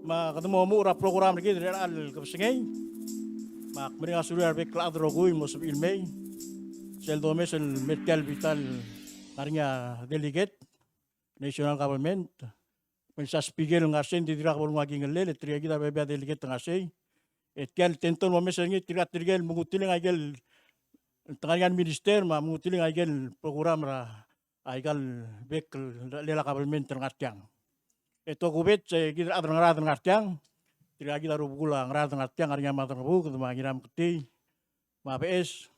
Makatamo mo ura program lagi dari al kapsengay. Mak meringa suruh arbek kladro gui mo sa ilmay. Sel dome sel medical vital karinya delegate national government. Sa spigel ngarsen di dirak bolong lagi ngele triya kita bebe delegate ngasay. Et kel tenton mo mesengi tirat tirgel mungutiling agel tangan minister ma mungutiling agel program ra aigal bek lela government ngartiang. Ito kubet kita adang ngarad ngartiang. Tira kita rubugula ngarad ngartiang arinya matang bu ketemu ngiram keti. Ma PS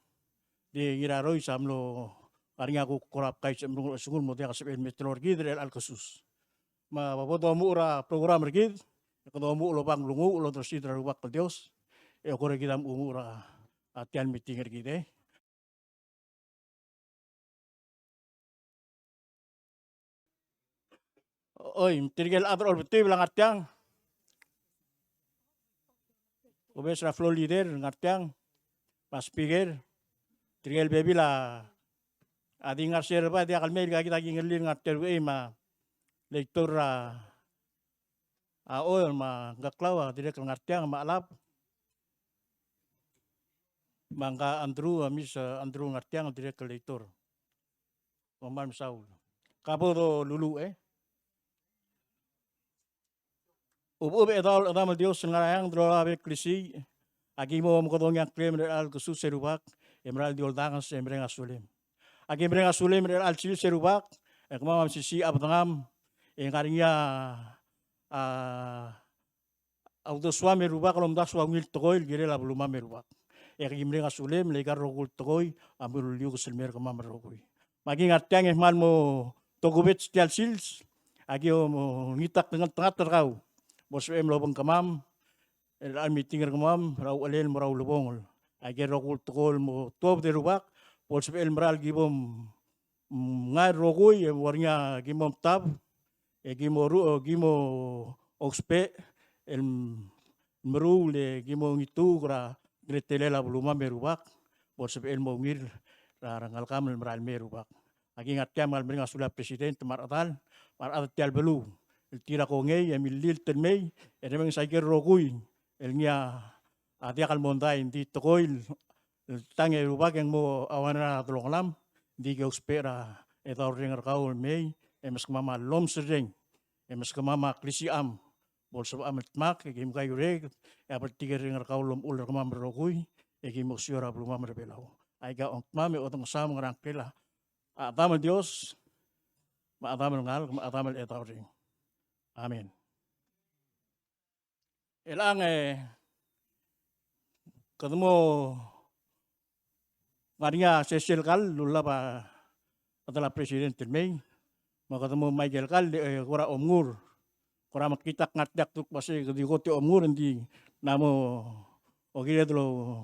di ngira roi samlo arinya aku korap kai semrung sungun mo dia kasep metror gitu dari al khusus. Ma baboto mu ura program rgid. Kalau mu lo bang lungu lo terus itu rubak ke Dios. Kore kita mu ura atian meeting rgid. Oi, tirgel adro betul bilang artiang. Obes ra flow leader ngartiang pas pikir tirgel baby la adi ngarser ba dia kalmel ka kita ngelir ngarter we ma lektor ra oil ma gaklawa direk ngartiang ma alap mangka Andrew mis Andrew ngartiang direk lektor. Paman Saul. Kapo do lulu Ubo edal adam Dios ngarayang drola be klisi agi mo kodong yang klem al kusus serubak emral diol dangas emreng asulim. Agi emreng asulim al sil serubak ekmam sisi abdangam engarinya auto suami rubak kalau mdak suami tokoil gire la belum merubak. Agi emreng asulim legar rogul tokoy ambil liu keselmer kemam rogui. Magi ngartiang ehmal mo togubet setial sils agi mo ngitak dengan tengah terkau. Bos lobong kamam, al meeting kamam, raw alel mo raw lobong. Ager rokul tukol mo tuob de rubak, bos meral gibom ngai rogoy warnya gimom tab, gimo oxpe el meru le gimo ngitu kra gretelela buluma merubak, bos mo ngir rangal kamel meral merubak. Agi ngatiam al meringa sulah presiden temaratal, maratal tial belu. El tira ko ngay emilil tenmay eremeng sager rogui el nya adia kal monday di tokoil el tange rubak yang mo awana tolonglam di ge spera eta ringer kaul may emes mama lom sereng emes mama klisi am bolso amet mak gim kay reg ya bertiga ringer kaul lom ul kamam rogui egi mo siora blumam rebelau aiga ont mame otong sam ngrang kela atamel Dios ma atamel ngal ma atamel eta ring. Amin. Elang ketemu ngarinya Cecil kal lula pa adalah presiden termei ketemu Michael kal kura omngur kura makita ngatdak tuk pasti di kote omngur di namo ogire dulu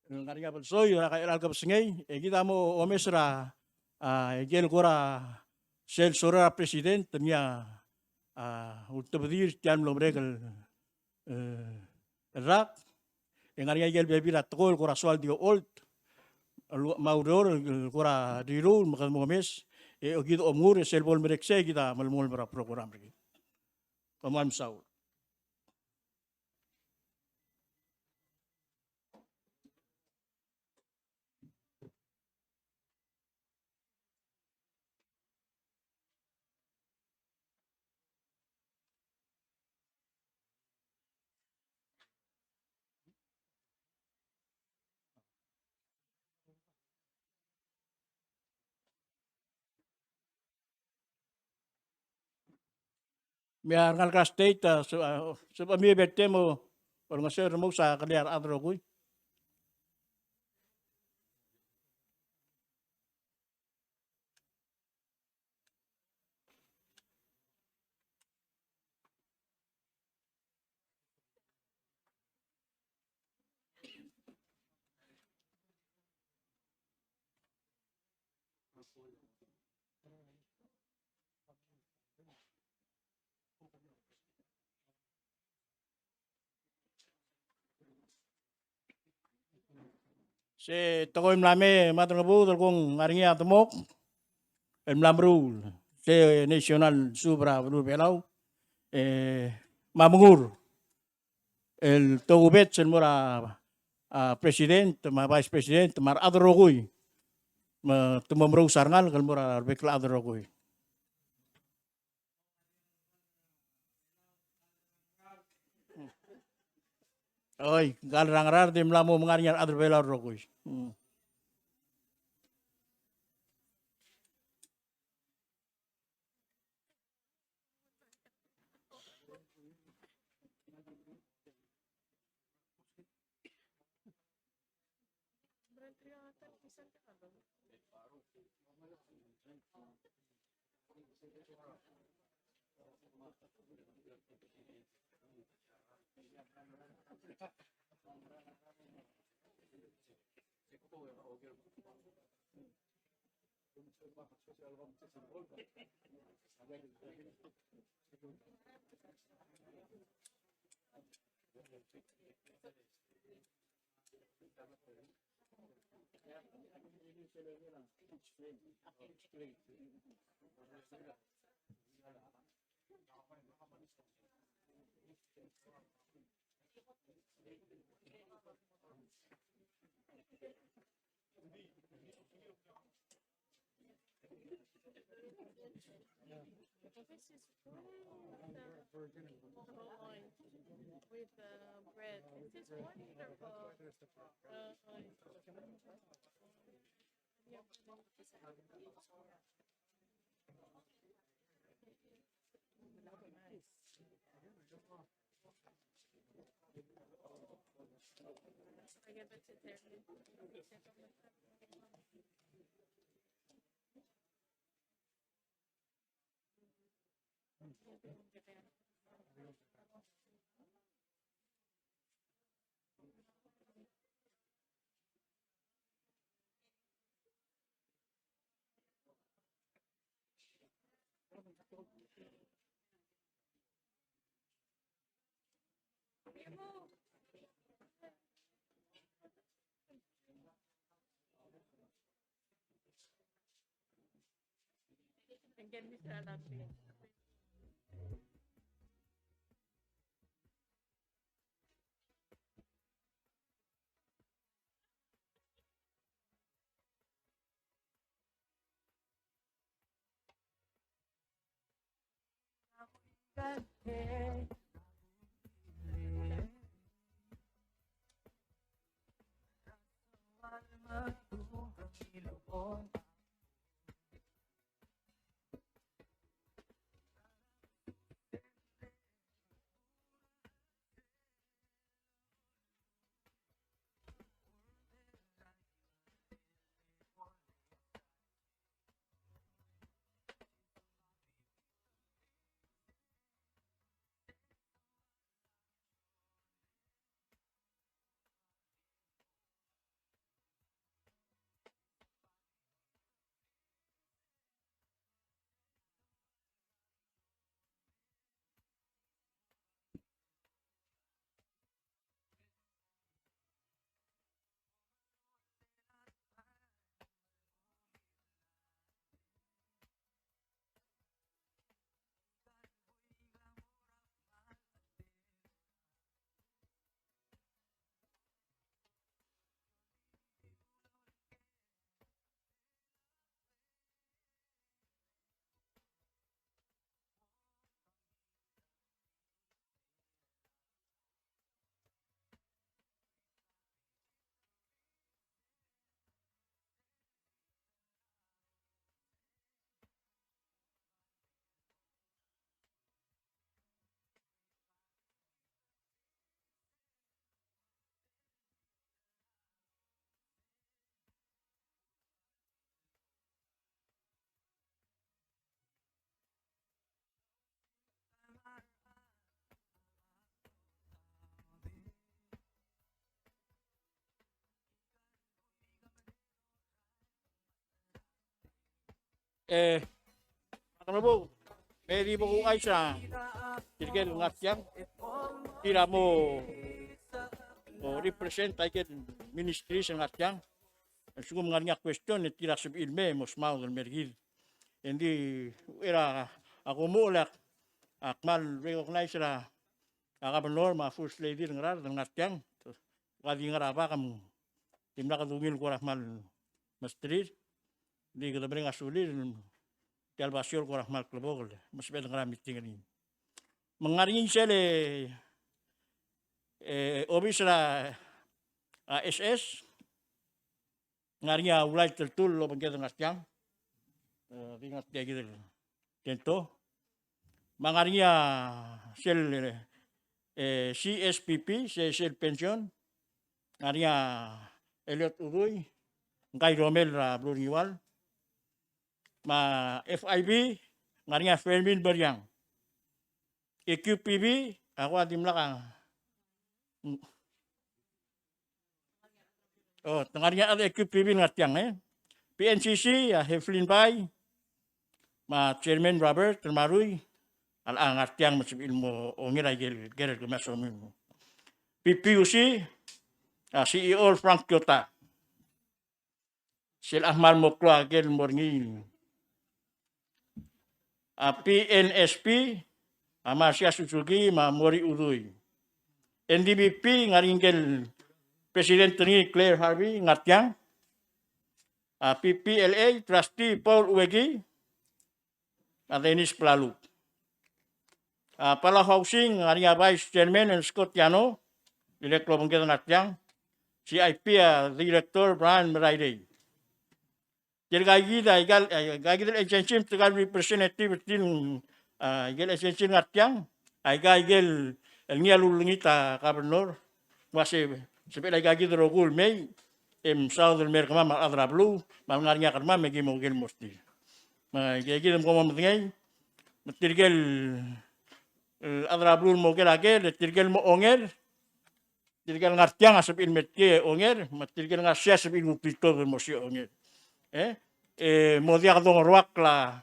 ngarinya belsoy raka eral kapsengay kita mo omesra egel kura sel sora presiden tenia ultabadir tian lo regal rak yang ari gel bebi la tol kora soal dio old maudor kora diru makan momes ogito omur sel bol merekse kita malmol bara program lagi pamam saul Miar ngal ka state so mi betemo or ngaser mo sa kaliar adro kuy. Se tokoy mlame matrangabu kung aringi atomok el mlamrul se national subra belu belau mamungur el togubet sen mura president ma vice president mar adrogoy ma tumamro sarngal kal mura bekla adrogoy. Oy, gal rangrar dem lamo mengarnyar adrbela rogoy. With bread. It is wonderful. I get vegetarian. Again, Mr. Alagri. Ano pwede mo kung ay sa tirgel ngat yang tira mo represent ay ministry sa ngat yang. Siguro mga nga question ni tira sub ilme mos mau ng mergil. Hindi era ako mulak Akmal recognize la Gobernador ma First Lady ngar ng natyang. Kadi ngaraba kam timna kadungil ko rahmal mastrid. Di ka tabi nga sulir Salvacion ko rahmal klubog. Mas beda nga meeting ni. Mangarin siya obis la SS ngaria ulay tertul lo bangkita ngastyang. Ringat dia gitu. Tento. Mangaria sel CSPP, sel pension. Ngaria Elliot Uruy, Ngay Romel Bluriwal. Ma FIB, ngaria Fermin Beryang. EQPB, ako adim lakang. Oh, tengarnya ada EQPB ngatyang PNCC, Heflin Bay, ma Chairman Robert Termaruy, al-ang ngatyang masib ilmo ongir ay gerel kumasomin mo. PPUC, CEO Frank Kyota, Sil Ahmad Mokla Gel Morngin. PNSP, Amasya Suzuki, ma Mori Uruy. NDBP, ngaringgel President ni Claire Harvey, ngatyang. PPLA, Trustee Paul Uwegi, at Dennis Plalu. Pala Housing, ngaringa Vice Chairman Scott Yano, Director Bangkita Natyang. CIP, Director Brian Meraide. Jadi gagida extension tegal representative tin igel extension ngatyang ay gagel ngialulungita Gobernador masih sepeda gagida rogul may Southern America ma adra blue malngarnya karma megi mogel mosti gagida mo mamtngay matirgel adra blue mogel agel tirgel mo onger tirgel ngatyang asap ilmetke onger matirgel ngasya asap ilmupito mo si onger modia kadong ruak la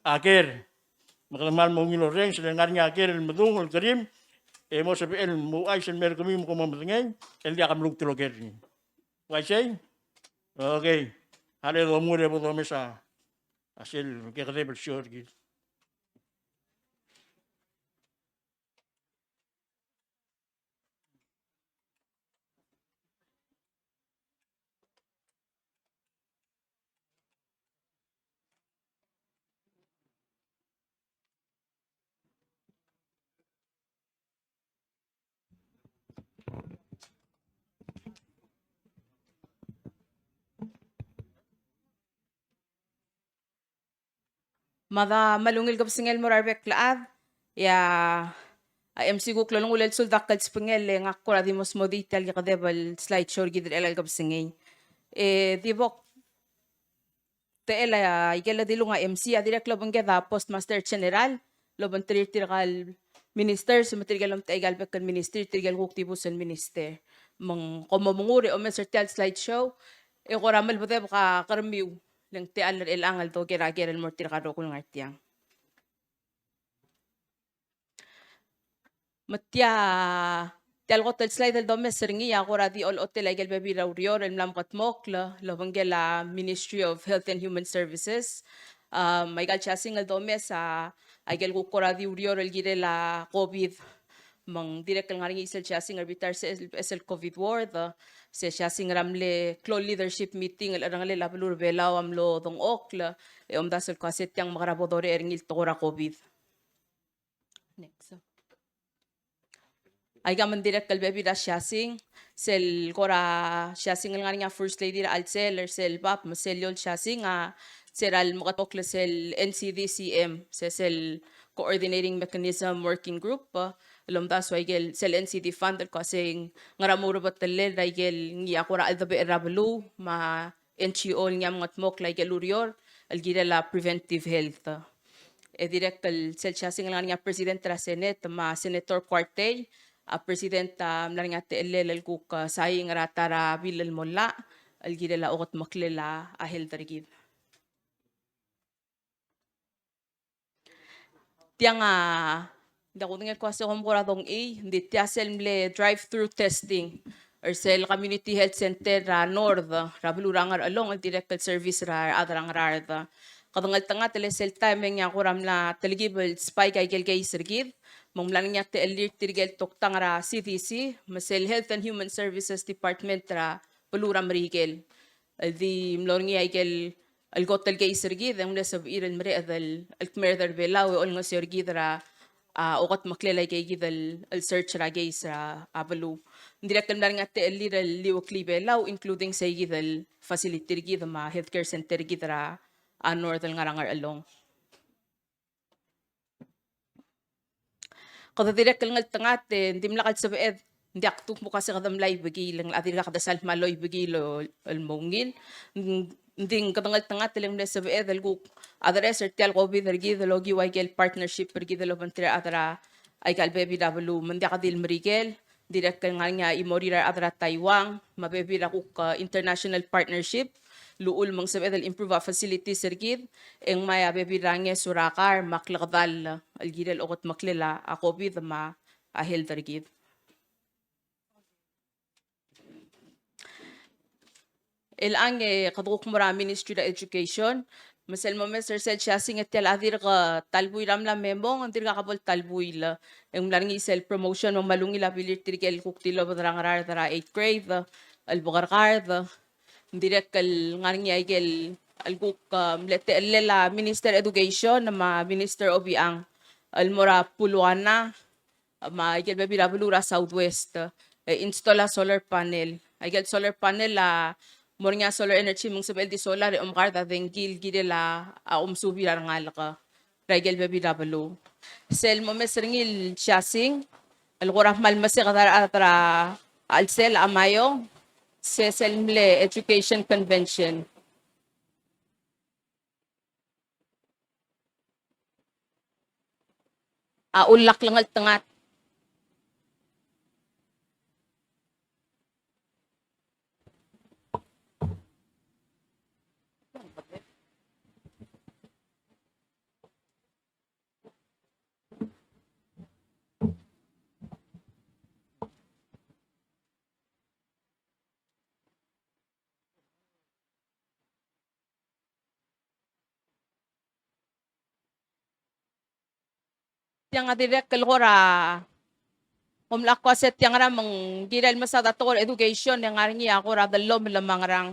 ager makalamal mo ngiloreng sedengarnya ager medung kerim mo sabi mo ay sen mer kami mo mamengay el dia kam lug tiloger ni why say okay hale do mo de bo mesa asil ke kade bersyor gi Mada malungil gab singel morarbek laad ya MC guk lolong ulel suldak kal spingel ngakko di mos modital ya kadebal slideshow gidir elal gab singay di bok te ela ya igela dilunga MC adirek lobong geda postmaster general lobong tirgal minister sumatirgal te igal bekkan minister tirgal guk tibusan minister mang komomunguri o mesertal slideshow koramal bode ka karmiu ng te alar ilangal to kira-kira mortir karo kung ngartiyang. Matya tial ko tel slide do mesringi ako radi all hotel ay gelbebi raurior el mlam katmokla lovangela Ministry of Health and Human Services. May gal chasing al do mesa ay gel ko radi urior el girela COVID mang direct ang ngaring isel chasing arbitar sa SL COVID ward se chasing ramle clo leadership meeting el rangle labulur belaw amlo dong okla dasel kaset yang makarabodore eringil tokora COVID. Next. Ay gaman direct kalbebi da chasing sel kora chasing ang ngaring first lady al sel sel pap masel yol chasing seral mukatokla sel NCDCM sel coordinating mechanism working group lomda so igel sel NCD fund kasi ngaramuro batalel igel ngi akora aldabe erablu ma NGO ngam ngatmok la igel urior algira la preventive health direct sel chasing nga president ra senate ma senator Cuartey president nga TL kuk saying ratara bilal molla algira la okot maklela ahel targib tiang Dakutingan ko sa kumpuradong hindi tiasel mle drive-through testing or sel community health center North, rabilurangar along ang direct service ra adarang rarda. Kadangal tanga tele sel time nga kuram na teligibel spy kay gel sergid. Monglan nga te elir tirgel toktang ra CDC, masel Health and Human Services Department ra peluram rigel. Di mlor nga gel algotel kay sergid ang nasab iran mre adal alkmerder belaw ol nga sergid ra okot maklelay kay gidal al search ra gay sa abalu. Direct kan nga te elir liwakli belaw including sa gidal facility gid ma healthcare center gid ra northern nga rangar along. Kada direk kalngal tangat hindi mlakad sa beed hindi aktuk mo kasi kadam lay bagi lang adir ka kadasal maloy bagi lo almongin hindi kadangal tangat lang na sa beed alguk adres tial covid ergi the logi wagel partnership ergi the lobantra adra ay kal baby w mandi kadil merigel direk kalngal nga imorira adra Taiwan mabebi ra kuk international partnership luul mang sabed al improve facility sergid eng maya bebirange surakar maklakdal algidel okot maklela a covid ma ahel tergid. Ilang kaduk mura Ministry of Education masel mo Mr. Sel Shasing at tel adir ka talbuy ramla memong andir ka kabol talbuy la eng mlaring isel promotion mang malungi la bilir tirgel kuktilo badrangarar dara 8th grade albugarkar direct kal ngaring yaigel alguk mlete lela Minister Education na Minister Obiang almora puluana ma igel baby rabulura Southwest installa solar panel igel solar panel mor nga solar energy mong sabel di solar umkarta dengil gidela umsubira ngalaka igel baby rabulu sel mo mesringil Shasing algoraf malmase kadara atra alsel amayo Seselmle Education Convention. Ulak lang al tangat. Yang direct kalora umlak ko set yang ramang giral masada to education yang aringi ako ra dalom lamang rang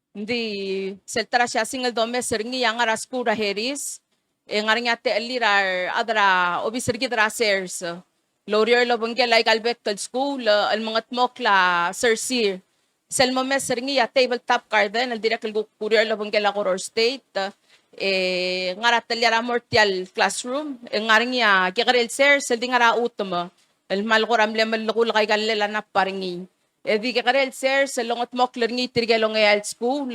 hindi seltara siya single dome seringi yang ara skura heris yang aringi ate alirar adra obisirgi drasers Laurier Lobongel like Albectal School al mga tmokla Sir Sir selmo mes seringi ya tabletop garden al direct al Laurier Lobongel ako state ngara mortial classroom ngaring ya kikarel sir seldi ngara utama el malkoram le malkul kay galela na paringi di kikarel sir selongot mokler ngi tirgelong al school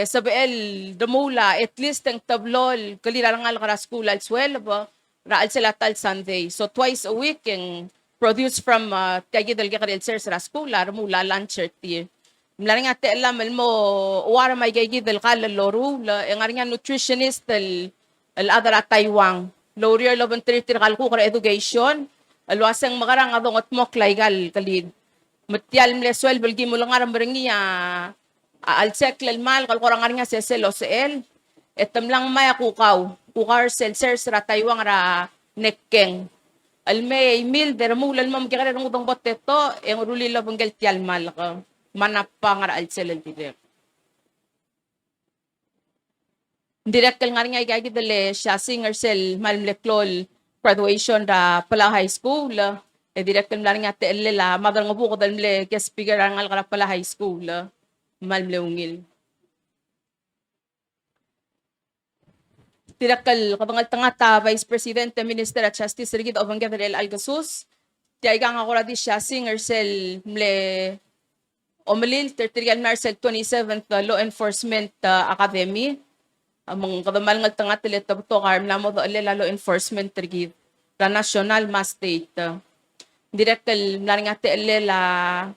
sabel demula at least ang tablol kalira ngal kara school al swel ba raal sila tal Sunday so twice a week ang produce from tagidal kikarel sir sa school mula lunch tir Mlaring ate alam mo wara may gaygi del kala loru la nga nutritionist el adara Taiwan Laurier loban tritir kal ko education alwasang magarang adong at moklay gal kalid matyal mleswel belgi mo lang aram berengi al seklel mal kal korang nga sesel osel etam lang maya kukar sel ser sa Taiwan ra nekkeng almay mil dermulal mam kikare ng udong boteto ang ruli lobang gel tial mal ka manapang al selal direct. Direct kal nga rin ay dele Shasing sel malmleklol graduation da pala high school. Direct kal nga rin ate elela madal nga buko dalmle guest speaker ang alkara pala high school. Malmleungil. Direct kal kabangal tangata Vice President Minister at Justice Rigid Obangga del Algasus. Tiyaga nga kura di Shasing sel mle Omelil, Tertial Marcel 27th Law Enforcement Academy. Among kadamal ng tangat tilit to karm lamo do Law Enforcement tergid. La National Mass State. Direktal naringate la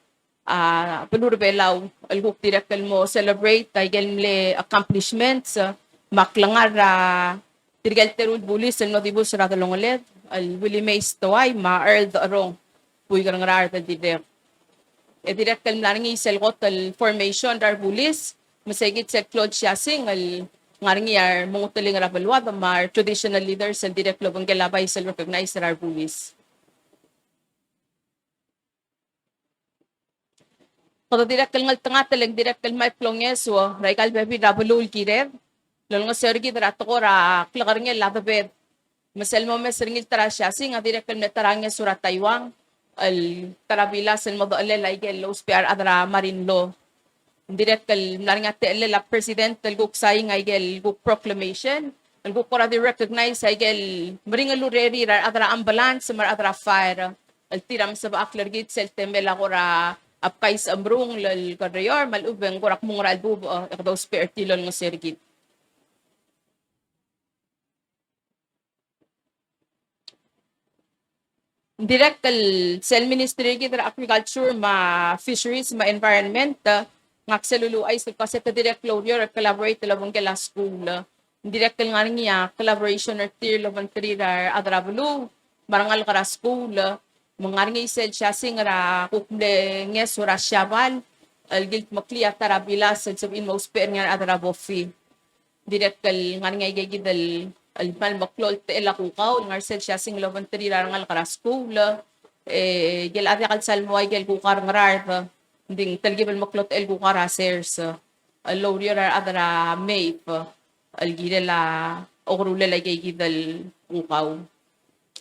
penurbelaw alguk direktal mo celebrate taigel accomplishments maklangar tirgal terul bulis el notibus ra dalongolet al Willie Mays toay ma Earl Arong puy garangar ta direct direktal naringi sel hotel formation dar bulis masagit sa Claude Shasing al ngaring yar mungutaling rapalwa the mar traditional leaders and direct lobang galabay sel recognize our buwis. Kada direct kalngal tanga talang direct kalmay plongeso raikal bebi rabulul kirev lol nga sergi drat ko ra klakaring lababed masel mo mesringil tarasya sing direct kalme tarangya surat Taiwan al tarabila sel mo doole laigel los PR adra marinlo direct kal naringa tele la president tel guk saying aigel guk proclamation tel guk kora di recognize aigel meringalu reri ra adra ambulance mar adra fire al tiram sa baakler git sel temela kora apkais amrung lal kadriyor malubeng korak mong ralbub ikdaw spare tilol ng sergit. Direct kal sel ministry git agriculture ma fisheries ma environment ngakselulu ay sa kasi direct lawyer collaborate labong kala school direct kal nga niya collaboration or tier labong tridar adrabulu marangal kara school mengarngi sel chasing ra kukle nges ura syabal algilt makliya tarabila sel sabin mo sper nga adra bofi direct kal ngarngi gigidal almal maklol te la kukaw ngar sel chasing loban tri rangal kara school gel ati kal salmo ay gel kukar ngarar ding talgibal maklot el kukara sers alorier adra mape algidela okrule la gigidal kukaw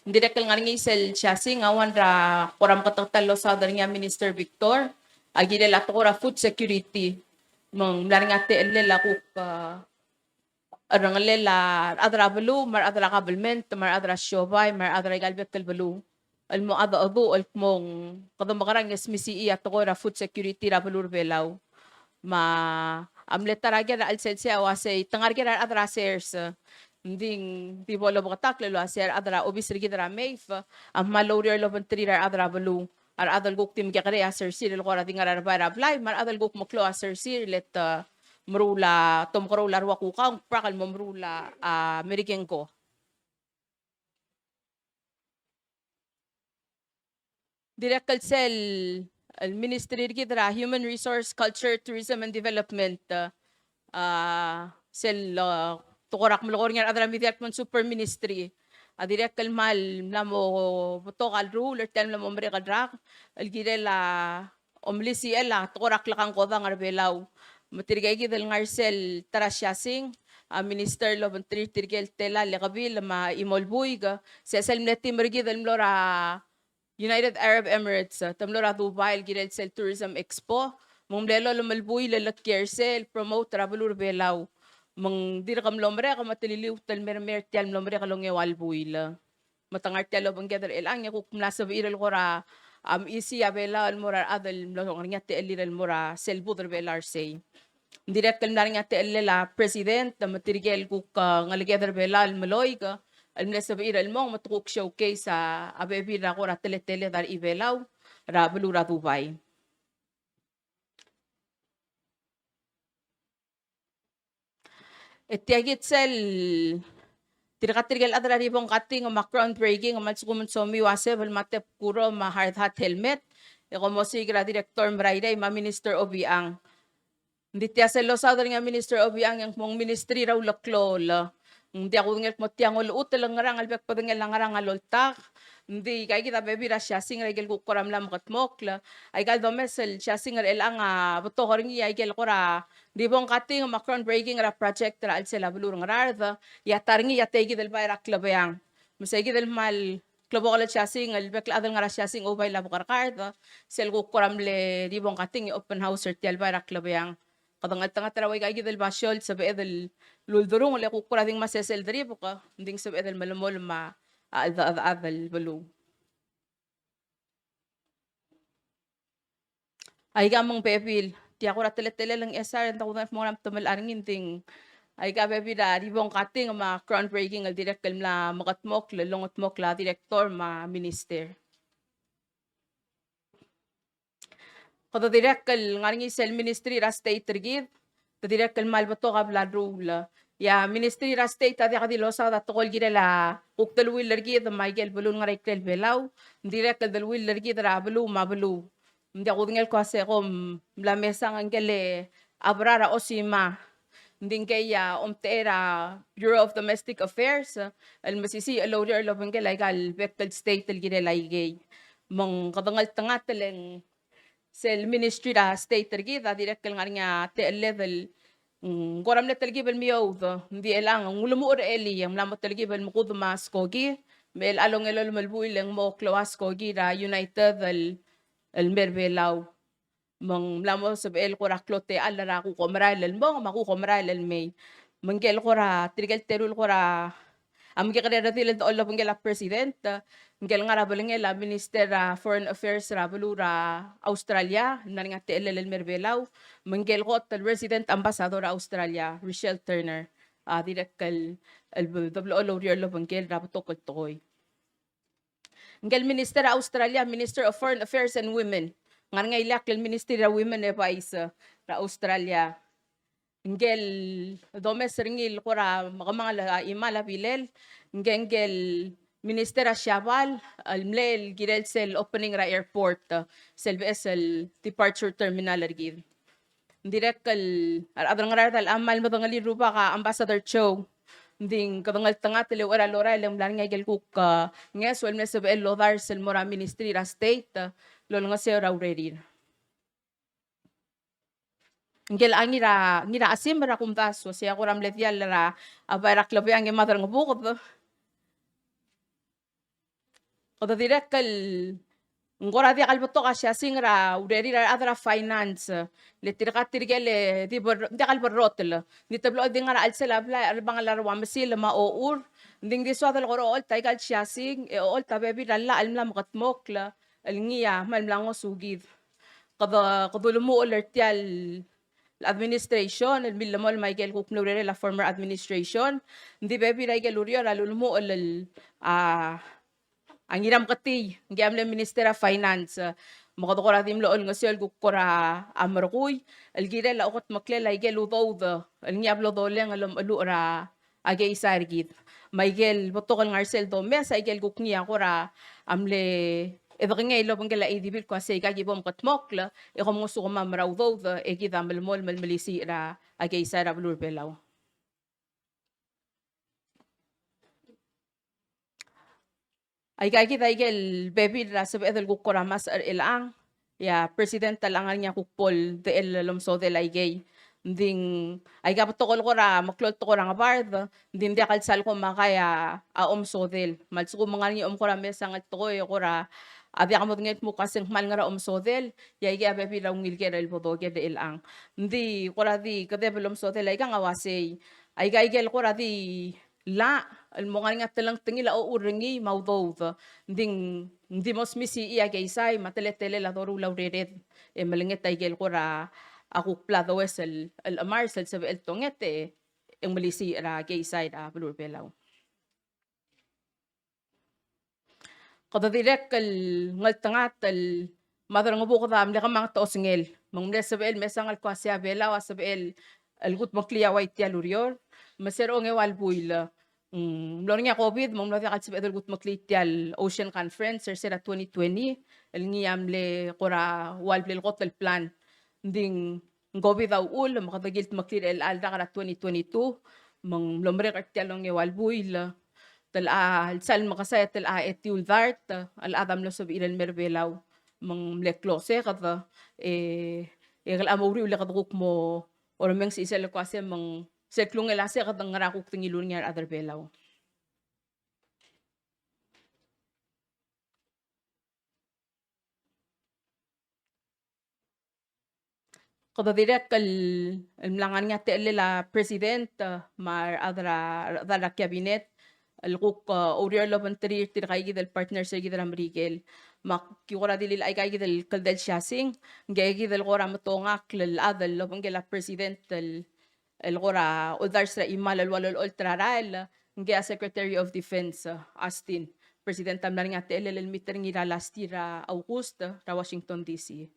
direct kal ngaring isel chasing awan ra koram katatalo sa nga Minister Victor agile la to ra food security mong laring ate lela kuk arang lela adra balu mar adra kabelment mar adra shobay mar adra galbet kal balu al mo ada adu al mong kadam makarang SMCE at to ra food security ra balur belaw ma amlet taragya al selsia wasay tangargya adra sers ding di bolo bakatak lalo aser adra obisri gidra meif am malorier loban trirar adra balu ar adal guk tim gakare aser sir ko ra dingar bara blay mar adal guk maklo aser sir let mrula tom karo larwa ku ka prakal momrula ameriken ko direkal sel al ministry gidra human resource culture tourism and development sel tukorak malokor nga adra midiak mon super ministry direct kalmal namo botokal ruler tem namo mre kadrak algirela omlisi ela tukorak lakang koda ngar belaw matirgay gidel ngarsel tarasyasing minister lo bantri tirgel tela lekabil ma imolbuiga sesel mleti mergidel mlora United Arab Emirates tamlora Dubai gidel sel tourism expo mumlelo lumalbuy lalakyer sel promote travelur belaw mang dirakam lombre ka matililiw tal mermer tial lombre ka long ewal buila matangar tial bang gather elang ya kuk mlasa viral kora isi abela al mora adal mlong nga te elil mora selbu der belar say direct kal nga te elila president na matirgel kuk ngaligeder bela al maloy ka al mlasa viral mong matukuk showcase sa abebi ra kora tele dar ibelaw ra belura Dubai. Etiagit sel tirikatirgal adra ribong kating ma groundbreaking ma sukumun somi wase bal matep kuro ma hard hat helmet eko mo sigra director mraiday ma minister obiang nditya sel lo sa nga minister obiang yang mong ministry raw laklol hindi ako ngel mo tiangol utelang ngarang albek padengel ngarang aloltak hindi kay kita bebi ra siya singar igel ko koram lam katmokla ay gal domesel siya singar elang buto koring iya igel kora di bong kating macron breaking ra project ra al sela bulur ngararda ya taringi ya tegi del bayra klabayang masegi del mal klabo kala siya singal bekla adal ngara siya sing ubay labo karkarda sel ko koram le di bong kating open house er tial bayra klabayang kadangal tanga taraway kay gidel basyol sa beedel luldurong le kukura ding masesel diri buka ding sa beedel malamol ma adal balu ay gamang pepil ti ako ratele lang esar ta kunan mo ram tumal aringin ting ay ga bebi da ribong kating ma groundbreaking al direct la makatmok lalongot mok la director ma minister kada direct ngaringi sel ministry ra state rigid ta direct malbato ka bla rule ya ministry ra state ta di losa da tokol girela uktalwil largi da Michael bulun nga rekel belaw direct dalwil largi da belu ma belu hindi ako ngel ko ase ko la mesa ngele abrara osima nding kaya omtera Bureau of Domestic Affairs al masisi alori ar lobengge laigal vector state el gire laigay mong kadangal tangat teleng sel ministry da state tergi da direct kel ngarinya te level goram le telgi bel miyo ndi elang ngulumu or eli yang lamot telgi bel mukud mas kogi mel along elol malbu ileng mo kloas kogi da united el merbelaw mong lamo sa el kora klote alara ku komra el mong maku komra el may menggel kora trigel terul kora amge kada datil ento olla pengela president ngel ngara belengela minister foreign affairs ra belura Australia naringa te el merbelaw menggel kot el resident ambassador Australia Rochelle Turner direct el double all over lo pengel ra tokol toy ngel minister Australia Minister of Foreign Affairs and Women ngar nga ilak el Ministry of Women e paisa ra Australia ngel domes ringil kora mga imala bilel ngel Minister Shabal almlel girel sel opening ra airport sel vessel departure terminal argiv direct kal adang ngaral amal madangali ruba ka Ambassador Cho ding kadangal tanga tele ora lora lem lan nga gel kuk nges wel mes el lodar sel mora ministry ra state lol nga se ra already ngel ngira asim ra kumtas so siya ko ram letial ra abarak labi ang madar nga bukod kada direct kal ngora di kalboto ka siya singra already ra adra finance le tirka tirgele di kalbor rotel ni tablo di nga al sela bla bang larwa masil maour ding di so dal goro ol taigal siya sing e ol tabebi dalla almla makatmok la alngiya malmlango sugid kada kadulumo alertial administration el millamol Michael Cook Nurere la former administration hindi bebi raigel urio lalulumo ang iram kati ngiam le Minister of Finance makadokora dim lool nga sel gukora amrokuy el gire la okot makle laigel udod el ngiab lo dole nga alura agay sargit Michael botokol ngarsel do mes aigel gukniya kora amle Evangay lo bangela idibir ko sa igagibom katmokla e komo su koma marawdo e gida malmol malmalisi ra agay sara blur belaw ay gagi daigel bebi ra sa edel gukora mas ilang ya president talangan niya kukpol de el lomso de laigay ding ay gapat tokol ko ra maklot to ko ra nga bard din dia kalsal ko makaya omso del malsuko mga ni ko ra mesa ngat to ko ra abi ako nget mo kasing mal nga ra omsodel yai ga bebi ra ngil gera el bodoge de ilang ndi ko ra di kade belum sodel ay nga wasay ay ga igel ko ra di la el mo nga telang tingila o uringi mawdod ndi mos misi iya gaysay mateletele la doru laureret e malinget ay gel ko ra ako plado es el amarsel sa el tongete ang malisi ra gaysay ra blur belaw kada direct kal ngal tangat el madar nga buko dam le kamang tos ngel mong le sabel mesangal ko asya bela wa sabel el gut makliya white ya lurior masero nge wal buila lor nga covid mong lo kat sabel gut maklitial ocean conference sera 2020 el ngiyam le kora wal ble hotel plan ding gobi daw ul makadagilt maklir el alda kara 2022 mong lomre kartial nge wal buila sal makasaya etiul dart al adam lo sob ilal merbelaw mang mleklose kada gal amawri ula kadukuk mo or meng si isel ko ase mang seklung elase kada ngarakuk tingilun ngar other belaw kada direct el mlangan nga tele la president mar adra cabinet القوق أورير لبن تري ترقاي جد البارتنر سي جد الأمريكي ما كيورا دي لل أيجاي جد الكلدل شاسين جاي جد الغورا متوعك للأذل لبن جل البريسيدنت الغورا أدرس إيمال الوالو الألترا رايل جاي Secretary of Defense أستين President tamlan nga tele lilmitering ira last year August ra Washington DC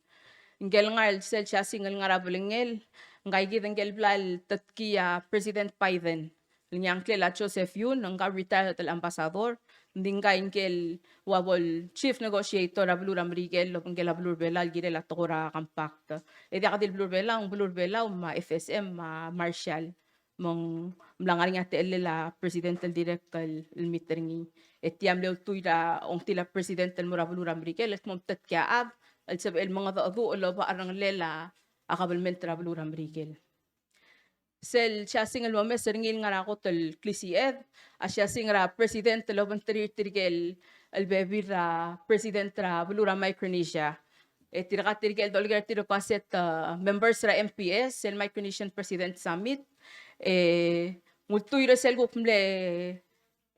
ngel ngal sel shasing nga rabelengel ngay gid ngel blal tatkiya President Biden Linyang klela Joseph Yun, ang ka-retired ambassador, ndingga ingkel wabol chief negotiator abulur Amrigel, lopengel abulur belal gire la tokora compact. Edi akadil blur bela, ang blur bela, ma FSM, ma Marshall. mlangaring ate la presidential directal ilmiteringi etiam leo tuira ong tila presidential murabulura mrikel et mom tat kyaab al sab el mga daadu lo ba arang lela akabel mentrabulura mrikel sel siya singal mo seringil nga ako tel klisied asya singra president lo bantirigel al bebira president ra bulura Micronesia tiratirigel dolgar tiro kaset members ra MPS el Micronesian President Summit multuira sel gupmle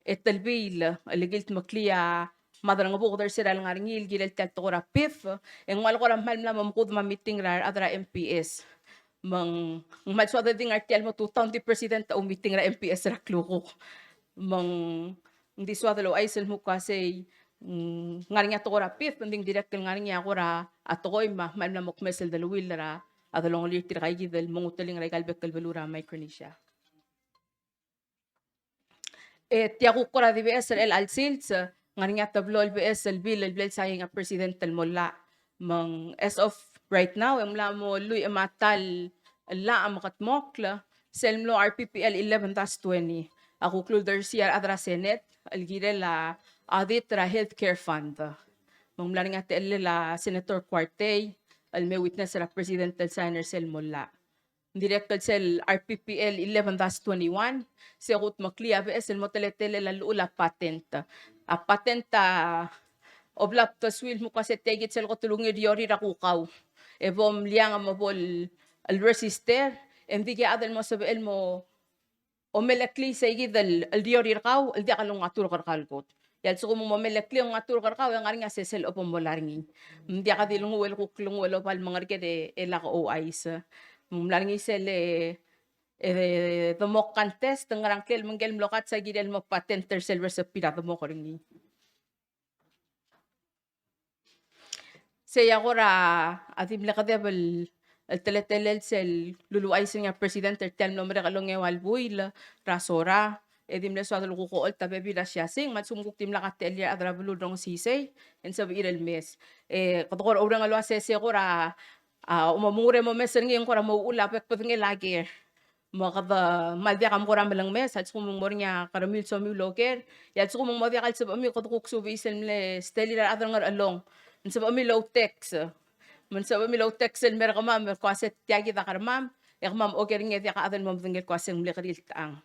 التلبيل اللي قلت مكليا مادر نبوغ سير الغارنيل جيل التالتورا بيف ان والغورا مال ملا مقود ما ميتينغ را ادرا ام بي اس من mal so ding artial mo tu town di president o meeting ra MPS ra kluko mang hindi so adalo ay sel mo kasi ngaring ato ra pif nding direct ngaring ya ra ato ko ma mal na mokmesel dalwil ra adalong litir kay gidel monguteling ra galbek kalbelura Micronesia tiago kora di BS el alsils ngaring ato blol BS el bill el blel sayang a president el mola mang as of right now yung mo luy amatal la amakat mokla selmlo RPPL 11-20 ako kluder siya adra Senate algire la audit ra healthcare fund mang mlaring ate la Senator Cuartey al may witness ra presidential signer sel mola directed sel RPPL 11-21 serut makliya BS el moteletele la lula patent a patenta oblap taswil mo kasi tegit sel ko tulungi diori ra kukaw evom liang mabol al resistor hindi kaya adal mo sabi mo o melekli sa igid al diori rakaw al di akalong atur karkalkot yal so mo melekli ang atur karkaw ang aring asesel o pomolarngi hindi akadilong wel kuklong wel opal mga rikede elak o ais mularingi sel the mock contest ng rangkel manggel mlokat sa gidel mo patenter sel recipe ra mo ko ringi Saya kora atim lakadebel el teletelel sel luluay siya president tel nombre kalong ewal buil rasora edim le swado ko ol tabebi la siasing matsumguk tim lakatel ya adra bulu dong sisay en sabi irel mes kadokor orang alo asese kora umamure mo mes ngin kora mo ulapek pagenge lagi makada maldia kam kora melang mes at sumong mornya karamil so mi loker ya sumong modia kal sab mi kodukuk subi isel steli adra ngar along Sa mi low text. Man sa mi low text el mer kamam mer kwaset tiagi da karmam. Ek mam oker nge dia ka adan mam dengel kwaseng mle karil taang.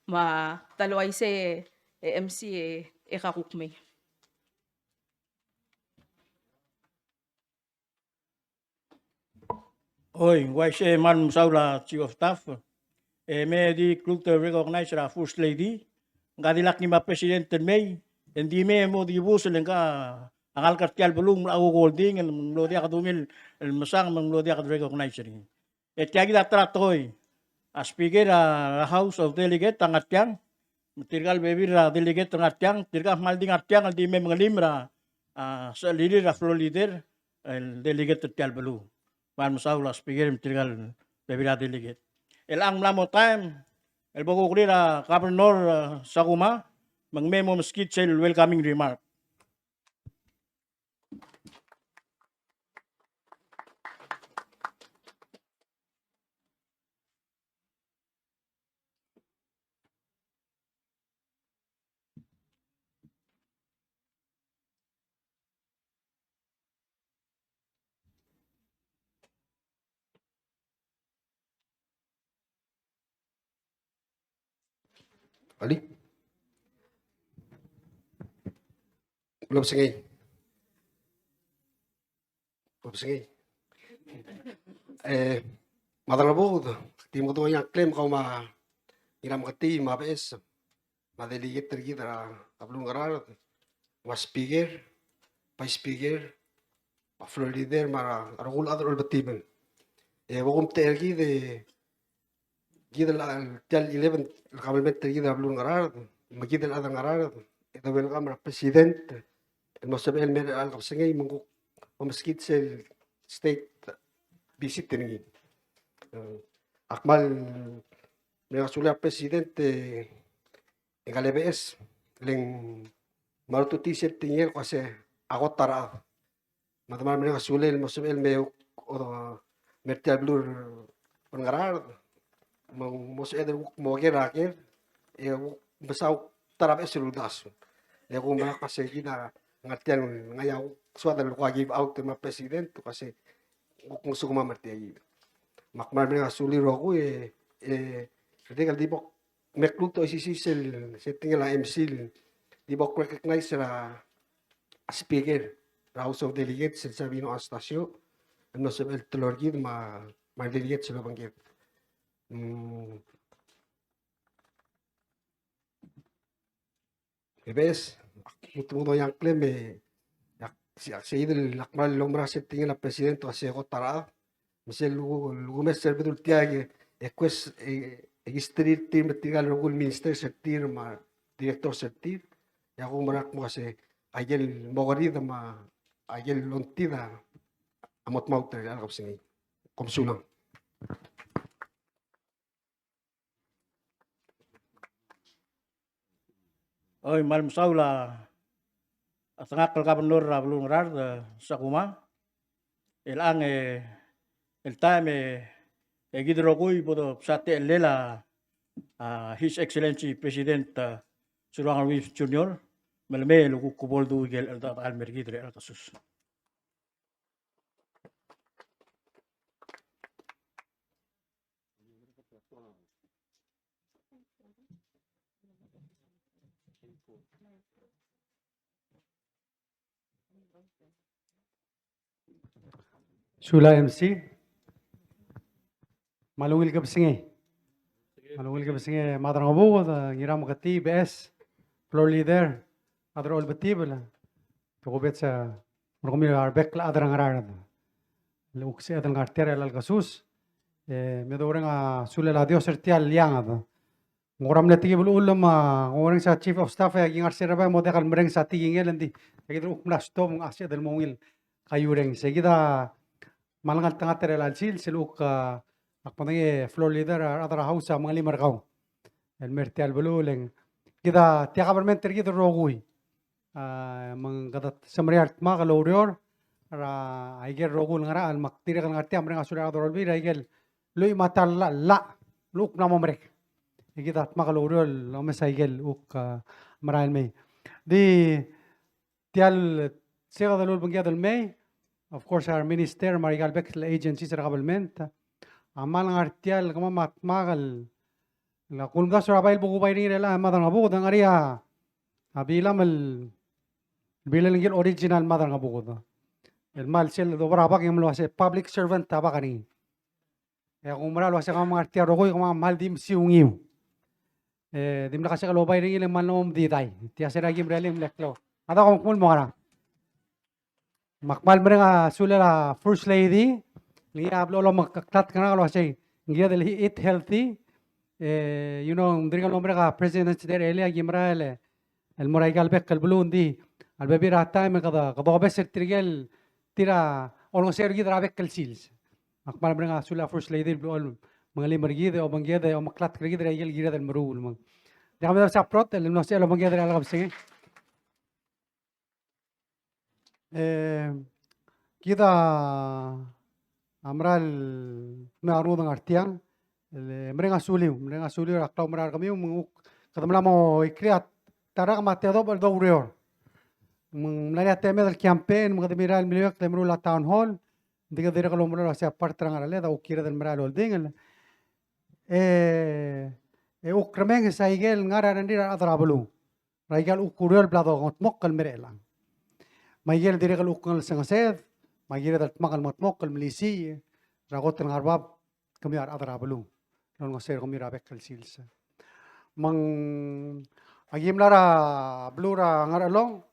Ma talway se MC e kakukme. Oi, why say man musaula chief of staff. Me di klug to recognize ra first lady. Ngadilak ni ma presidente May. Hindi me mo di busel nga ang alkartial belum ako holding el mlodia kadumil el masang mlodia kad recognize rin. Et kaya kita tratoy as speaker House of Delegate ang atyang tirgal baby ra delegate ang atyang tirgal malding atyang al di me mga limra sa leader ra floor leader el delegate tial belu. Man masaula speaker tirgal baby ra delegate. El ang mlamo time el bago kulira governor Sakuma mang memo skit sel welcoming remark. Ali? Belum sengay. Belum sengay. Madang labo, di mo tuwa yung claim kau ma iram kati ma PS. Madeligit tergi tara kablong karar. Ma speaker, vice speaker, ma floor leader, ma arungul other all batiban. Wakum tergi de gidal al 11 kabalment tergi tara kablong karar. Magidal adang karar. Ito welcome president. Masab el mer al kapsengay mungkuk pamaskit sa state visit tingi. Akmal may kasula presidente ng LBS ling maruto t-shirt tingil kasi ako tara. Matamal may kasula el masab el may mertial blur pangarar. mos eder mo gerakir besau tarap esiludas ya kung mga kasi gina ngatian ngayaw suada lu give out ma president to kasi kung sugma marti makmar nga suliro ko jadi kalau di bok mekluto isisisel setting la MC di bok recognize la speaker House of Delegates sa Sabino Astasio no sa el telorgid ma delegates lo banggit Bebes, mutudo yang klaim si idel lakmal lomra setting la presidente kasi ko tara misal lugumes servidor tiage eques egistrir team tigal rogul minister sertir ma director sertir ya ko marak mo kasi ayel mogarida ma ayel lontida amot mauter alakap singi komsulang. Oy, malam saula atangak gobernador Abulong Rar sa kuma. Ilang el time gidrogoy bodo sate lela His Excellency President Surangan Williams Jr. Malme lugu kuboldu gel al mergidre al kasus. Sula MC malungil ka basingi madrang abu ngiram kati BS floor leader adar all batibla to bet sa romi arbek la adrang arar luksi adang arter al kasus me dorang sula la dio sertial liang ada ngoram leti bulu ulam ngorang sa chief of staff ya gingar seraba mo dekal mereng sa tingingel endi kagidro uknas to mong asya del mongil kayureng segida malangal tanga tere lalsil siluk akpanangi floor leader adara house mga limarkaw el mertial bululeng kita tiya government tergito rogui mang kata samriart ma kalorior ra aiger rogul ngara al maktire kan ngati amre ngasura adorol bi raigel lui matal la luk na momrek kita ma kalorior lo mesaigel uk marail me di tial sega dalul bangya dal me. Of course, our minister, Marigal Beck, agency sa government. Amal ng artial, kama matmagal. La kulga sa rabail buku bay nila madang abu dang aria. Bilam bilang yung original madang abu ko. El mal sel do barabak yung malo sa public servant taba kani. Kaya kung maralo sa kama artial rogoy kama mal dim siungiw. Dim na kasi kalobay rin ilang manom ditay. Tiya sa ragim relim leklo. Ada kung kumul mo ka na. Makmal mereka sula first lady, liya ablo lo magkaktat kana kalau say, ngiya del eat healthy, mendirikan lo mereka president dari Elia Gimra el moray galbek el bulundi, al bebi rata kada beser tirgel tira olong ser gitu rabek el sils. Makmal mereka sula first lady blo mengali mergide o banggide o maklat kergide regel gira del merul mang. Dia kami dapat saprot el no sé lo banggide alagam singe. Kita amral mearu ng artiang mereka suliu aktaw merar kami kadamla mo ikreat tara mateo bal do urior mlaya teme del campaign mga demiral miliyak temru la town hall diga dire kalau merar sa partrang arale da ukira del meral holding ukrameng sa igel ngara nandira atrabulu raigal ukuriol blado ngotmok kal merelang Mayel dire kalau ukal sangased, mayel dat makal matmok kal milisi, ragot ng arbab kami adara belum, non ngaser kami rabek kal silsa. Mang agim lara blura ngaralong,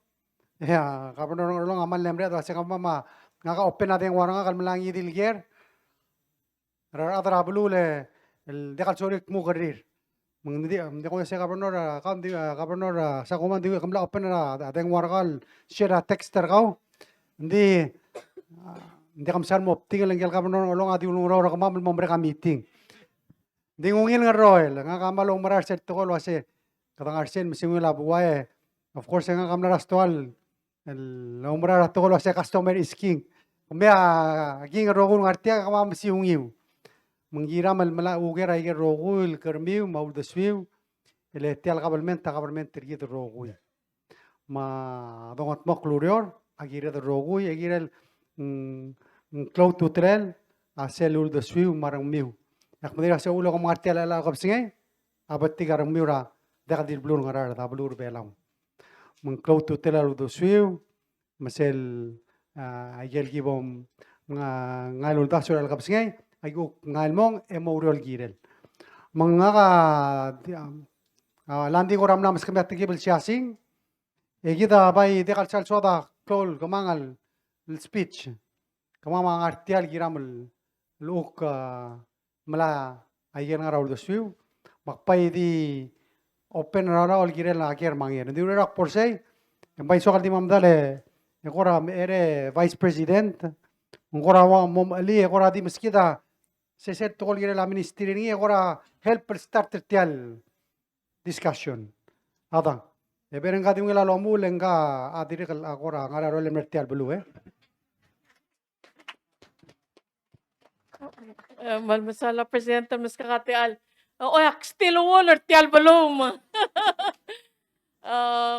ya kapan orang ngaralong amal lemre atau sekam mama ngaka open natin warang kal melangi dilger, adara belum le dekal sorik mu karir. Hindi ko sa gobernador gobernador sa kuman di kamla open na adeng warakal share texter kau hindi kam sar mo tinggal lang gobernador olong adi ulong ro kamam mo mereka meeting di ngungil nga roel nga kamalong marar set to ko wase katang arsen misimula buwaye of course nga kamla rastual el marar to ko wase customer is king kumya ging ro kun artia kamam siungiu Mengira mala uger ay rogul kermiu mau deswiu ele tial kabalment tergi rogul. Ma dongot mok lurior agire rogul agire cloud tutrel asel ul deswiu marang miu. Yak medira se ulo ko martial ala kapsingay abatti garang miura dakadir blur ngarar da blur belam. Meng cloud tutrel ul deswiu masel agel gibom ngalul dasur al kapsingay ayuk ngalmong emorial girel. Mga landi ko ramna mas kami atigibel siyasing egida bay dekal sal soda kol kamangal speech kamama artial giramel luk mala ayer nga raul doswiu makpay di open rara ol girel na aker mangyer di rak por say bay sokal di mamdale ekora ere vice president ngora mom ali ekora di meskida se set tokol gire la ministry ni agora help starter tial discussion ada e beren ga dimela lo mu lenga adire kal agora ngara role mertial belu Malmasala Presidente mas kakatial. O yak still waller tial balom.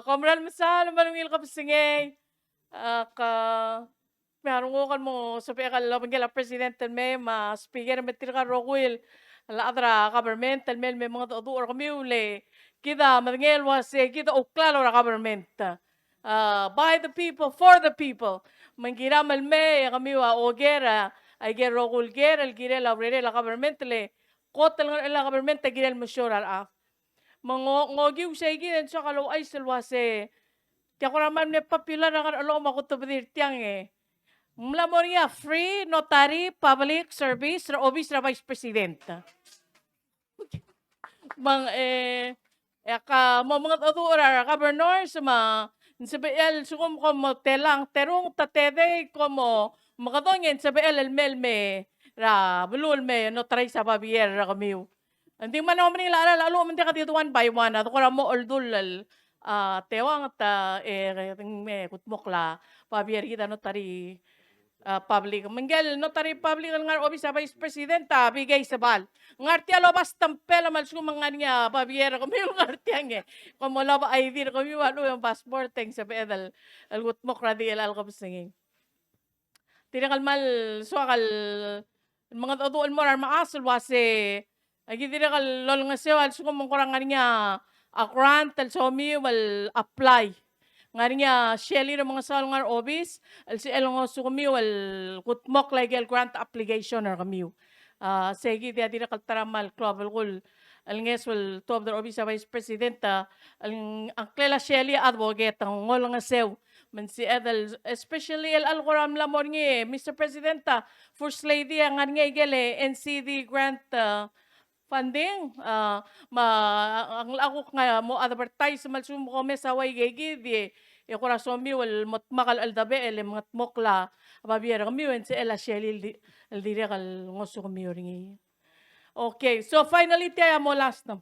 Kamral masala manungil ka pasingay. Ka Marungukan mo sa pagkalabang gila Presidente may speaker metir ka Rockwell la adra government may mga tuor kami uli kita madngel was kita uklalo ra government by the people for the people mangira malme kami wa ogera ay ger Rockwell ger el gire la obrere la government le kotel la government gire el masyoral af ngogiw sa gire sa kalo ay silwase kaya ko naman ne popular na alo makutubidir tiyang Mlamoria free notary public service ra office ra vice president. Mang ka mga tutura governor sa BL sugom ko mo telang terung tatede ko mo makadongen sa BL el melme ra bulul me notary sa Bavier ra kamiu. Hindi man ako manila alalo man ka dito one by one ato ko mo oldul tewang ta me kutmokla Bavier kita notary public. Manggel, notary public nga office sa vice presidenta, bigay sa bal. Ngartia lo bas tampela mal sumang niya, babiera kami yung ngartiang Kung wala ba ID, kami walo yung passporting sa pedal. Algut mo kradi al kapsingin. Tinakal mal, suakal, mga tutuan mo rar maasal wase, ay tinakal lol nga siya, sumang kurang niya, grant, somi, wal apply. Nga niya, Shelly ng mga salong nga office, si elong sukumi wal kutmok legal grant application or kamiw. Segi dia tidak kaltaramal club wal alnges wal top der office vice president ang Clela Shelly advocate ang ngol nga sew man si Edel especially al algoram lamor ngi Mr. President first lady ang nga igele NCD grant funding ang ako nga mo advertise mal sumo ko sa way gigi corazon mi wal makal aldabe ele mga mokla babiera kami wen si Ella Shelly el dire kal ngoso kami ringi. Okay, so finally tayo mo last na.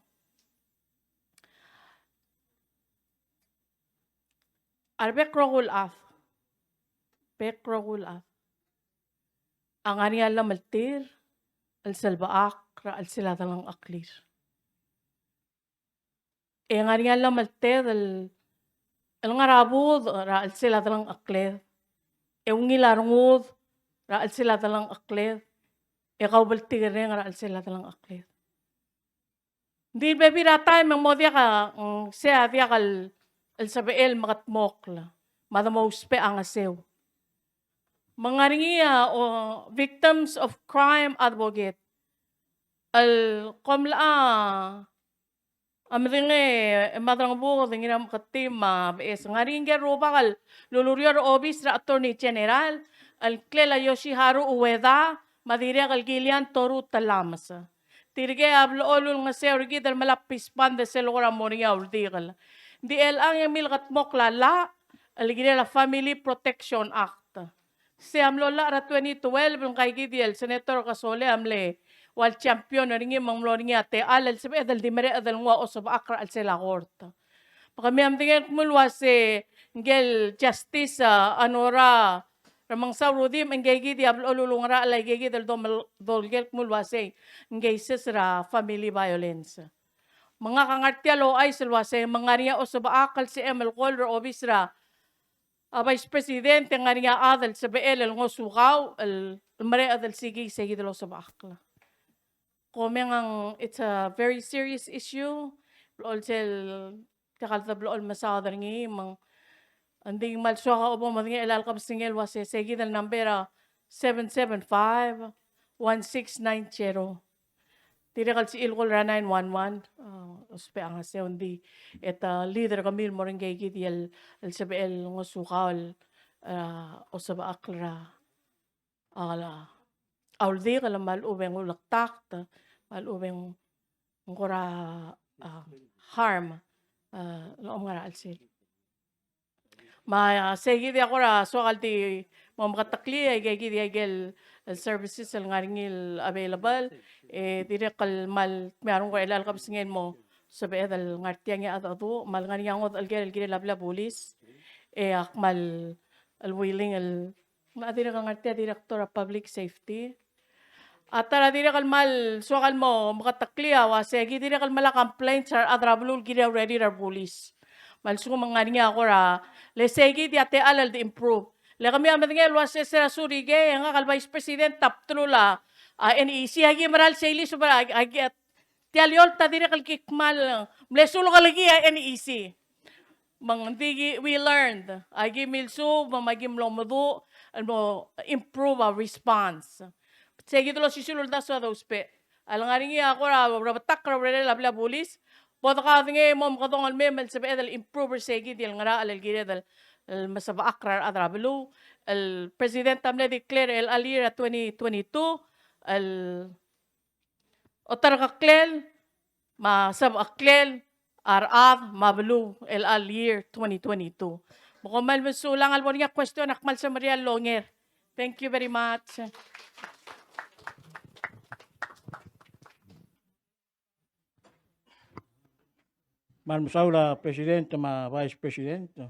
Arbek rogul af. Bek rogul af. Ang aniya lamaltir al salbaak ra al sila talang aklir. E nga rin lang malte al nga rabud ra al sila talang aklir. E ungi larungud ra al sila talang aklir. E kaubaltir rin ra al sila talang aklir. Hindi bebi ratay mang modya ka siya diya kal al sabeel makatmokla. Madamauspe ang asew. Mga ringiya o victims of crime advocate al komla amringe madrang buko tinginam katima es ngaring rupa kal lulurior office ra attorney general al Clela Yoshiharu Ueda madire kal Gillian Toru Talamas tirge ablo olul nga sergi dal malapis pande selora moria urdigal di el ang milkat mokla la aligire la Family Protection Act si amlola ra 2012 ng kay Gidiel Senator Kasole amle wal champion na ringi mang mlo ringi ate alal sabi adal di mere adal ngwa o sab akra al sila korta. Pagami am tingin kumulwa si ngel justice anora Ramang sa rudim engegi di ablo lulungra ala engegi del dolgel mulwase engegi sa family violence. Mga kangartya lo ay silwase mga riya o sa baakal si Emil Color o bisra Vice Presidente nga riya adal sa BL el ngosukaw el mare adal sige del sa baakla. Komeng ang it's a very serious issue. Blool kakaltablool masadar ngi mang anding malswa ka obo madingi elal kapsingel wase segi del nambera 775-1690. Tirakal si Ilkol ra 911. Uspe ang undi. Eta leader kamil mo rin kay kiti el SBL ng sukal o sa baakla. Auldi ka lang malubeng ulaktak malubeng ngora harm loom nga ra alsil. Segi di ako ra so kalti mo makatakli ay kay kiti ay services ang ngaringil available dire kalmal meron ko ilal kapsingin mo sa beedal ngartiang ya atatu mal ngariang od algel labla pulis akmal alwilling dire ka ngartia director of public safety at tara dire kalmal so kalmo makatakli awa segi dire kalmala complaints ar adrablul gire ready ra pulis mal suko mangaringa ako ra lesegi di ate alal di improve le kami amat ngel was sera surige nga kal vice president taptrula NEC hagi maral seli subra hagi tialyol ta dire kal kikmal mlesulo kalagi NEC mang digi we learned hagi milsu mamagim lomodu ano improve our response segi tulo sisulul da so uspe alangaringi ako ra rabatak ra labla pulis boto ka ngi mom kadongal memel sa bedel improve segi dil ngara alal gire dal masaba akrar adrabelu el president tamle declare el alira 2022 el otar kaklel masab aklel arad mablu el year 2022 mokomal mesulang albon nga question akmal sa Maria Longer. Thank you very much. Man musaula presidente ma vice presidente.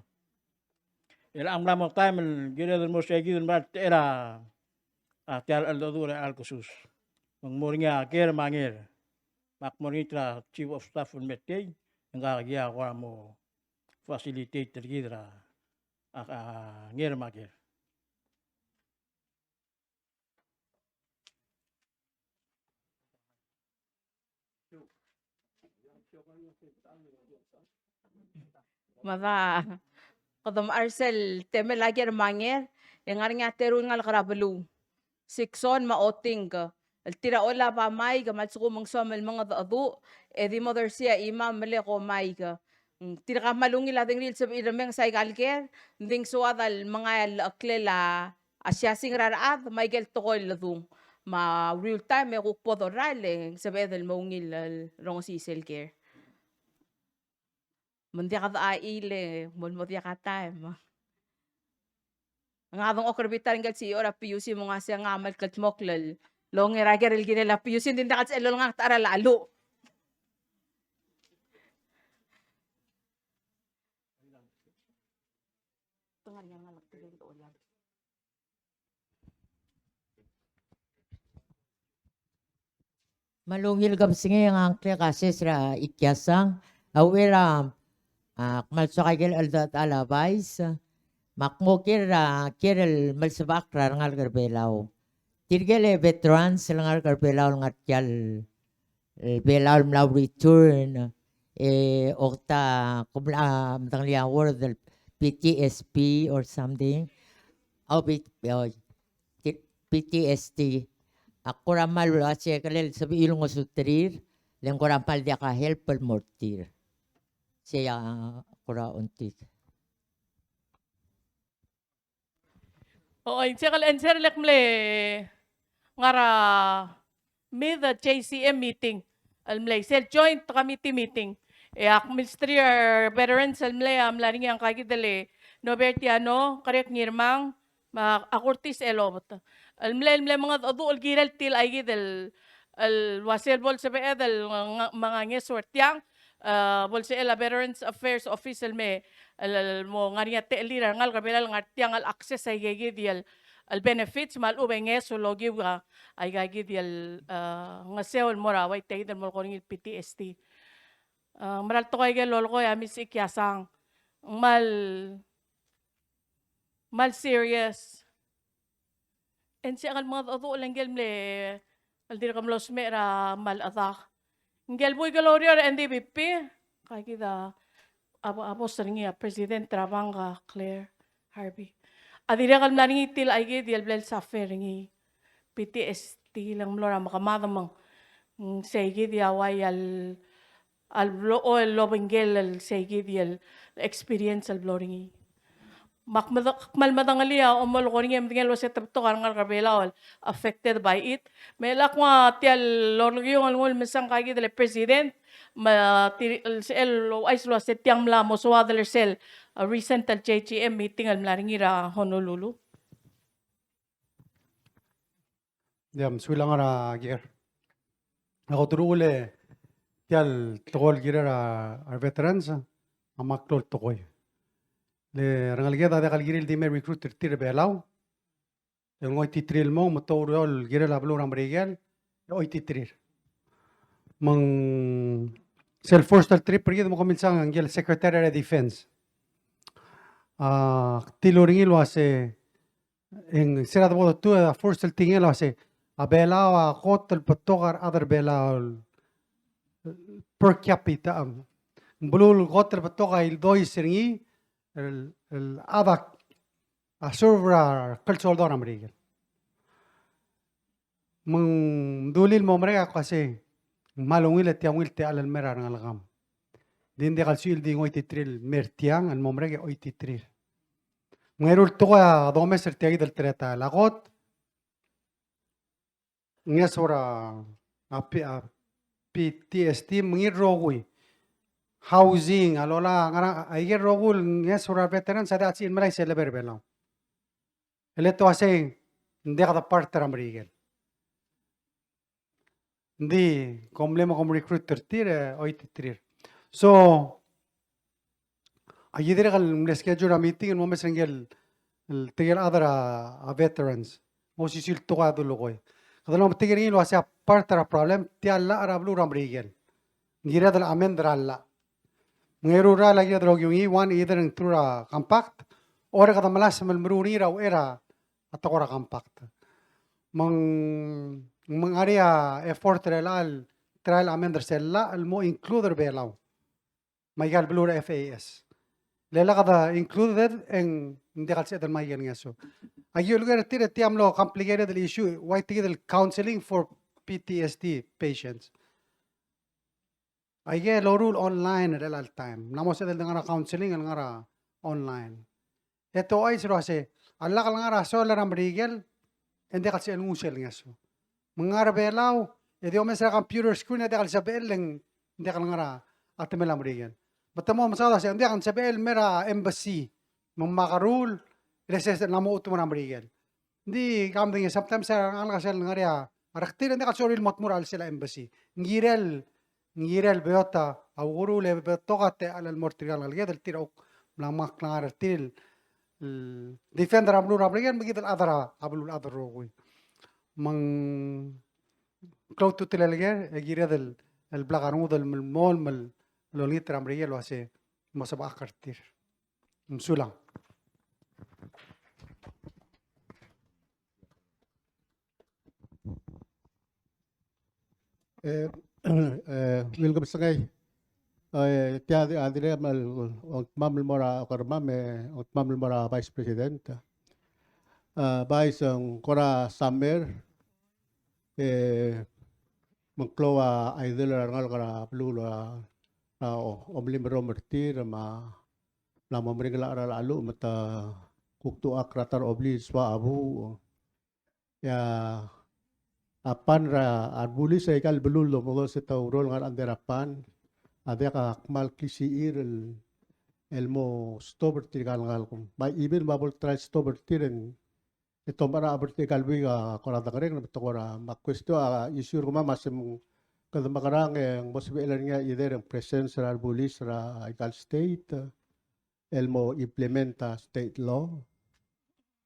El amla mo time el gire del mo segi del mat era tial al dodura al kusus. Mang moringa ker mangir. Mak monitra chief of staff un metei nga gia ko mo facilitate gidra ngir magir. Mada kadam Arcel teme lagi manger yang nga teru ngal karabelu sikson maoting ka el tira ola pa mai ka matsuko mangsuamel mga daadu edi mother siya imam mele ko mai ka tira ka malungi la ding ril sa irameng sa ikalker ding suadal mga aklela asya sing raraat Michael tokol ladung ma real time ko podorale sa bedel maungil rong si selker Mundia ka aile, mundia ka time. Ang adong okorbitar ng si ora PUC mo nga siya nga amal katmoklal. Long irageril ginela PUC din dakat sa elol nga tara lalo. Malungil kapsingi ang angkle kasi sira ikyasang awera malsakagil aldat alabais makmokir kirel malsabakra ngal garbelaw tirgele veterans ngal garbelaw ngatyal belaw mlaw return okta kumla mtanglia word del PTSP or something PTSD ako ramal wala kalel sabi ilong usutrir leng ko rampal dia ka help mortir siya kura untik. Siya kal lek mle ngara mid the JCM meeting almle sel joint committee meeting ak ministry veterans almle amlaring yang kagi dele Nobertiano karek ngirmang akurtis elobot almle mga adu algiral til ay gidel al wasel bol sabe edel mga ngeswertyang bolse el Veterans Affairs Official me mo ngaria te lira ngal kabelal ngartiang al access ay gigi dial al benefits mal ube ngeso logi wa ay gagi dial ngasewal mora way tay del mo ko ng PTSD. Maral to kay lolo ko ya misik yasang mal serious. En si akal mga ado langgel mle al dir kam los mera mal atak. Ngel boy galoria NDPP kay kita abo seringi President Trabanga Claire Harvey. Adira kal naringi til ay dial blel suffer ringi PTSD lang mlora makamada mang segi dia way al o el lobengel al segi dial experience al bloringi. Malmadangalia o mol ko ringi mtingel lo set to karang kabela affected by it. Melak nga tial lorgyo ang ngol mesang kay dile president ma el ay lo setiang mla mo so adler sel recent al JGM meeting al mlaringi ra Honolulu. Diam sulang ara ger. Ako turule tial tokol gira our veterans amaklol tokoy. Le rangal geda de kalgiril di me recruiter tir belaw. El ngoy titril mo motorol gira la blur ambrigel. Oy titrir. Mang self force tal trip pergi mo komisang angel secretary of defense. Tiloringil wase en serad bodo tu force tal tingel wase abela kot el patogar other bela per capita bulul kot el patoga il doi seringi el adak asurra cultural don american mang dulil mo mereka kasi malungil at yang wilte alal mera ng alagam din de kalsul di ngoy titril mertiang an mo mereka oy titril ngayrul to ka domes tiagi del treta lagot ngesora PTSD mengirogui housing alola ngara aiger rogul ngesora veteran sada atsin maray celeber belaw eleto ase hindi kada partner amrigel hindi komlema kom recruiter tire oy titrir so ayidire kal schedule a meeting mo mesengel tigel other veterans mo sisil to ka dulokoy kadalo matigirin lo ase partner problem tialla arablu ramrigel ngira dal amendra alla Ngayro lagi drog yung one either ng tura compact or kada malas malmruni raw era at ako compact. Mang area effort relal trial amender sella almo includer belaw. Maygal blura FAS. Lela kada included en hindi kasi dal maygal ngaso. Ayul lugar tire tiamlo complicated issue why tigil counseling for PTSD patients. Ay lorul online at all time. Namo sa nga counseling ang nga online. Ito ay siro kasi alla kal nga solar am rigel hindi kasi ang usel nga so. Mga belaw edi o sa computer screen edi kal sa beleng hindi kal nga at melam rigel. Batamo masada sa hindi kan sa bel mera embassy makarul reses namo uto mo rigel. Hindi kamding sometimes sa ang kasel nga ria araktir hindi kal soril motmoral sila embassy. Ngirel beota awuru le betokate alal mortigal ngalged el tiro blamak ngar til defender ablu rabrigan begit al adara ablu adar rogui mang cloud to tilalger gira del el blaganu del mol mal lo litra amriel lo hace mosaba kartir sulang Welcome sakay. Tiya adire mal mamel mora karmame mamel mora vice president. Vice ang kora summer mengkloa idol rangal kara plula omlim romertir ma lama meringla ara lalu mata kuktu akratar obli swa abu ya apan ra arbuli sa ikal belulo mo sa taurol ngar anderapan ada ka akmal kisiir el mo stober tikal ngal kum by even babol try stober tiren ito mara aberti kalbi ka korata kareng na kora makwesto isur kuma masem kada makarang ang possible nga either ang presence ra arbuli sa ikal state el mo implementa state law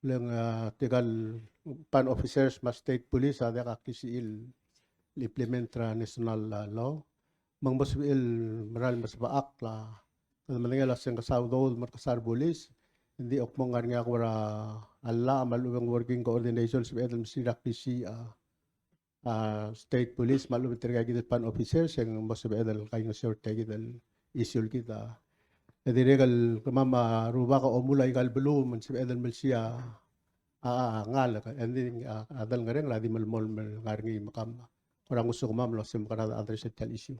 Lang tigal pan officers mas state police ada ka kisiil implement ra national law. Mang masbil maral mas baak la maningala sing kasawdol markasar police hindi ok mong nga wara alla malubang working coordination sa edel msirak PC state police malubang tergagit pan officers yang mas edel kayo short gidal issue kita. Jadi regal mama ruba ka omulay kal belum man sa edel malsiya ngal ka ending adal nga rin ladi malmol ngarngi makam orang gusto ko mam lo sim kana address tal issue.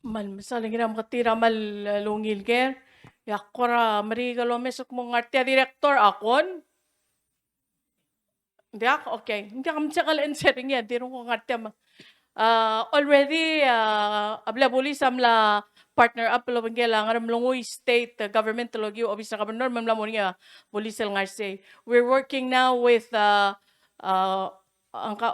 Mal misaling gram katira mal lungil ger. Yakora marigalo mesok mong artia director akon. Hindi ako, okay. Hindi ako matsakal answering yan. Di rin ko ngartia. Already, abla bulis amla partner up lo bangela ngaram lungoy state government logi obis na governor mamla mo niya bulisel ngarse. We're working now with ang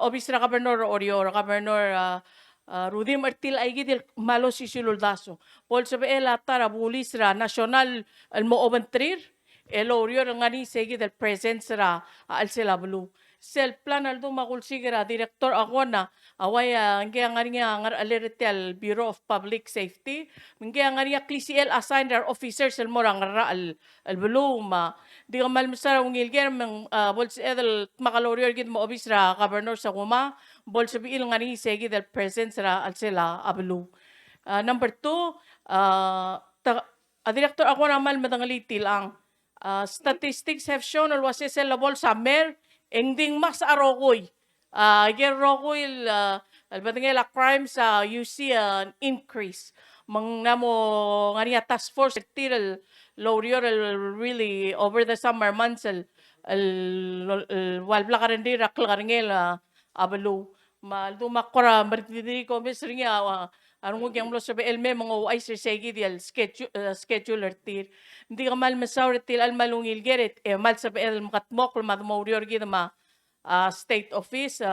obis na governor Orio, governor Rudy Martil ay gidil malo si Siluldaso. Paul sabi tara bulis ra national almo obantrir. Elo Orio nga ni segi del presence ra al silablu. Sel plan aldo makulsigira director ako na away nga ngar aleritel Bureau of Public Safety nga nga klisiel assigned our officers el morang al buluma di ka malmasara ungilger mang bols edel makalorior gid mo obisra governor sa kuma bol sabiil nga ni segi del presence ra al sila ablu. Number 2 director ako naman madangalitil ang statistics have shown alwas sila bol summer ending mas arokoy. Ger rokoy albatangela crimes you see an increase. Mang namo nga task force tiral lorior really over the summer months walbla karendira klarngela abalo maldo makora martidiri ko mesringa anong gyang lo sabi elme mga uay segi dial scheduler tir hindi ka mal masawr til al malungil geret mal sabi el makatmok madmorior gid ma state office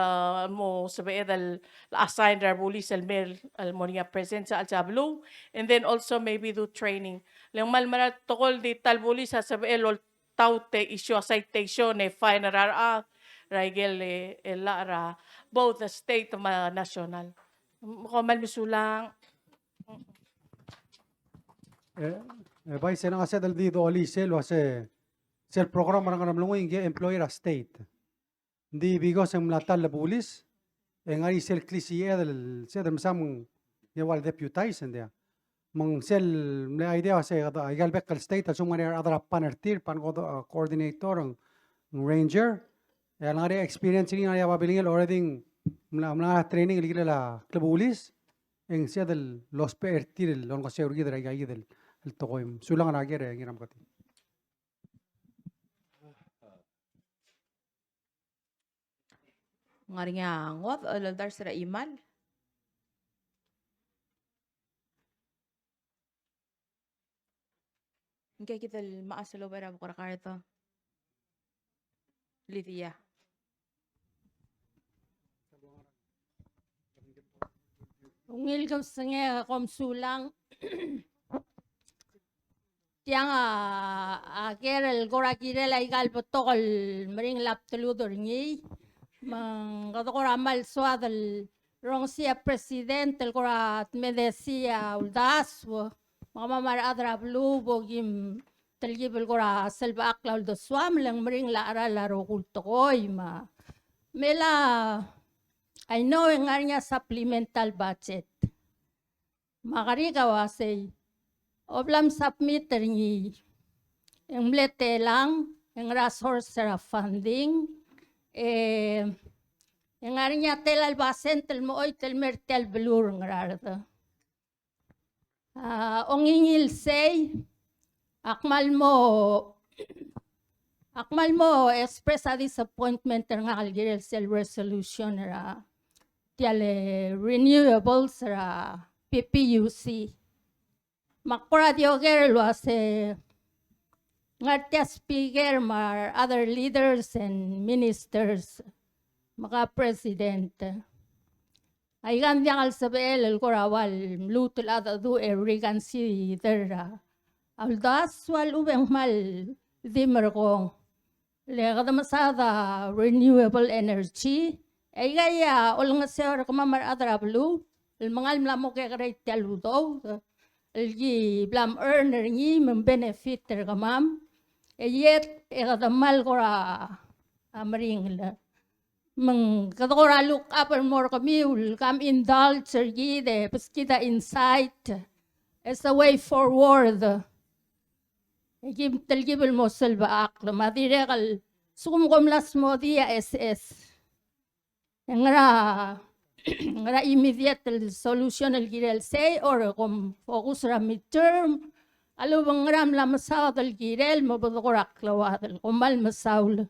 mo sabi el assigned our police al mer al monia presence al sablo and then also maybe do training lang mal marat tokol di tal police sabi el taute issue citation fine ra Rigel lara both the state national. Mukhang misulang. Vice na kasi dal dito oli sel program orang orang lungo inge employer state. Hindi bigos ang mlatal la pulis. Ngari sel klisiye dal dal masam yawal deputize dia. Mang sel na idea sa igal bekal state at sumari adra panertir pan coordinator ang ranger. Yang ngari experience ini ngari ababiling already mla training ligila la klabulis en sia del los pertir lon ko se urgi dra gay del el tokoim sulang na gere ngiram kati Ngari nga ngot aladar sira imal. Ingkay kita maasalo para bukara karito. Lydia. Ungil kam sange kom sulang tiang akerel gora kirel ay gal potokol mering lap teludor ngi mang gora mal swadal rong sia president el gora me decía uldas mama mar adra blu bogim telgibel gora selba akla uldo swam lang mering la ara la rogul tokoy ma mela I know ang nga supplemental budget. Makari kawasay. Oblam submitter ni ang mlete lang ang resource sa funding. Ang nga telal basen tel mo oy tel mertel blur ngarada. Ongingil say akmal mo express a disappointment ng algirel cell resolution ra tiale renewables ra PPUC makpura dioger lo ase ngartia speaker mar other leaders and ministers maka president ay gandiang al sabel el korawal mlutul ada du reconsider aldas wal ubeng mal dimmer ko le masada renewable energy ay gaya ol nga sir kumamar adrablu el mangal mlamo ke kare teludo el gi blam earner ni men benefit ter kamam yet mal gora amring la mang kadora look up and more kami will come indulge sergi de kita insight as a way forward يجيب تلجيب الموصل بعقل ما دي رجل سوم las modía es ngara immediate solution el girel say or com focus ra midterm alo bangram la masad el girel mo bodgorak lawad el komal masaul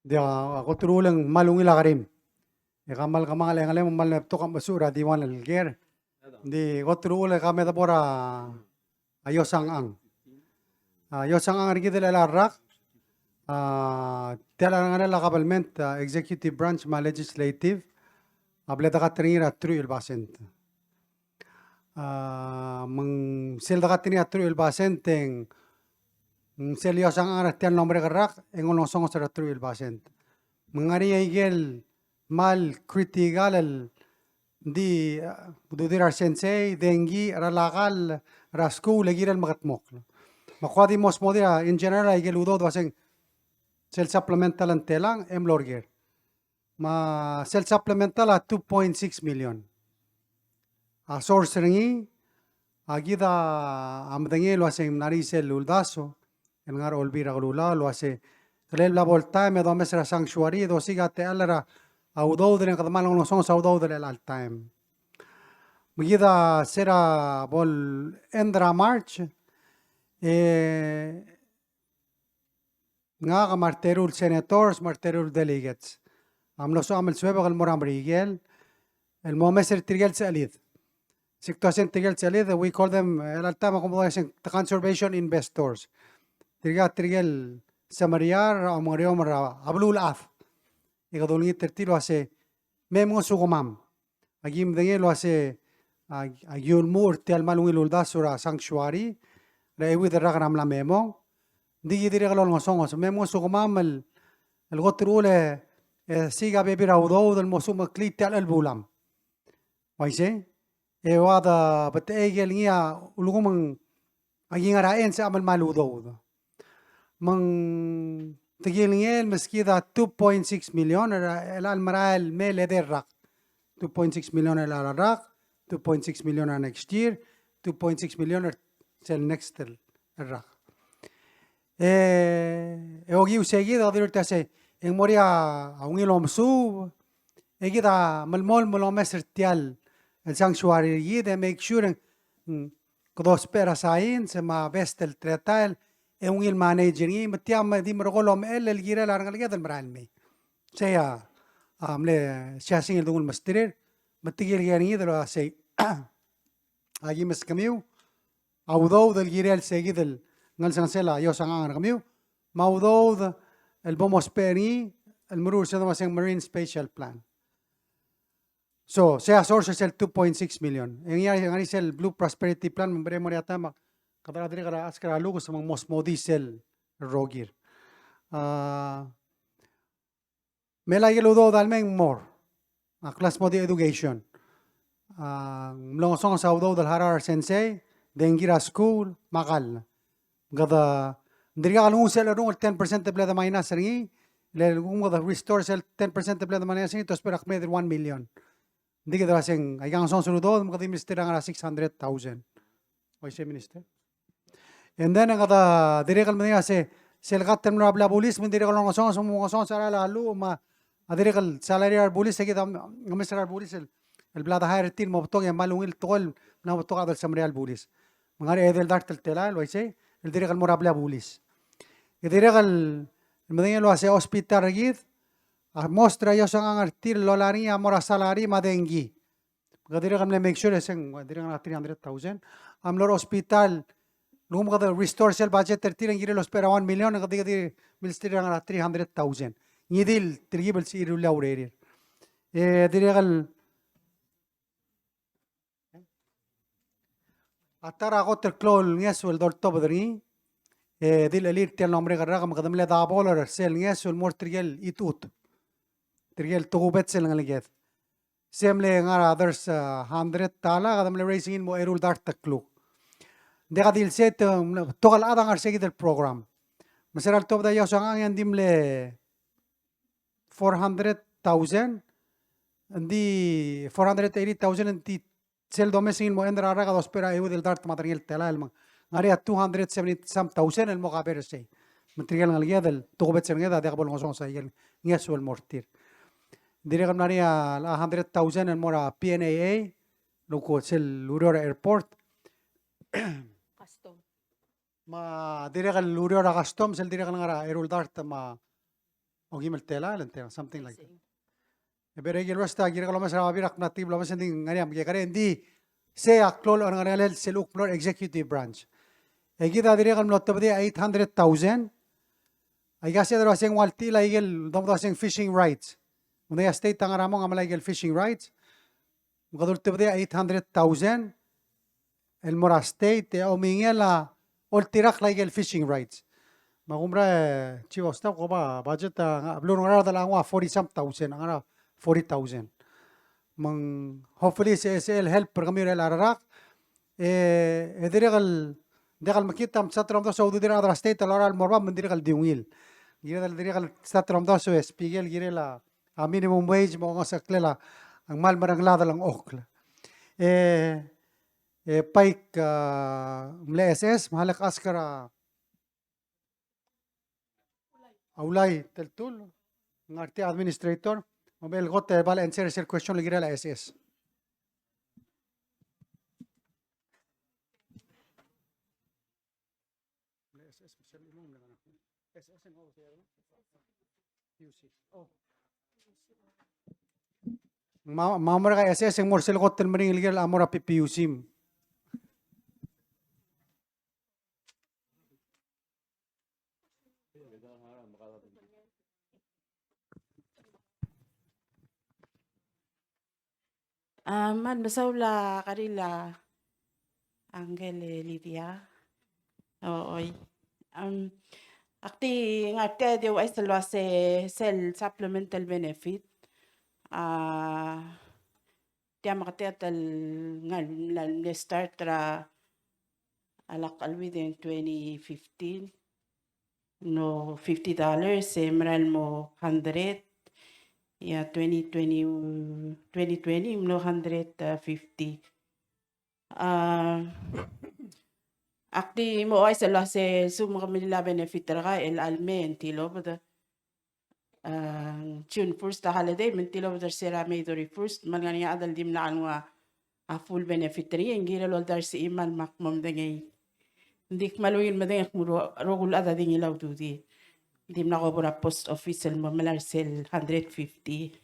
Dia ako turulang malungi lakarim. Ikamal kamal yang alam mal to kam basura diwan el ger. Di ko turule kami tapora ayosang ang. Ayosang ang rigid el rak. Tela nga nila kabalment executive branch ma legislative. Ableta ka trinira true il basent. Mang silda ka trinira true il basenteng selyo sang ang tiyan nombre karak engon song sa true il basent. Mangari igel mal critical el di bududir sensei dengi ralakal rasku legiral magatmok. Makwadi mos modia in general igel udod waseng sel supplemental ang telang emlorger. Ma sel supplemental 2.6 million. Source ringi agida amdengi lo aseng narisel uldaso el ngar olbira gulula lo ase kelel la volta me do mesra sanctuary do siga te alara audo de kadmal no son audo de al time. Magida sera bol endra march nga ka marterul senators marterul delegates amlo so amel suebe el moram rigel el momeser trigel salid situación trigel salid we call them el altama como dicen conservation investors trigel samariar amoriom ra ablul af ikadulngi tertilo ase memo sugumam agim dengelo ase agyul mur tial malungil uldasura sanctuary ra ewi ragram la memo digi dire galol ngosongos memo sugumam el gotrule siga bebi raudo del mosum klital el bulam waise wada betegel ngia ulugumang agingara ense amal maludo mang تجيليل مسكيدا 2.6 مليون الالمرايل ميل ادرق 2.6 مليون العراق 2.6 مليون next year 2.6 مليون سال next العراق اوغي وسيجي دير تاسي ان موريا اونيلو مسو اجيدا ملمول ملومسر تيال السانكشواري يده ميك شور كدوس بيراساين سما بيستل تريتال un il manager ni metiam di mergolom el gira la rangal gadal maralme saya amle shasing el dungul mastirer metigil yani dro say agi maskamiu awdo del gira el seguidel ngal sansela yo sangan kamiu mawdo el bomos peri el murur se llama marine spatial plan so sea source es el 2.6 million en ya es el blue prosperity plan membre moriatama kadang diri kada askara lugu sa mga mosmo diesel rogir. Mela yeludo dalmeng more. Class modi education. Mlong song sa udo dal harar sensei, dengira school, makal. Gada diri ka lungo sel rung 10% bleda minus ringi, le lungo da restore sel 10% bleda minus ringi, tos perak med 1 million. Hindi ka sing ay kang song surudo, mga minister nga 600,000. Oy siya minister. And then ang kata dire kal mania se selgat term rabla pulis min dire kal ngosong ngosong sara lalu ma dire kal salary ar pulis se kita ngomesar ar pulis el blada hire tin mo to yang malungil tol na to kadal samreal pulis mangare edel dart tel tela lo ise el dire kal morabla pulis e dire kal mania lo ase hospital regid mostra yo sang artir lo lari amora salary madengi dire kal make sure sen dire kal 300,000 am lor hospital Nung kada restore sel budget 30 ang los pera 1 million ang kadi ministry ang 300,000. Ngidil tribal si irula urerir. Diregal Atara ako terklol ngesul dorto badri. Dil elir tiel nombre garra kam kadam le da bolar sel ngesul mor triel itut. Triel tugubet sel ngaliget. Semle ngara others 100 tala kadam le racing in mo erul dart taklu. Deka dil set togal adang ar segi del program. Maseral top da yaso ang dim le 400,000 ndi 480,000 ndi sel domesing mo endra raga dos pera eu del dart material tela el ngari 270,000 el mo kaber sei material ngalgia del tugubet sen ngeda de kabol ngosong sa yel ngesu el mortir dire kam nari 100,000 el mora PNAA loko sel Aurora airport Custom. ma dire kal Aurora custom sel dire kan ngara erul dart ma ogimel tela lente something like that. Pero yung resta gira kalau masara birak native lo masending ngani am kare ndi se aklol or ngani sel ukplor executive branch. Kita dire kan lot tabdi 800,000. Ay kasi daro asing walti la igel dom asing fishing rights. Muna state tangara mo ngamala igel fishing rights. Mukadul tabdi 800,000. El mora state o mingela ol tirak la igel fishing rights. Makumra chief of staff ko ba budget blur ngara dala ngwa 40,000 ngara 40,000. Mang hopefully si SL help per kami rel ararak. Dekal makita sa tram do so dira adra state loral morba mandiri kal diungil. Gira dal dira kal sa tram do so spigel gira la a minimum wage mo nga saklela ang mal marang la dalang okla. Paik mle SS mahalak askara Aulay teltul ngarti administrator Mobile got bala answer sir question lagi la SS. Mamara ka SS ang morsel got tel mering lagi la amora PPUSIM. Man basawla karila Angel Lydia. Oy. Akti ngarte dio ay salwa se sel supplemental benefit. Dia makatetal ngal le start tra alak alwithin 2015. No $50 semral mo 100. Yeah, 2020 no 150. Akti mo ay sa se sum kami nila benefit ra el alme entilo but June 1st the holiday mentilo but sera May 31st man ngani adal dim na anwa a full benefit ri ngira lol dar si iman makmum dengay ndik maluyin madeng muro rogul ada ding ilaw dudi. Dim na ko pura post office mo malar sel 150.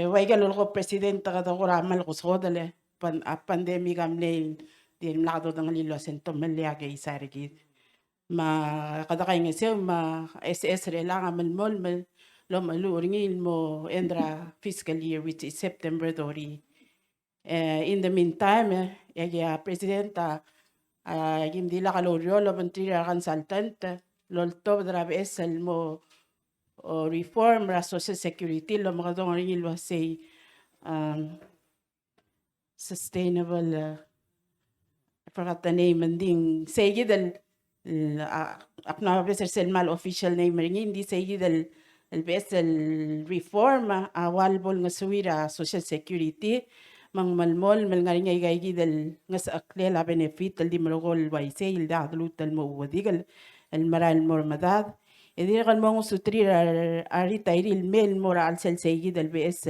Waiga lolo presidente kada ko ramal ko sodale pandemic amle dim na do dang lilo sento melia kay sarigi. Ma kada kay ngese ma SS re lang amal mol lo maluringil mo endra fiscal year which is September dori. In the meantime, presidenta gimdila kalorio lo mentira consultant lolto drabe esel mo reform ra social security lo mga dong rin lo say sustainable I forgot the name ending say gidal akna beser sel mal official name rin hindi say gidal el besel reform awal bol nga suwira social security mang malmol mal nga rin ngay gidal nga sa aklela benefit al di marogol waise il da adlutal mo wadigal el maral mormadad edir kan mo sutrir arita iril mel mora al sel seguid el BS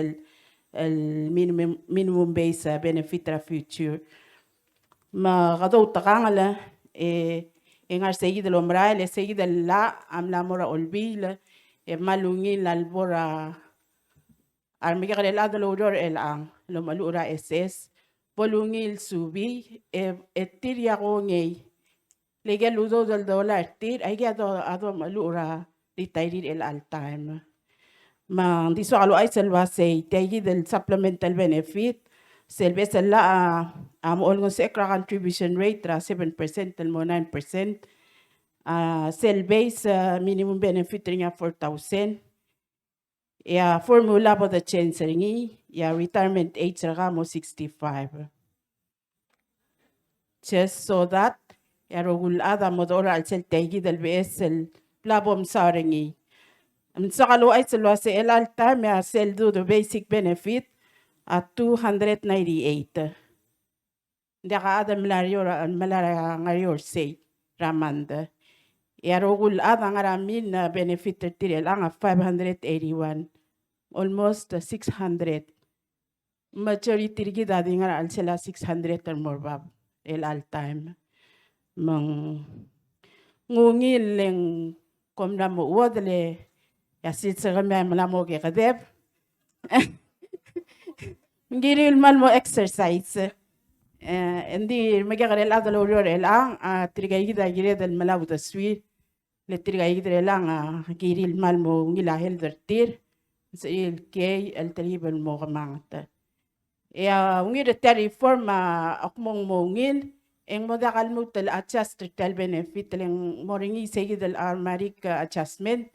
el minimum base benefit ra future ma gadaw takangala engar seguid el ombral seguid el la amla mora olbil malungil albora armiga el adolor el ang lo malura SS bolungil subi etiria ko ngey legal ludo del dollar tir ay ado malura retired el all time ma diso alo ay selva say tagi del supplemental benefit selve sella Olgon sa extra contribution rate ra 7% tal mo 9%. Cell base minimum benefit ringa 4,000. Ya formula po the change ringi. Ya retirement age ra mo 65. Just so that ya rogul ada mo dora al sel tegi del BS el plabom sa ringi. Sa kalu ay sa luwa sa elal time ya sel do the basic benefit at 298. Hindi ka ada malarya ngayon say ramanda. Yarogul ada ngaramin na benefit tirel ang 581. Almost 600. Majority rigi dadi nga al sila 600 or more bab el all time. Mang ngungil leng kom na mo wadle yasit sa kami malamo ke kadeb. Ngiril man mo exercise. Hindi magkakarel at loro lang trigay kita gire del malaw da sweet le trigay kita lang giril mal mo ngilahel dertir sa il kay al tribal mo kamangta ngir tari forma akmong mongil eng modakal mo tel adjust tel benefit leng moringi segi del armarik adjustment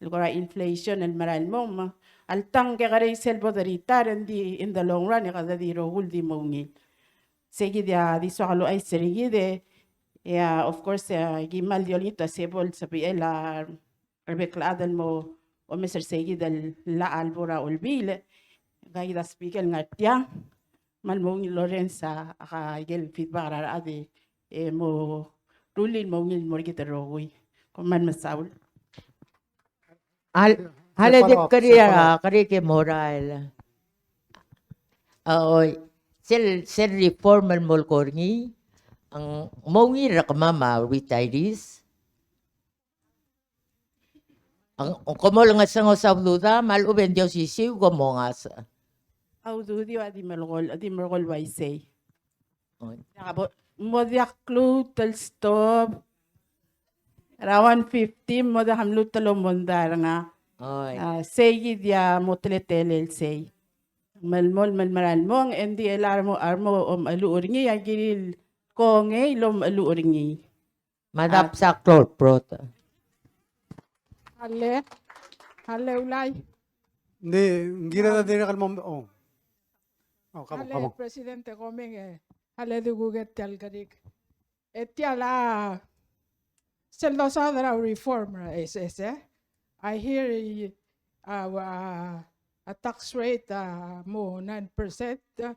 lugora inflation el maral mo altang ke gare selbo deritar in the long run kada di rogul di mongil segi dia di soalo ay serigi de of course gimal diolito sebol sabi ela rebekladan mo o Mr. Segi del la albora ulbil gaya speaker ngatia mal mo Lorenza akagel feedback ara ade mo rulin mo ngil mo kita rogoy kuman masaul Haledip kari ke moral. Oy, sel reformal mol korngi ang mongi rakamama retirees. Ang komol nga sa ngosabluda mal uben dio sisiw gomongas. audu di adi mergol waisay Oy. modiak klu tel stop rawan 50 moda hamlu telo mondar nga Oy. segi dia motletelel say malmol malmaralmong endi elarmo armo aluuringi agil konge lom aluuringi Madap sa prota. Hale ulay. Hindi, gira na din kalmam. Hale presidente komeng hale duguget talgarik. Etiala seldo sadra reform SS. I hear a tax rate mo 9%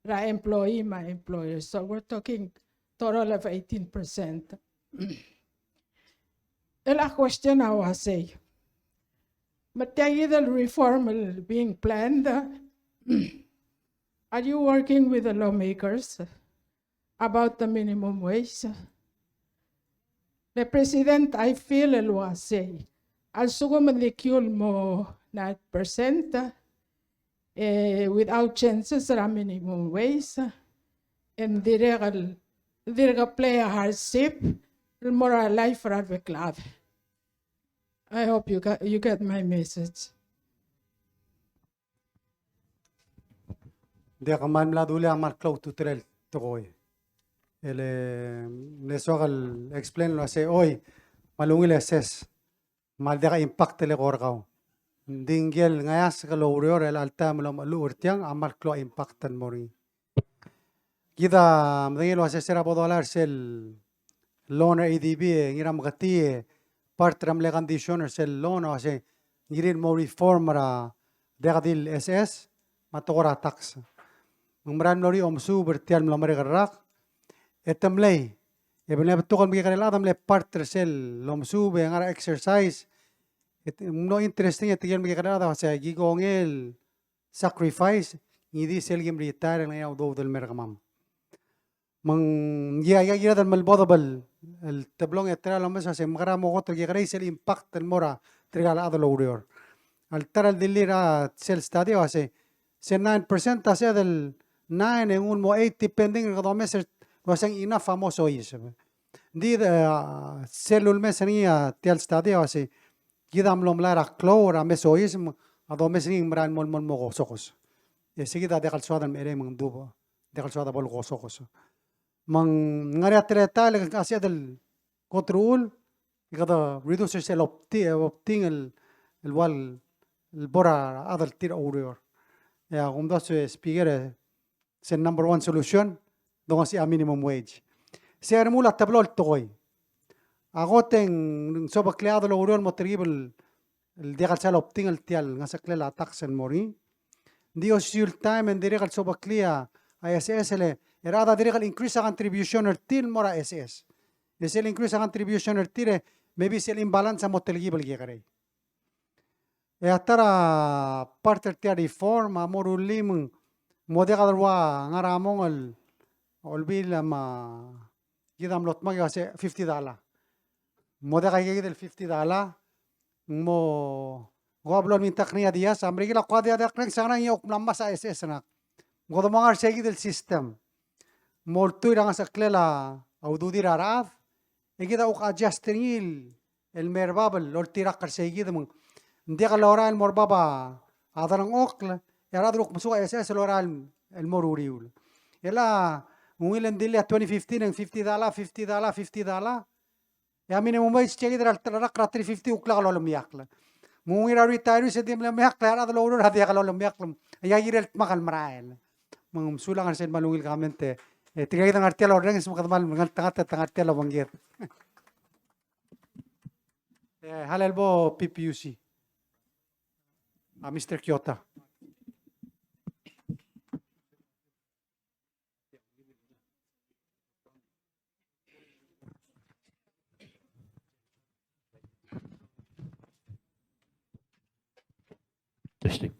ra employee my employer. So we're talking total of 18%. La question I was say. Material reform being planned. Are you working with the lawmakers about the minimum wage? The president, I feel it was say, al sugo molecule mo 9% without chances of minimum wage, and direga play a hardship, more life for the club. I hope you get my message. Dia kaman mladuli ang marklaw tutrel tokoy. Ele nesokal explain lo say oy malungil SS. Mal dia ka impact le korkaw. Dinggel ngayas kalorior el alta malam alur tiang amal klo impactan mori. Kita mdengil lo sera $1 sel loan ADB ngiram gati partram le conditioner sel loan o se ngirin mo reform ra degadil SS matokora tax. Mangmaran lori omsu bertian melamari gerak etamlay ebne betukon bagi kanila adam le part sel lomsu be ngara exercise no interesting etigen bagi kanila da sa gigongel sacrifice ngidi sel gim retire na yaw do del mergamam mang ya dal malbodabal el tablong etra lomas sa mara mo goto gi sel impact el mora trigala adalo urior al taral dilira sel stadio ase 9% ase del 9 en un mo 8 depending ng domeser wasang ina famoso is di selul mesania tel stadio ase gidam lom lara clora mesoism ado mesing mran mon mo sokos e sigida de kalsodan mere mang dubo dekal suada bol koso koso. Mang ngari atleta le kasi adal control ikada reduce sel opting el wal el bora adal tira urior. Ya kumda su speaker sen number one solution donga si a minimum wage. Ser mula tablol toy. Agoten soba kleado lo urior motribel el dekal sel opting el tial ngasakle la tax el mori. Dios yul time and direkal soba clear ISS le erada direkal increase a contribution er til mora SS. Esel increase a contribution er tire maybe sel imbalance mo telgibel gegare. E atara parte tia reform amor lim modega darwa ngaramong el olbil ma gidam lot mag se $50. Modega gidel $50 mo goblon min takniya dias amrigila qadia daknang sana yok namma sa SS na. Godomangar segi del system. Molto irang sa klela aududi rarad. Egida uk adjustingil el merbabel lol tirakar segi dem. Ndi kalora el morbaba adarang okla yaradruk musuka SS lora el moruriul. Ela ungilen dille 2015 ang $50. Ya minimum wage segi del rakra 350 ukla kalolom yakla. Mungira retire sa dim lam yak klara dalo ur hadi kalolom yaklam. Ayagirel makal marael. Mang sulangan sen malungil kamente tiga kita ngerti lo orang semua ketemal ngerti lo banggir halal bo PPUC Mr. Kyoto. Testing.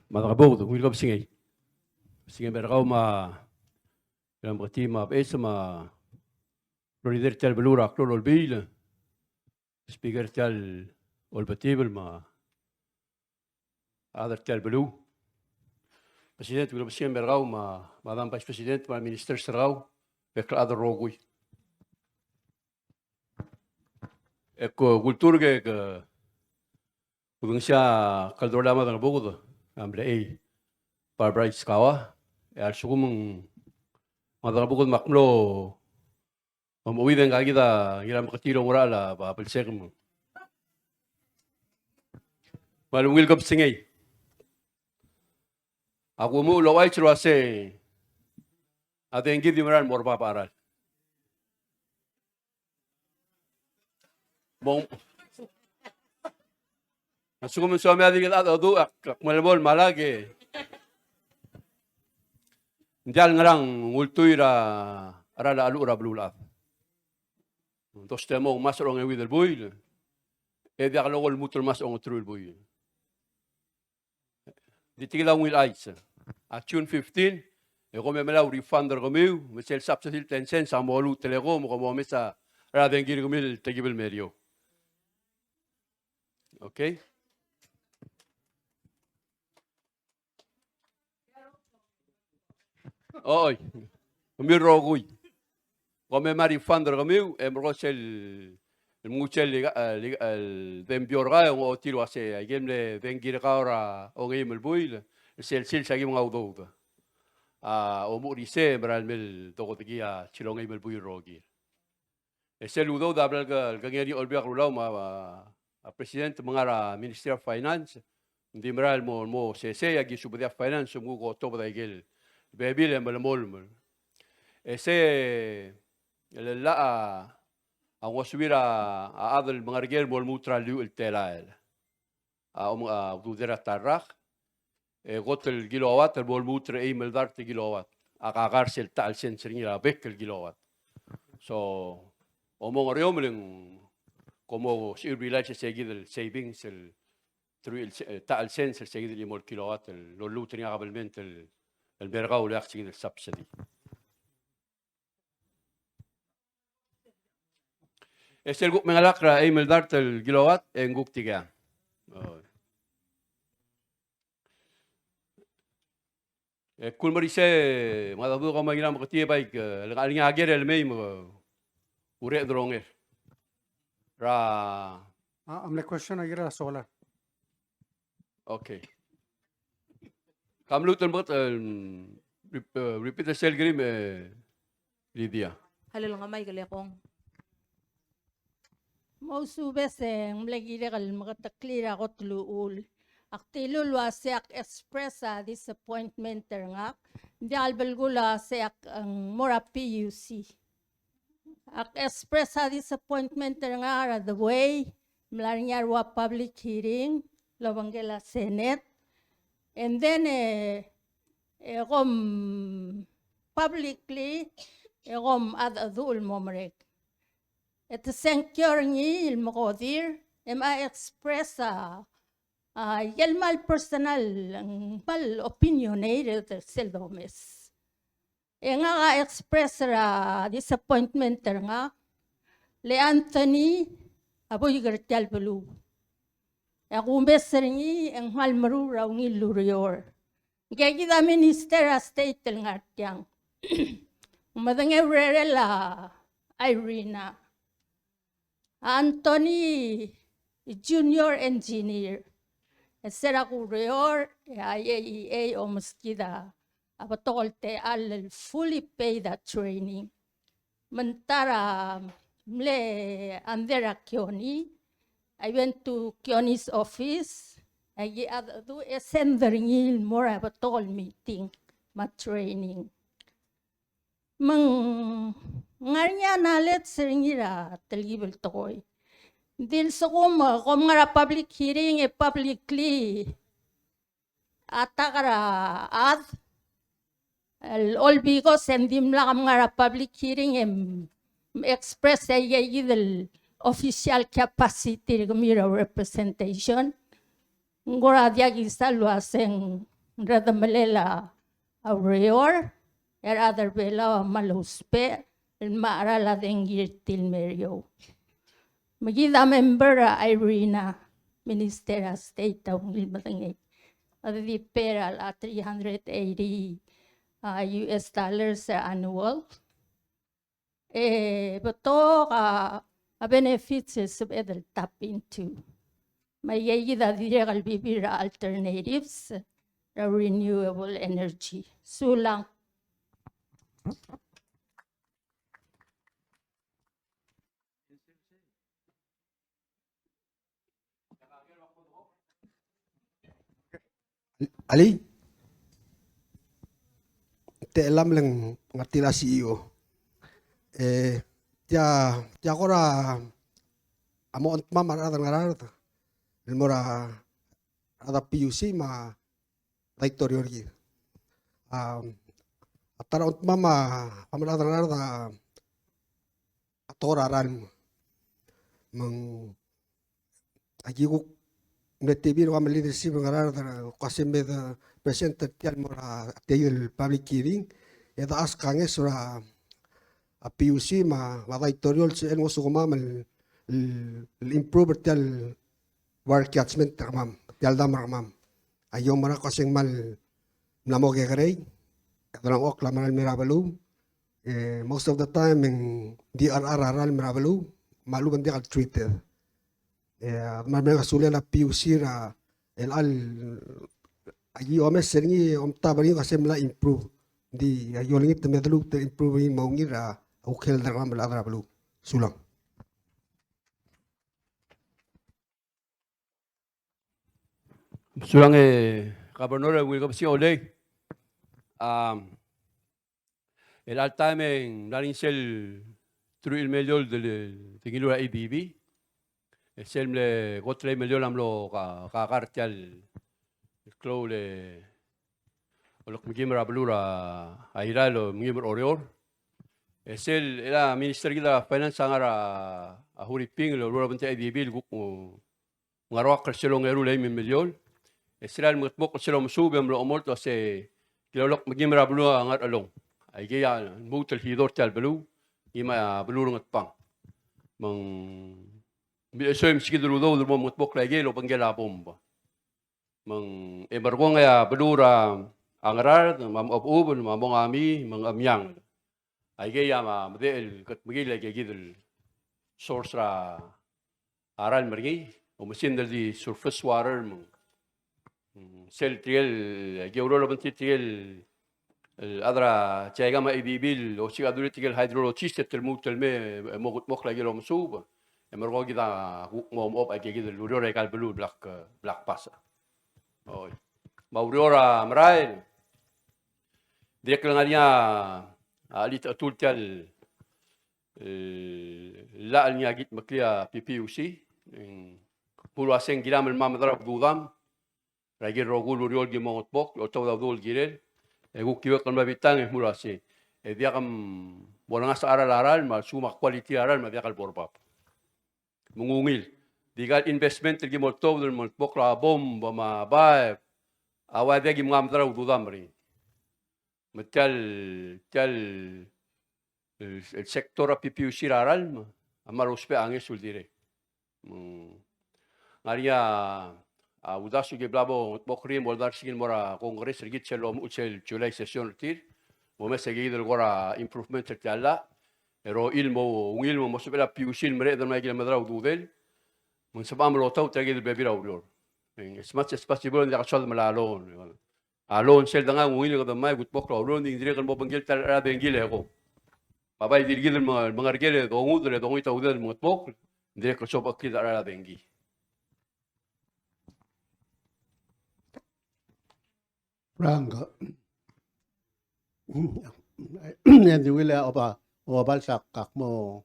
Madakabog, wilkam singay. Singay merakaw ilang mga team esa Florida tel belura klolol bil. Speaker tel olbatibel other tel belu. President wilkam singay merakaw Madam Vice President Minister serakaw bekla other rogui. Eko kultur ke siya kaldorla madakabog amble Barbara Iskawa al sugumong madakabukod makmlo umuwi din kagida ilang makatilong urala papalsek mo malungil kap singay ako mo laway chiro ase ating gid dimaran morba paral bong Masugumong suami ating ado malabol malagi. Dial ngarang ultuy arala alura blulat. Dos temo mas rong ewi del buil. E dia kalogol mutul mas ong trul buil. Ditigla wil ice. A June 15 e come melaw refunder komiu, mesel subsidy 10 cents sa molu telego mo komo mesa raden gir komil tegibel merio. Okay? Oy, kami rogui. Kami mari funder kami, rosel muchel el dembiorga o tiro ase, agemle vengir kaora o gemel buil, sel sagi mga udo. O murise bral mel togotigia chilong gemel buil rogi. Sel udo dabral gangeri olbia rulau president mangara Ministry of Finance, di bral mo se agi subadia finance mo ko toba igel. Bebil yang malamol. Ese la ang waswira adal mga regel mol mutra liu el telael. Dudera tarak. Gotel gilowatt el mol mutra mel darte gilowatt. Akakar sel tal sen seringira bekel gilowatt. So omong riomling como si urbilage seguir el savings el tal sen el seguir el mol kilowatt el lo lutri agabilmente el mercado le hace el subsidy. Es el mengalakra ay meldart el kilowatt en guktiga. Kul marise madabu ko maginam ko tiye baik aling ager el may ure dronger. Ra Amle question agira solar. Okay. Kamlutan mo repeat the cell grim Lydia. Halil nga may gali akong. Mausubeseng mlagirikal makataklira ko tuluul. Aktilul wasiak expressa disappointment ngak. Di albalgula siak ang mora PUC. Ak expressa disappointment nga the way mlarinyarwa public hearing lawanggela Senate. And then publicly adul momrek. At the sencure ni ilmokodir, ma express yelmal personal mal opinionated seldomes. Nga express disappointment nga le Anthony aboy gertial belu. Ako beser ni ang hal maru raw ni lurior. Kaya kita minister state ngartyang. Madangay rerela Irina. Anthony junior engineer. Sera kurior IAEA o maskida. Apatolte al fully paid that training. Mantara mle andera Kioni. I went to Kioni's office. I do a sendering more apatol meeting, ma training. Nganya nalet seringira telgibel toy. Dil so kom ngara public hearing publicly atakara ad all because sendim la ngara public hearing express ay yidel official capacity kumira representation. Ngora dia gisalo aseng radamalela aurior. Other bela maluspe maarala dengir tilmerio. Magida member Irina Minister of State of Ilmatangay. The peral at $380 US annual. But benefits of edel tap into. Mayayida diregal bibira alternatives, renewable energy. Sulang. Ali, te alam lang ngerti la CEO. Dia kora amo ont mama ada ngarar. Mora ada PUC ma rectorio gi. Atara ont mama pamala ada ngarar da atoraran mang agiguk TV no kami leadership ngarar da kasi med presenter tial mora tial public hearing eda askange sura a PUC ma rectorio se en uso kuma mal improve tial work catchment ramam tial dam ramam ayo mara kasing mal namo gegrey kadang ok lamaran mirabalu most of the time in DRR aral mirabalu malu bandi kal treated marmel kasulia la PUC ra el al agi omes seringi om tabari kasem la improve di ayo lingit medlu te improve maungi ra ukhel ramam la mirabalu sulang. Sulang Gobernador William C. Olay. El altame narin sel truil meliol del tingilo ABB. Sel le gotre meliol amlo ka kartial klo le olok migimra blura airalo migimra orior. Sel era minister gila finance angara ahuri ping lo rura bante ABB guk ngarwak kerselong eru le meliol. Israel mutbok sila musubem lo omol to se kilolok magimra blua angat along. Ay kaya mutal hidor tal belu ima belurung at pang. Mang biasoy msikidru do mo mutbok lagi lo panggela bomba. Mang emargo nga belura angrar mam obubon mamong ami mang amyang. Ay kaya ma model kat magila gidel source ra aral margi o masin di surface water sel tigel geuro lo tigel adra chega ma ibibil o siga dure tigel hydrologist termut telme mogut mokla gelo msuba emergo gida mom op age gida luro regal belu black pasa oi mauriora mrael dia kelangaria alit atultial la nya git maklia PPUC pulu aseng giram el mamadra dudam ragir rogul uriol gi mongot bok o taw dul girel egu kiwa kan babitang murasi dia kam bolanga sa aral mal suma quality aral ma dia kal borbap mungungil digal investment gi mo taw del mont bok la bom ma ba awa dia gi mamadra dudam ri metal el sector PPUC aral amar uspe ange sul dire Maria udasu ge blabo bokrim boldar sigin mora kongres rigit chelom uchel July session tir mo mesegi del gora improvement talla ero ilmo mo mosbela piusin mere del mai madra ududel mun sabam lo taw tagi del bebira uror as much as possible ndi kasol mala alon sel danga ngil ko mai gut bokro uror ndi dire kan mo bangil tar ra bengil ko babay dirgil mga regele do ngudre do ngita udel mo bok dire ko soba kida ra bengi Ranga. Hindi wala o balsak kak mo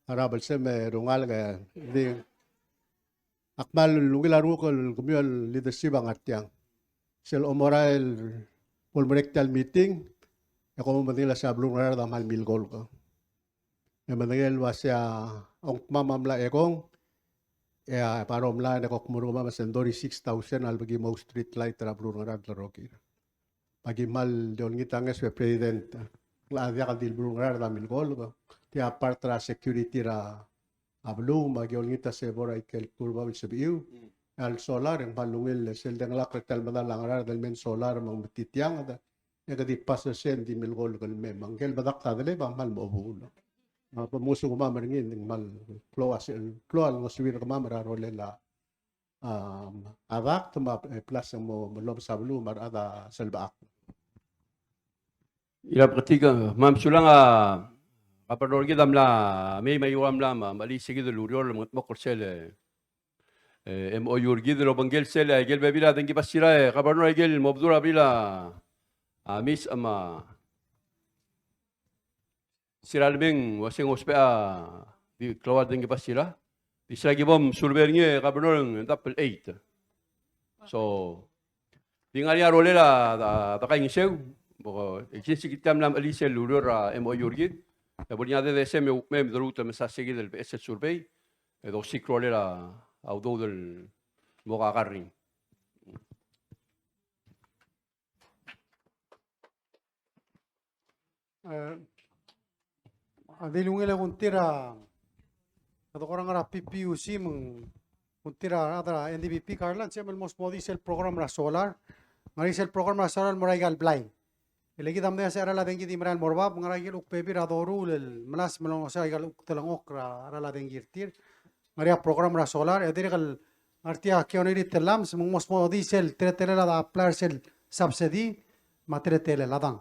arabal se me rungal ga di akmal lungila rukol kumyol leadership ang atyang sel omoral polmorektal meeting ako manila sa blue rar da mal milgol ko na manangel wasya ong mamamla ekong parom la na kok muruma masendori 6,000 al bagi mo street light ra blue rar la roki pagi mal don ngitanges we president la dia kal dil blue rar da milgol ko ti apart ra security ra ablu magiol ngita se bora ikel kurba bil sabiu al solar ang palungil sel dang la kretal madalang rar dal men solar mang matitiang da Negati pasasen di milgol kal me manggel badak kadale ba mal mo bulo. Pamuso ko mamarngin ng mal kloas kloal ng suwir ko mamara rolela avak tuma plus mo lob sablu mar ada selbaak. Ila pratika mam sulang kapador gidam la may uam la mali sige de luriol mo korsel mo yurgi de banggel sel gel bebila dengi pasira kapador gel mobdura bila Miss ama siralbing wasing ospea di keluar dengan pasira di lagi bom surbernya kabenor double 8 so tingalnya rolela takai ngiseu boko exisi kita nam alise lurur mo yurgid bolnya de SM mem druta mensaje del PS survey do sikrolela audo del moga garring Adilungila kuntira ato korang ara PPUC mung kuntira adra NDPP Carlan siya mos modi sel program ra solar ngari sel program ra solar moraigal blind ilagi damne sa ara la dengi dimral morba ngari uk pepi ra doru lel manas melong sa igal uk telangok ra ara la dengi tir ngari program ra solar edirgal artia kioniri telam mung mos modi sel tretele la apply sel subsidy matretele la dang.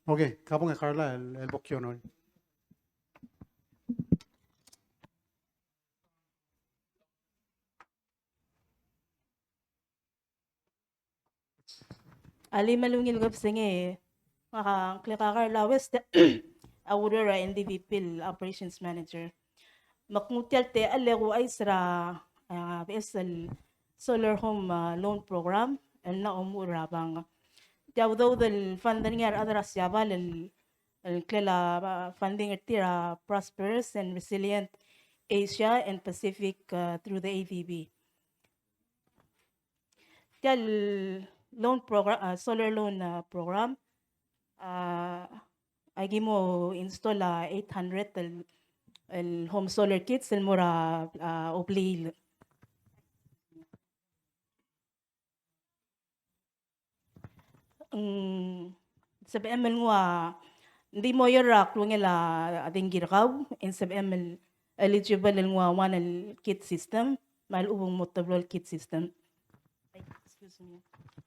Okay, kapong Carla el bokyo no. Ali malungil gap singe klika Carla West Aurora NDVP Operations Manager. Makngutial te alego ay sra BSL Solar Home Loan Program na umura bang Jaudo del funding at other asyabal el klela funding tira prosperous and resilient Asia and Pacific through the AVB. Jal loan program solar loan program agi mo install 800 el home solar kits el mura obli sabi ML nga hindi mo yarak lo nga ating girakaw in sabi ML eligible nga one kit system mal ubong multiple kit system.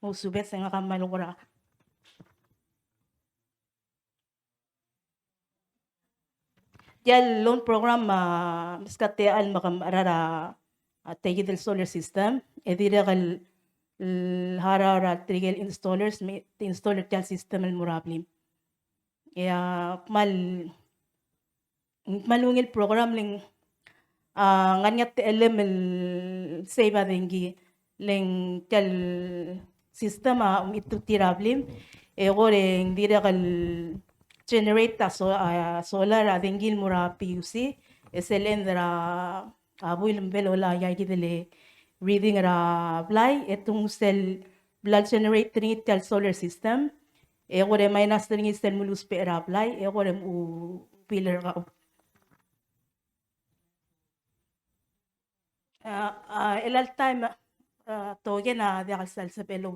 Mo subet sa nga kamalukura. Dial loan program miskate al makam arara tegi del solar system edire kal harara trigel installers me installer tel system al murablim. Ya malungil program ling nganyat elem el save dengi ling tel sistema itu tirablim gore dire kal generate solar adengil mura PUC SLN dara abuil mbelo la ya gidele reading ra apply etong cell blood generate ni tel solar system gore minus ni cell mulus pe ra apply gore u pillar ka elal time toge na de kalsal sa pelo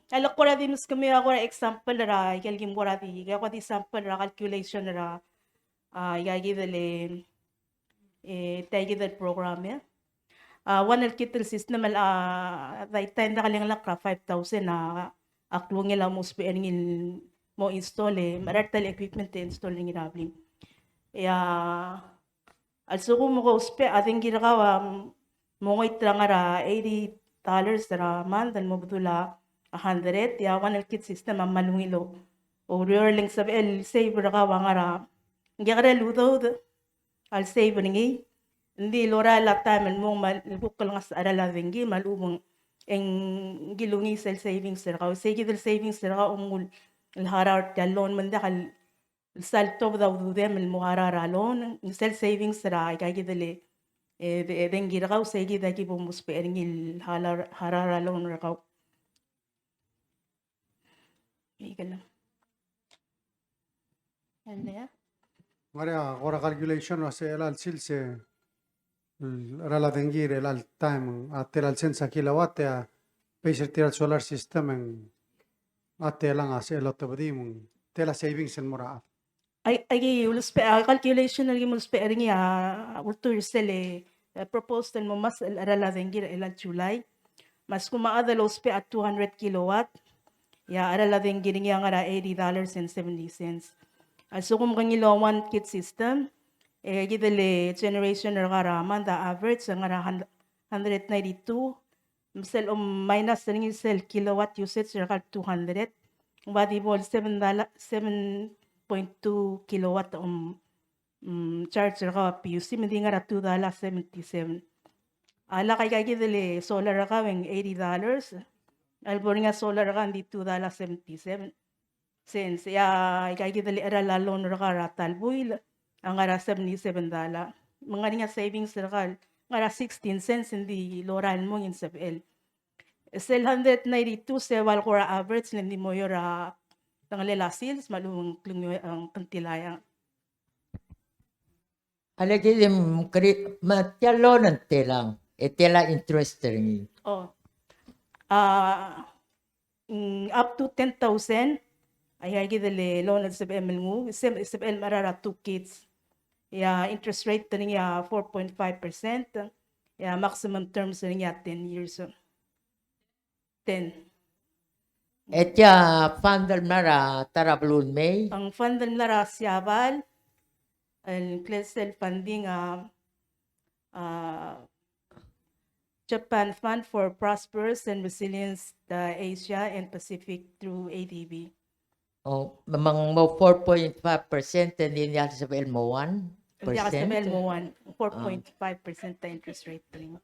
alak ko ra din kami ako ra example ra ikalgim ko ra di kaya ko di sample ra calculation ra yagi dele tagi del program ya one kitel system al dai time da kaling lakra 5,000 na aklong ila mo spending mo install maratal equipment install ng irabling ya also ko mo ko uspe ating ginagawa mo ngoy trangara $80 ra man dan mo betula 100 ya one kit system malungilo o reeling sab el save ra ka wangara ngara ludo al save ngi hindi lora la time mo mal bukal ngas arala dengi malumong en gilungi sel savings ra ka sige del savings ra ka umul el harar talon man dakal salto da udem el muharar alon sel savings ra ka gidele dengi ra ka sige da ki bumus pe el harar alon ra ka Ikala. Ano ya? Maria, ora calculation no se el silse rala dengir el time atel al sensa kilowatt a peiser tiral solar system en atelang ase el otobdim tela savings en mora. Ay ulus pe calculation lagi mulus pe ringi ultur sele proposed mo mas rala dengir el July mas kumaada los pe at 200 kilowatt ya arala dengir ngi ngara $80.70. Also kung kangilo one kit system gidele generation ra manda average ngara 192 sel minus ringi sel kilowatt usage ra 200 badi bol $7.2 kilowatt charge ra PUC mindi ngara $2.77 ala kay gidele solar ra weng $80 alboringa solar ra ndi $2.77 cents ya kay gidele era lalon ra talbuil ang ara $77 mga nga savings ra ngara 16 cents hindi loral mo in sabel sel 192 sewal ko average hindi mo yora tanglela sales malung klungyo ang pantilaya Alagidim matialo ng telang, etela interest rin. Up to 10,000 ay gidele loan at SBM ngu SBM marara 2 kids ya interest rate niya 4.5% ya maximum terms niya 10 years 10 Etya fundal mara tarablun may. ang fundal nara siabal ang self funding Japan Fund for Prosperous and Resilience Asia and Pacific through ADB. Oh, mamang mo 4.5% hindi niya sa mo 1%. Hindi ka sa mo 4.5% na interest rate rin.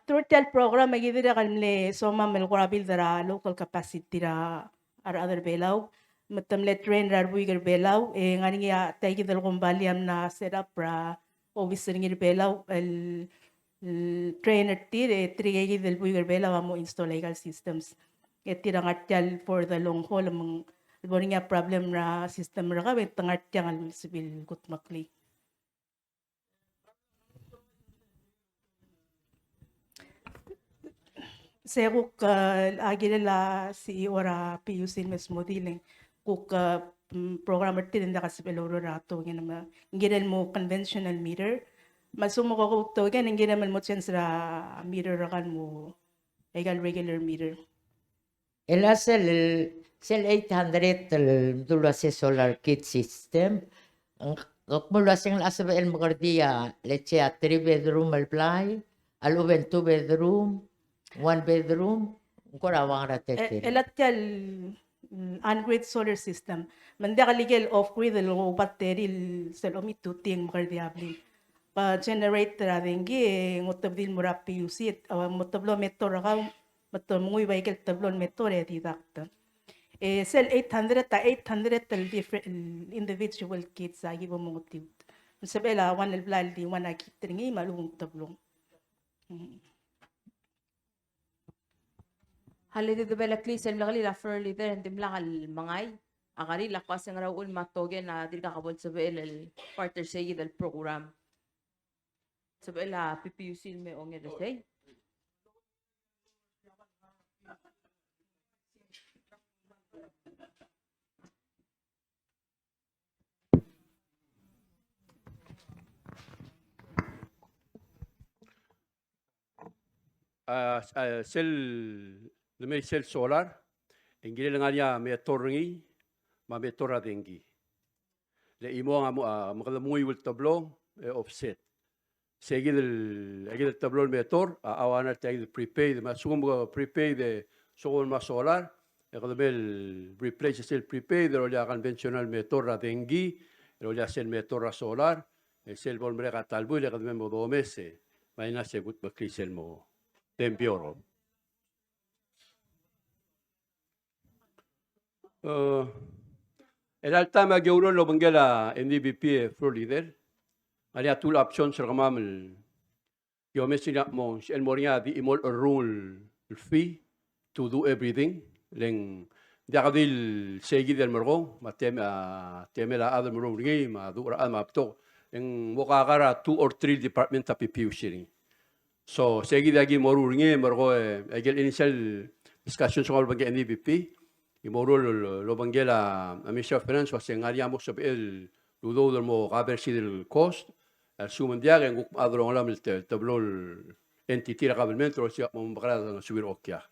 Total program magidira kalmle soma melkurabil dara local capacity ra other belaw matamle train ra buigar belaw ngani ya taygi dal kumbaliam na setup ra officer ngir belaw el trainer tire trigegi del buigar belaw mo install legal systems etira ngartial for the long haul mang boringa problem ra system ra ka tangartiang civil kutmakli. Saya kuk agila la CEO ra PUC mesmo diling kuk programmer tin da kasi peloro rato ngin ma ngin mo conventional meter masumo ko to gan ngin man mo chance ra meter ra kan mo egal regular meter. El hace el 800 el dulu hace solar kit system. Como lo hacen hace el magardia leche a 3 bedroom el play, al uben 2 bedroom, 1 bedroom, kora wang ratete. Elat kal on-grid solar system. Manda kaligel off-grid lo battery sel omi tuting magardiabli. Pa generate ra dengi ngotabdil mura PUC motablo metor ka motor muy vehicle tablon metor didakta. Sell 800 ta 800 tal different individual kits agi bo motiv. Sabela wan el blaldi wan aki tringi malung tablong. Halid de bela klis el lagali la fer leader and dimla al mangay. Akari la kwasang raul matoge na dirka kabol sa el partner say del program. Sa bela PPUC me ongya de say. sel solar ingile nga niya may torngi ma may tora dengi le imo nga mo makalamuy wil tablo offset segil el tablo may tor awana tag prepaid ma sugum prepaid sugum ma solar el replace el prepaid o ya conventional may tora dengi o ya sel may tora solar sel volmere katalbu le kadme mo 2 meses may na segut baklisel mo tempioro. El alta maggiore lo bangela NDBP for leader. Ali atul option sa kamamel. Yo mesina mo el moria di imol rule fee to do everything. Leng dia kadil segi del mergo temela other mergo ngi ma dura ma apto en mokakara 2 or 3 department tapi PPU sharing. So, segi dagi moru ngi mergo egel initial discussion sa bangga NDBP. Imorol lo bangela Minister of Finance was saying ariamo sa el ludo del mo kabersi del cost al sumandiag en guk adro ngala mil tablo entity ra kabelmento siya mo bakala na subir okya.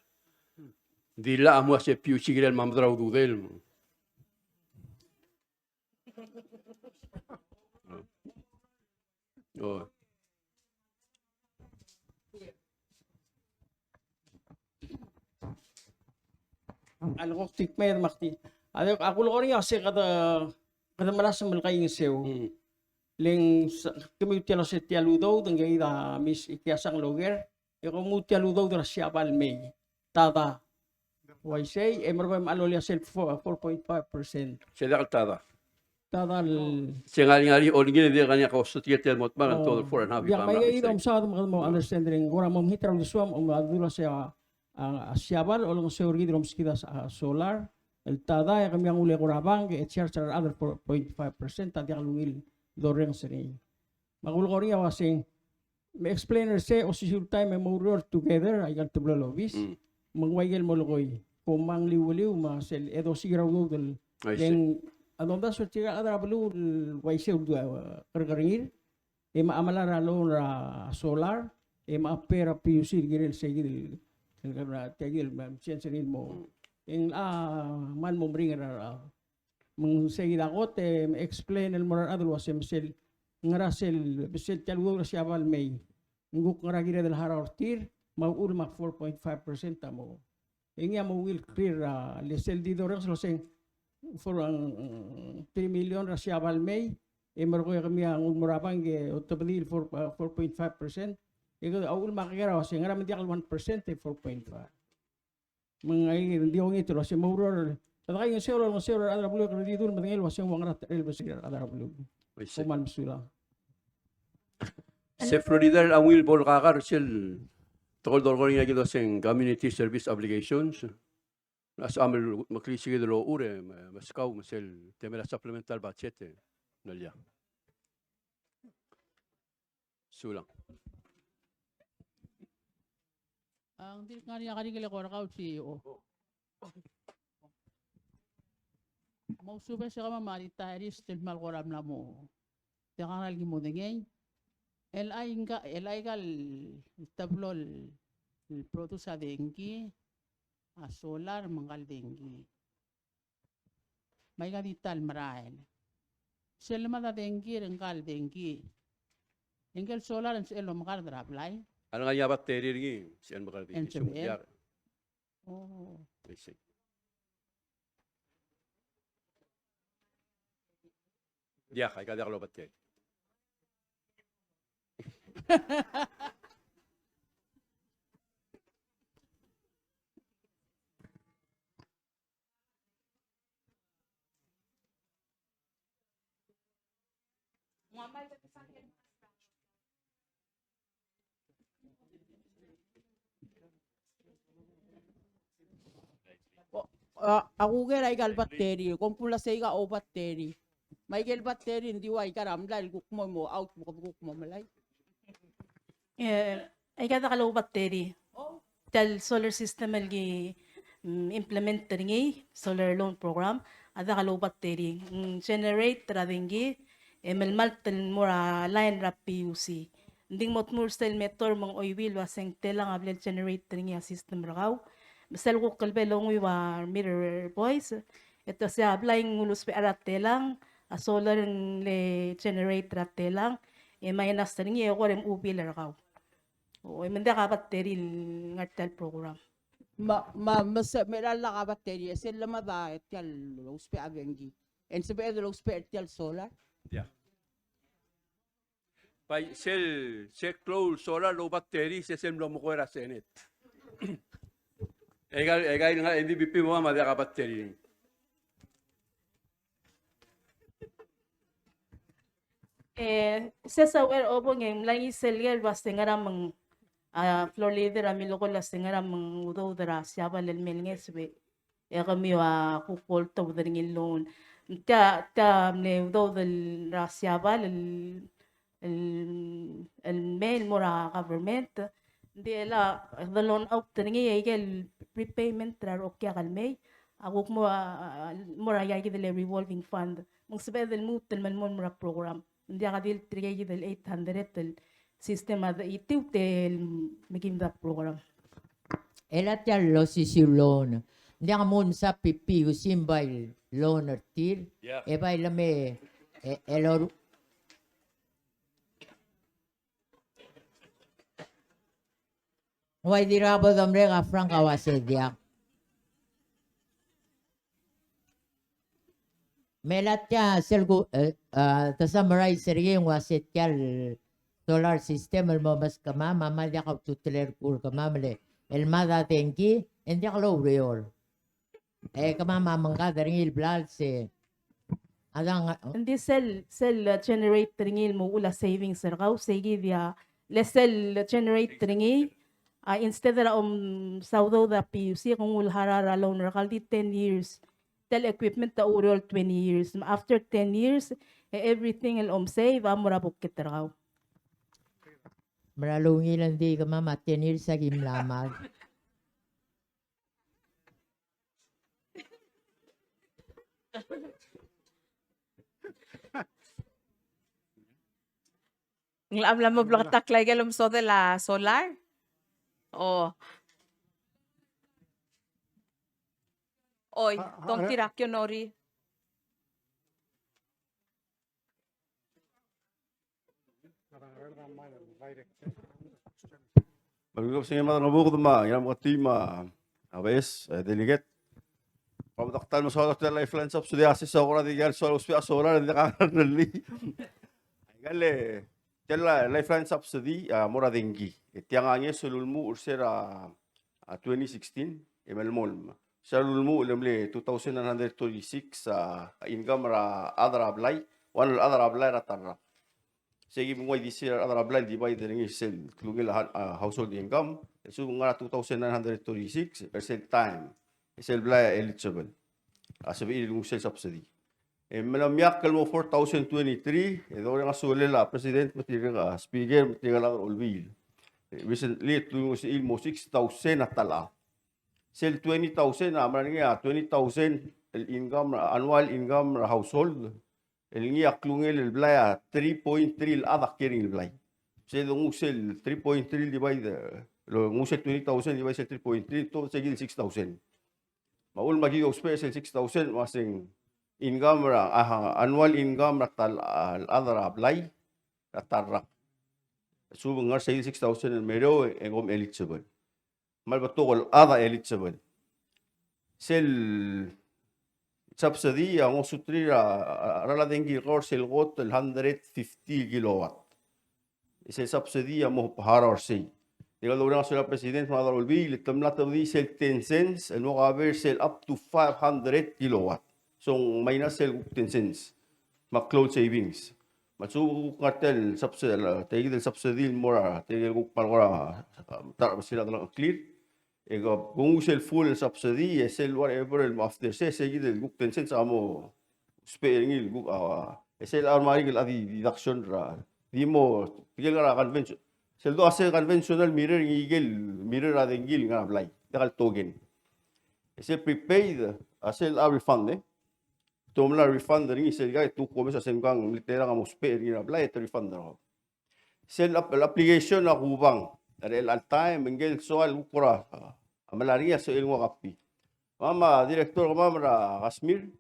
Dila amo sa piu sigil mamdraw dudel. Oh. Algo tikmer makti. Ako lo rin kasi kada malas malkay ng sew. Ling kami tiyalo sa tiyaludaw tanggay da mis ikiyasang loger. Eko mo tiyaludaw da siya balmay. Tata. Why say? Emerwem alolya self 4.5%. Siya kaltada. Tata Siya ngali o ngini dia kanya ko sa tiyatel mo tman todo 4.5. Yang may idom sa mo understanding gora mo hitra luswam o madula siya Siabal o lang seorgi drom skida solar el tada ya kami ang uli kurabang ke charge other 4.5% tadi kalungil doreng seni magul ko rin wasing may explainer say o si time mo work together ay kan tublo lobis mangwaigel mo lokoy kumang liwliw ma sel edo sigaraw del yang adonda so tiga adra blu waise kargaringir e maamalara lo ra solar e maapera PUC girel segil tegil senserin mo in man mo bringar mong segida ko te explain el moral adul wasem sel ngarasel besel talwo siya bal may nguk ngaragire del harortir maul ma 4.5% mo ingya mo will clear lesel di dorang so sing for 3 million ra siya bal may e mergo kami ang murabang ge otobdil 4.5%. Ikaw awul makikira kasi nga naman di akal 1% 4.5. Mga hindi ko ngito kasi mauror. Tata kayo ng zero adra bulo kung dito matangil was yung mga ratrel ba siya adra bulo. Kuman masula. Sa Florida ang will bol kakar sil tokol dolgol nga gito sing community service obligations. As amel maklisige delo ure maskaw masel temela supplemental budget nalya. Sulang. Ang di nga kanila ko rakaw CEO. Mau sube siya kama maritaris til malkoram na mo. Teka lagi mo dingay. El ay gal tablo el produce a dengue a solar mangal dengue. May gadital marael. Selma da dengue rengal dengue. Engel solar en selo mangal draplay. Ano nga niya bakteri rin siyan makardi. NCBL? Oh. Diyak, ay kada kalau bakteri. Ako ay gal bakteri. Kung pula sa iga o bakteri. May gel bakteri hindi wa ikaram dahil gukmo mo out mo gukmo malay. Ay kada kalaw bakteri. Tal solar system algi implement ringi solar loan program. Ada kalaw bakteri. Generate radingi emelmal tel mura line rap PUC. Nding motmur stel metor mang oiwil waseng telang ablel generate ringi a system ragaw. Basal ko kalbe long wa mirror boys. Ito siya applying ngulus pe arat telang a solar le generate rat telang. E minus ringi e korem ubil ragaw. O mende ka bakteri ngartal program. Meral la ka bakteri. Sel lama da etyal uspe avengi. En sebe edo uspe etyal solar. Yeah. Pai sel close solar lo bakteri se sem lo mo ko era senet. Egal nga MVP mo ma da bakteri. Sesa wer obong ng langi selger bastengara mang floor leader amilo ko lastengara mang udo dara siapa lel melngesbe. Ya kami wa kukol to dringin loan. Ta ne udo del siapa el mail mora government de la the loan out dringi el prepayment tra okya kalmay aguk mo mora yagi del revolving fund mong sabe del mut del malmon mora program hindi akadil trigay del 800 del sistema da itiu del maging da program Ela tial lo si loan. Hindi ka mo sa pipi usim bay loan artil. E bay lame elor Why di rabo damre ka frank awase dia. Melatya selgo to summarize sergi wasit kyal solar system el mabas kama mamal dia ka tuteler kur kama male el mada tenki en dia lo reol. Kama mamanga dari il blal se adang hindi sel generate ringi mo ula savings sergaw segi dia le sel generate ringi instead of saudo da PUC kung ulharara loan rakaldi 10 years tel equipment ta urol 20 years after 10 years everything el save amura bukit raw Maralungi lang di ka mamatenir sa gimlamag. Nglam mo blok taklay galum so de la solar. Oh. Oy, tong tirakyo nori. Bagulog sa mga nabukod ma, yan mga team ABS, delegate. Pamataktan mo sa lifeline subsidy assist sa okra di gal sa solar di nakarali. Gale, tela lifeline subsidy mura dengi. Tiang sululmu ursera 2016 emelmol. Sululmu lemle 2936 income ra other apply, one other apply ratarra. Sige mo di sila other apply di ba dengi sel klugil household income. So nga 2936 time. Sel bla eligible. Sabi ilung sel subsidy. Malamyak kalmo 4023, ito nga sulila president matiga speaker matiga lang ulbil. Recently ito si ilmo 6,000 na tala. Sel 20,000 na man nga 20,000 el income annual income household el ngi aklungel el blaya 3.3 ada kering el blay se do ngusel 3.3 divide lo ngusel 20,000 divide 3.3 to segil 6,000 maul magi special 6,000 masing income annual income tal adara blay tarak subang ngar segil 6,000 el mero engom eligible mal batol ada eligible sel subsidy ang usutri rala dengi sel got 150 kilowatt. Ese subsidy ang mo paharar say. Diga lo na sila president madar ulbi litamla tawdi sel 10 cents and mo haber sel up to 500 kilowatt. So minus sel 10 cents. Ma-cloud savings. Matsubo cartel subsidy tegi del subsidy mora tegi ko palora tar sila lang clear. Ego kung sel full subsidy sel whatever after say del guk 10 cents amo sparing il guk sel armari gil adi deduction ra di mo tigil ra convention sel do ase conventional mirror mirror ra dengil nga apply dakal token sel prepaid sel refund tomla refund ring sel ga tu ko sa sengkang litera nga mo sparing ra apply to refund ra sel application na kubang Adel al time mengel soal ukura amalaria so ilmu kapi. Mama direktor mama ra Kashmir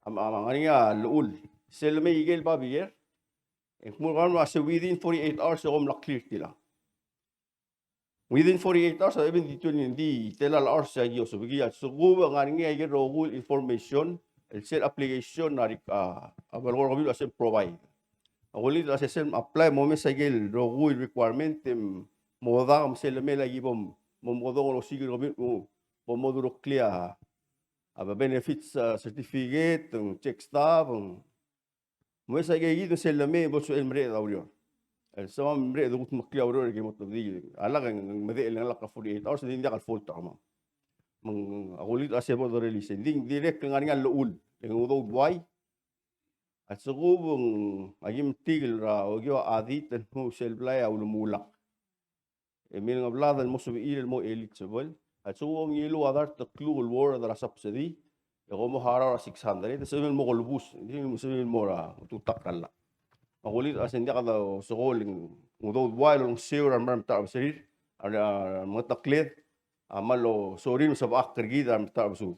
amangania luul. Sel me igel babier. Ekmur kan ma se within 48 hours so la clear tila. Within 48 hours even ditun di telal hours sa yo so bigia so go ngania igel rogul information el sel application na abalor ko ase provide. Awali ase sel apply mo me sa igel rogul requirement moda am seleme lagi bom modong lo sigil gobi bom modulo clear aba benefits certificate check stub mo sa gay do seleme bo so emre dawrio el so emre do gut clear awrio ke mo todi ala kan mede el la ka 48 hours din dia kal full tama mang agulit ase bo do release ding direct ngani lo ul ng do why at so bong agim tigil ra ogyo adit no sel play aw lumulak من قبل هذا المسؤول المو eligible أتسوون يلو هذا تكلو الوار هذا subsidy يقوم هارا 600 تسوي المغلبوس دي مسوي المورا وتتقل أقولي أصلا دي هذا سؤال مدود وايل ونسير المرم تعب سرير على متقلد عمله سورين سب أكتر جيد عم تعب سو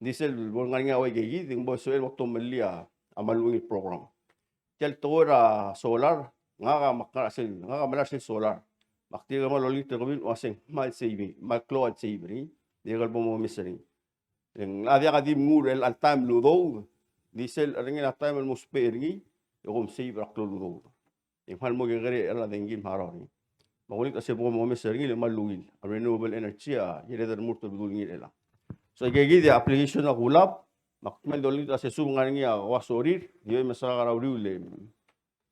دي سل بونغانيا ويجي دي بس سؤال وقت مليا عملوا البرنامج تل تورا سولار نعم مكان سل نعم ملاش سولار Bakti ka malolito kami waseng mal saving, mal cloud saving, di ka mo misering. Yung adia ka di murel al time ludo, di sel ringin al time mo sparingi, yung save ak ludo. Yung hal mo gagari ala dengin haroni. Makulit kasi mo misering yung malungil, renewable energy yere dar murto bidulingil ela. So gagi di application na kulap, makman dolito kasi sungan niya wasorir, di ba masara ka rawriule.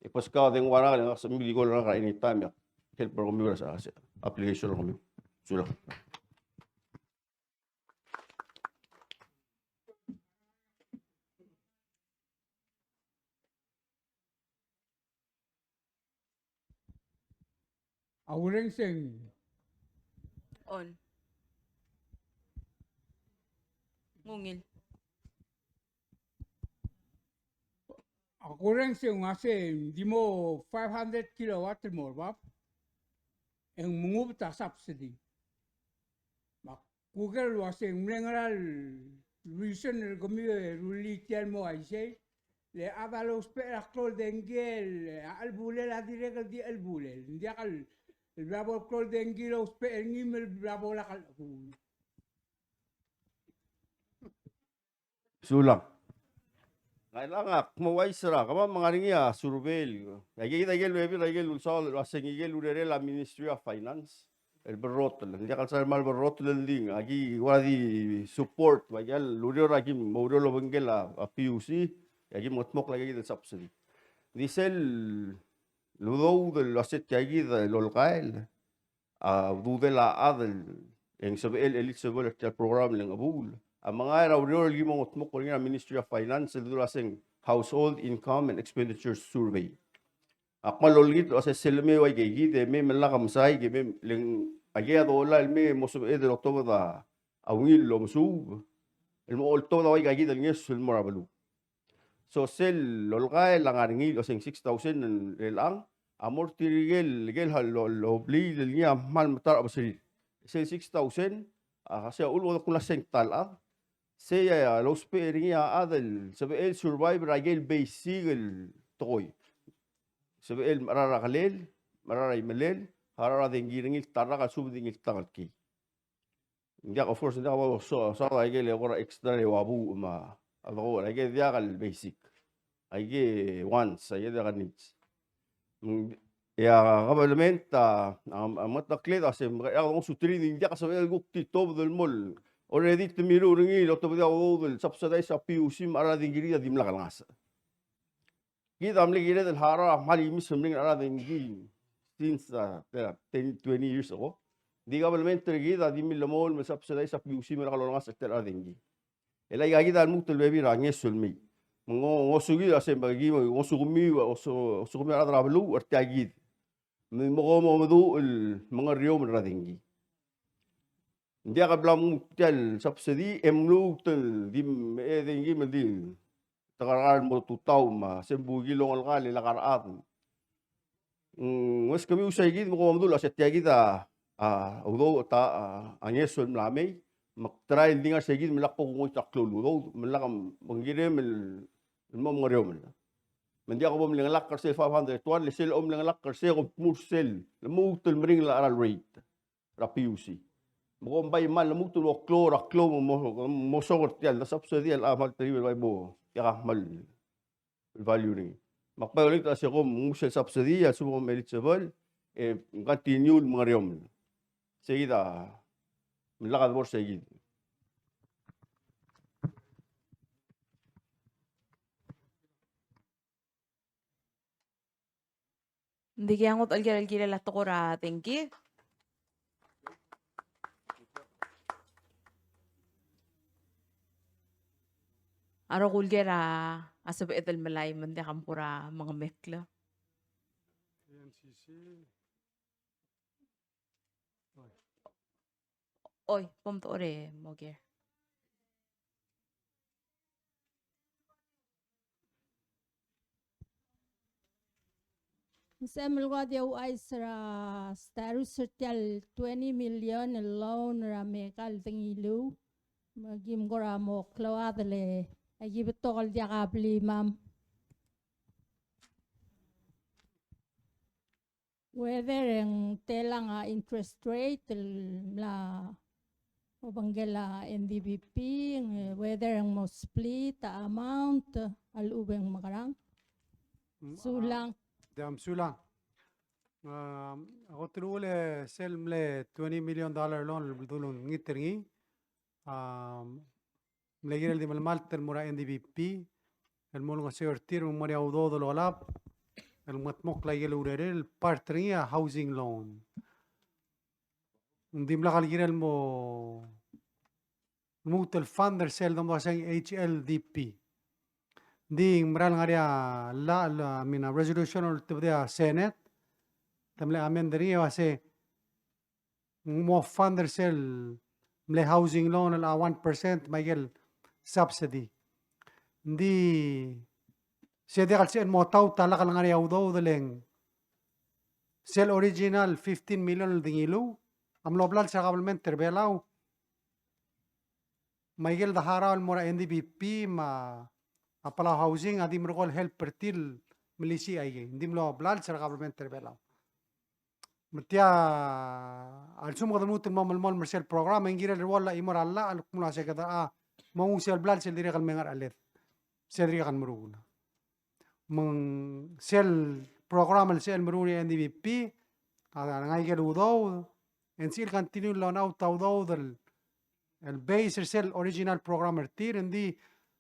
Ipos ka deng wala ka sa mili ko lang ka anytime ya. Help ko mi sa application ko mi. Sula. Awureng sing On. Ngungil. awureng sing ngase di mo 500 kilowatt more bab. Ang mungub ta subsidy. Mak Google wasing mlengal reason kami ruli tial mo ay say le abalo spera clol dengel albule la direct di albule ndi akal bravo clol dengel spera ngimel bravo la kal Sulang. Kailangan kumaway sira kama mangaringi surveil. Lagi lagi lusol wasing igel urere la Ministry of Finance. El berrot hindi kal sa mal berrot lending agi wadi support wajal lurio lagi maurio lo bengel PUC agi motmok lagi del subsidy. Disel ludo del asset agi del lolqail du de la adel en sabel eligible el program ng abul. Ang mga rawrio lagi motmok ko ng Ministry of Finance dito asing household income and expenditure survey. Akmalolgit ase selme way gigi de me melakam sai ge me ling age adola me mosu e de october da awil lo musu El mo olto na way gagi dal nges sul morabalu. So sel lolga lang aringi o sing 6,000 ang amor tirigel gel hal lo bli del niya mal matar abasri. Sel 6,000 kasi ulo ko na sing tal saya los peringi adal sabi el survive ragel basic toy. Sabi el marara kalel marara imelel harara dengiringil taraka subdingil tangalki. Hindi of course hindi ako sa ragel ko extra wabu ma ako ragel dia kal basic. Ay once ay dia kan needs. Ya kabalamen mataklit kasi ako sutri hindi ka sabi el gukti top del mall. Already tumiru ringi lo to dia del subsidize sa PUC mara dingiri di mlakal ngas. Kita amli gire del hara mali misming ara dingi since 10 20 years ago. Di government kita di milamol ma subsidize sa PUC mara kalor ngas ter ara dingi. Elay gagi dal mutul bebi ranges sulmi. Ngosugi ase bagi ngosugumi ngosugumi ara trabalu artiagid. Mo madu el mga rio mara dingi. Hindi ka blam tel subsidy emlu tel di dingi madi takaran mo tutaw ma sembugi long alkali lakaraat. Mas kami usay gid mo mamdul aset yagida udo ta anyesul mlame maktry dinga segid milakpo ko taklo udo malakam mangire mel mo ngariom. Mandi ako bumling lak karsel 500 tuan lesel lang lak karsel ko mursel mo tel mring la aral rate ra PUC. Mo bay mal mo tel klora klo mo sogort yal na subsidy al amal triwel bay bo ya mal value ring. Makpayolik ta siya ko musel subsidy at sumo eligible continue mga riyom. Seguida milakad mo seguid. Hindi kaya ngot algira la tokora tengki. Aro kulgera asab etel malay mande kampura mga mekla. Oy, pom to ore moger. Semel ko dia ay sa starus sertial 20 million loan ramekal tengilu. Magim ko ramo klawatele. Ay gibitokal dia kabli mam. Whether ang telang interest rate la o banggela NDBP, whether ang mo split amount al ubeng makarang. Sulang. Dam sulang. Ako tinule sel mle $20 million loan dulun ngiterngi. Mlegir di malmalter mura NDBP. El molo seortir mo mari audo do lolap. El matmok la yel urere el partringa housing loan. Ndim la galgir mo mutel funder sel dom basang HLDP. Di mral ngaria la mina resolution or tibdia Senate. Tamle amendri wase mo funder sel mle housing loan la 1% mayel subsidy. Di siya dekal siya mo tau tala kal ngaria udo deleng sel original 15 million dingilu amlo blal sa government terbelaw mayel dahara al mora NDBP ma apala housing adim rokol help pertil milisi ay ndim lo blal sa government terbelaw matya al sumo kadamut mo mal Marcel program ngira wala imor alla al kumula sa kada mo sel blal sel dire kal mengar alet sel dire kan muruna meng sel program el sel meruni NDBP ngai ke udo en sil continue lo na udo del el base sel original programmer tir endi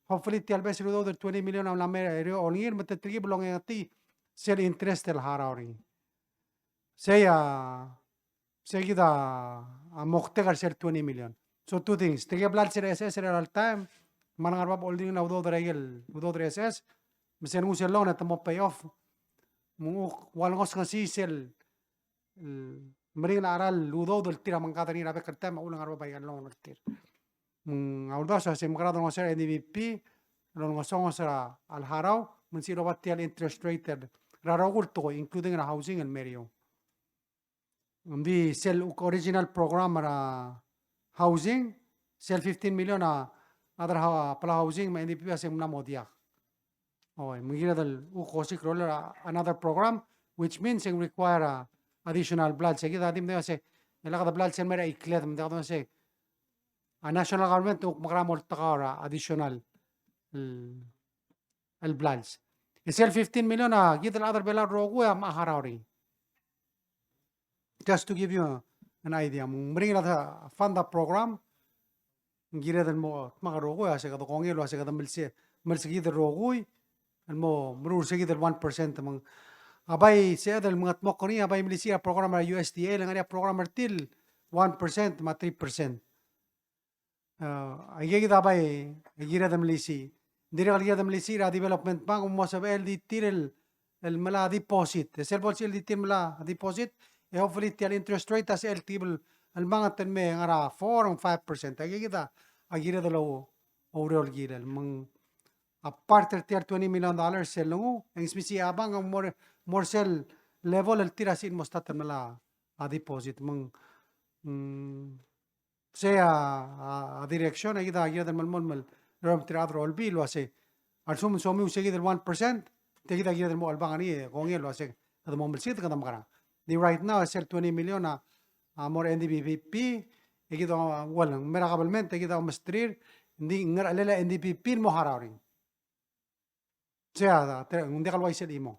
hopefully ti al base udo del 20 million am la mere onir mete tri blong ati sel interest el harari saya seguida a moktegar sel 20 million so two things tege blal sel SS al time manangar bab holding na udo regel udo SS Mesen usel loan at mo pay off. Mungu walngos nga sisel. Mering na aral ludo dol tira mangkata ni rabe kerta maulang arba bayan loan tir. Aulda sa sim grado ng sir NDVP ng song sa alharaw mun si robat tial interest rate raragul to including the housing and merio. Sel original program ra housing sel 15 million other pala housing ma NDVP asim na modiak. Okay, mungkin kosik roller another program which means it require additional blood. Sige dadim na kasi nilakad blood cell mera iklet mda ko say a national government uk makramol takara additional el bloods. Isel 15 million gidal other bela rogu ya maharawri. Just to give you an idea, bring another fund program. Gira del mo magarogo ya se kada kongelo se kada milse gidal rogu mo mrur se gidal 1% mang abay se dal mga tmokoni abay milisia program USDA lang area program til 1% ma 3%. Ay kita abay gira dam milisi dire gira dam milisi ra development bank mo sa LD til el mala deposit sel bol LD til mala deposit e hopefully til interest rate as el tibel al mga tenme ngara 4 or 5%. Ay kita agira dalo overall gira mang apart del $20 million sel lungu ang smisi abang ang more sel level el tirasin mo sta mala a deposit mang sea a dirección ay da del mal rom tiradro ol bil wase al sum somi usegi del 1% te gida del mo albang ani con el wase ada mo milsit kadam kara di right now sel 20 million more NDPP e gida wala merakabalmente gida mastrir ndi ngar alela NDPP mo hararing sea hindi kalway sel imo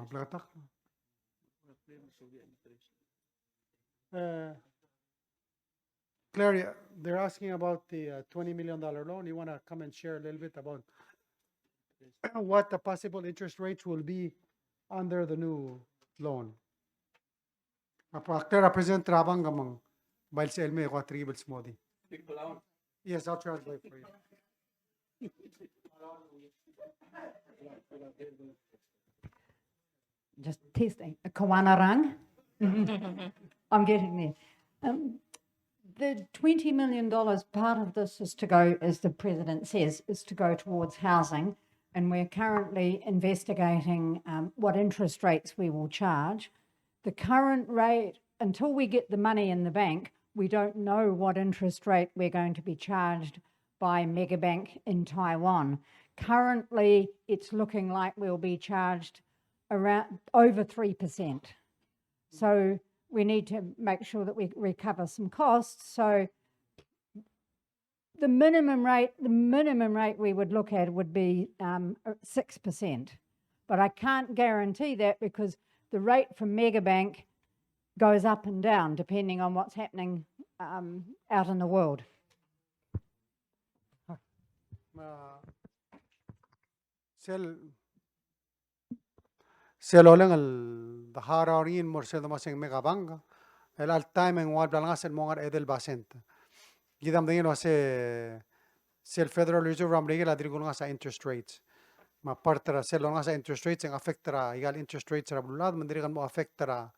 plata Claire, they're asking about the $20 million loan. You want to come and share a little bit about what the possible interest rates will be under the new loan? Claire, present rabang gamang bail sa elme ko tribals modi. Yes, I'll translate for you. Just testing. Kawanarang. I'm getting there. The $20 million, part of this is to go, as the President says, is to go towards housing. And we're currently investigating what interest rates we will charge. The current rate, until we get the money in the bank, we don't know what interest rate we're going to be charged by Megabank in Taiwan. Currently, it's looking like we'll be charged around over 3%. So we need to make sure that we recover some costs. So the minimum rate we would look at would be 6%. But I can't guarantee that because the rate from Megabank goes up and down depending on what's happening out in the world. Selo lang the hararin mo sel masing Megabank el al time en wal balangas el mongar edel basent gidam dingin wase sel Federal Reserve ramrege la dirigul nga sa interest rates ma partera sel nga sa interest rates ang affectera igal interest rates ra bulad mandirigan mo affectera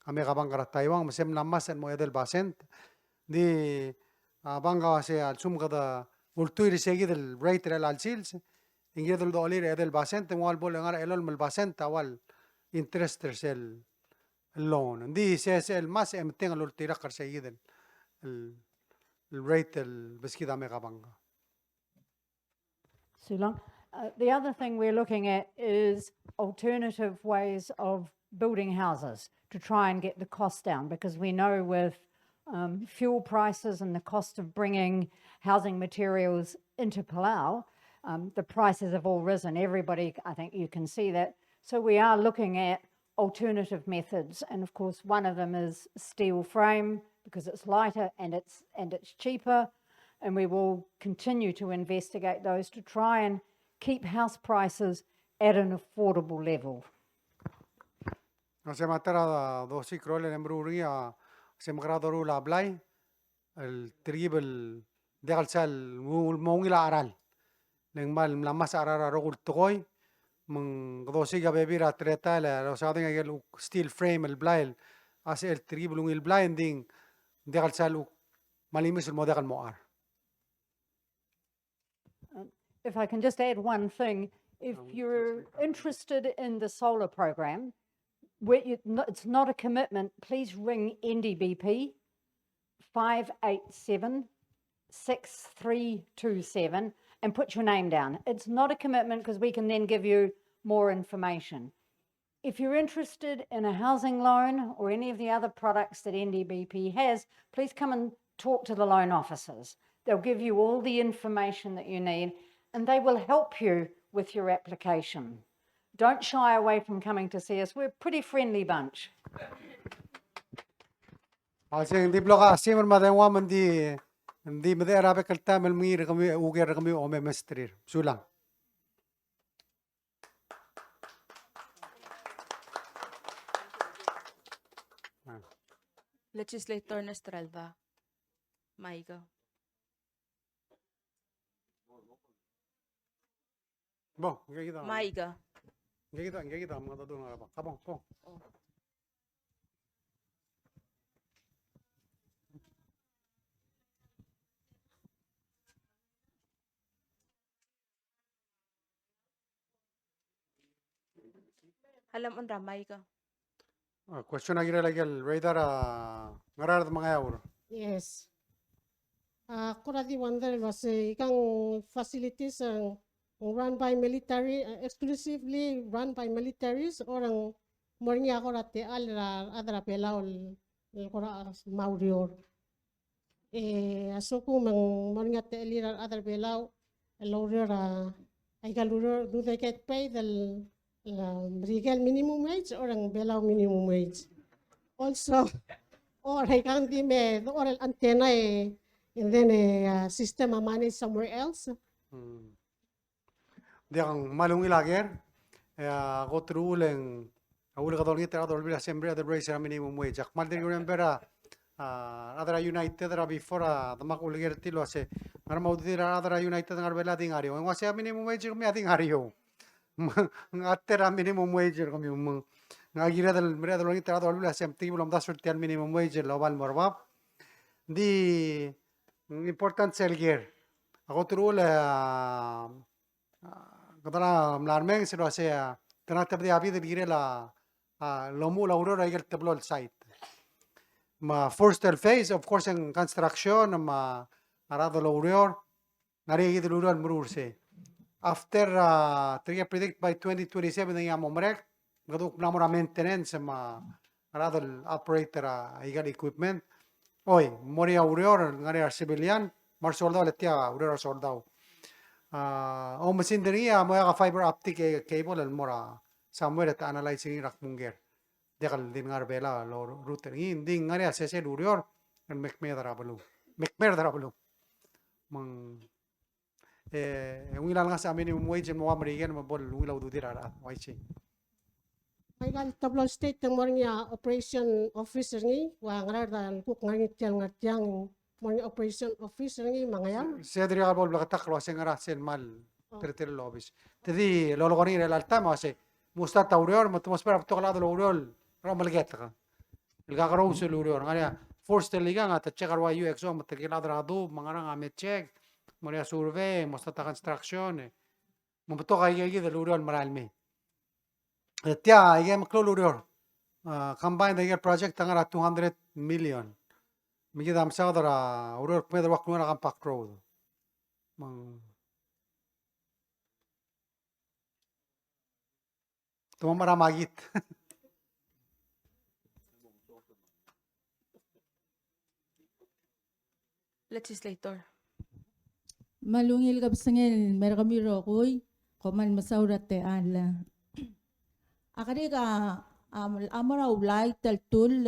a Megabank ra Taiwan masem namas mo edel basent di banga wase al sum kada ultuir segi del rate rel al sils ingrid el dollar edel basent mo al bol nga elol mal basent awal interest el loan di se el mas emten al ultira kar segi del el rate el beskida Megabank. Sulang. The other thing we're looking at is alternative ways of building houses to try and get the cost down, because we know with fuel prices and the cost of bringing housing materials into Palau, the prices have all risen. Everybody, I think you can see that. So we are looking at alternative methods, and of course one of them is steel frame because it's lighter and it's cheaper, and we will continue to investigate those to try and keep house prices at an affordable level. Se matera dosi crole nemruria se magrado ru la blay el tribal degal sal mongila aral neng mal la mas arara rogul toy mong dosi ga bebira treta la lo sa den el steel frame el blay as el tribal el blinding Dekal salu malimis mo dekal mo ar. If I can just add one thing, if you're interested in the solar program, it's not a commitment, please ring NDBP 587-6327 and put your name down. It's not a commitment because we can then give you more information. If you're interested in a housing loan or any of the other products that NDBP has, please come and talk to the loan officers. They'll give you all the information that you need and they will help you with your application. Don't shy away from coming to see us. We're a pretty friendly bunch. Asing di bloka simon madengwa mandi made arabe kalta mel mir kami uger kami ome mestrir. Sulang. Legislator Nestralva. Maiga. Bo, ngegida. Maiga. Ngegida mga doon nga ba. Kabong po. Alam on ramay ka. Question na gira lagel radar ngarar mga yaur. Yes. Kuradi wonder was ikang facilities run by military, exclusively run by militaries orang morning ako rate alra adra pelaol kora maurior. Asoko mang morning at elira adra pelaw laurior ay galuro do they get paid the legal minimum wage orang belau minimum wage. Also, or I can't be made or antenna and then a system managed somewhere else. Diang malungi lager. Go through leng awul ka dolgi tera dolbi assembly the raise minimum wage. Akmal de remember adra United adra before tamak uliger tilo ase. Ngara maudira adra United ngar bela ding ario. Ngwase minimum wage kami ading ario. Ngattera minimum wage kami ngagira del mera dolgi tera dolbi assembly belum da surtian minimum wage lobal morbab. Di important selger. Ako through kadana mlarmeng silo ase tanata bdi abi de gire la lomu la aurora igel tablol site ma first phase of course in construction ma arado lo urior nari igel urior mururse after triga predict by 2027 ng amomrek gaduk namora maintenance ma arado el operator igel equipment oy moria urior ngari civilian mar soldado letia urior soldado o masinderia mo ka fiber optic cable al mora somewhere at analyzing rak munger dekal din ngar bela lo router ding ngari asese lurior en mekmer darablu mang wilang nga sa amin mo wage mo amrigen mo bol wilaw du dirara waichi May tablo state ng morning operation officer ni wa ngarar dan kuk ngani tiang morning operation officer ni mga yan. Sedri albol blakatak lo ase ngara sen mal terter lobis. Tedi lo goni el altama ase musta taurior matmos para to lado lo uriol ro malget ka. El gagaro usul urior ngara force liga ngata checkar wa UX o matek lado rado mangara ngame check moria survey musta ta construction mo to ga yegi del uriol maralme. Tia igem klo urior combined the project ngara 200 million. Migi dam sa dara urur kme dara waktu ngara kampak road. Mang Tuma maramagit. Legislator. Malungil kapsangil merkamiro koy koman masaurat te ala. Akari ka amara ulay taltul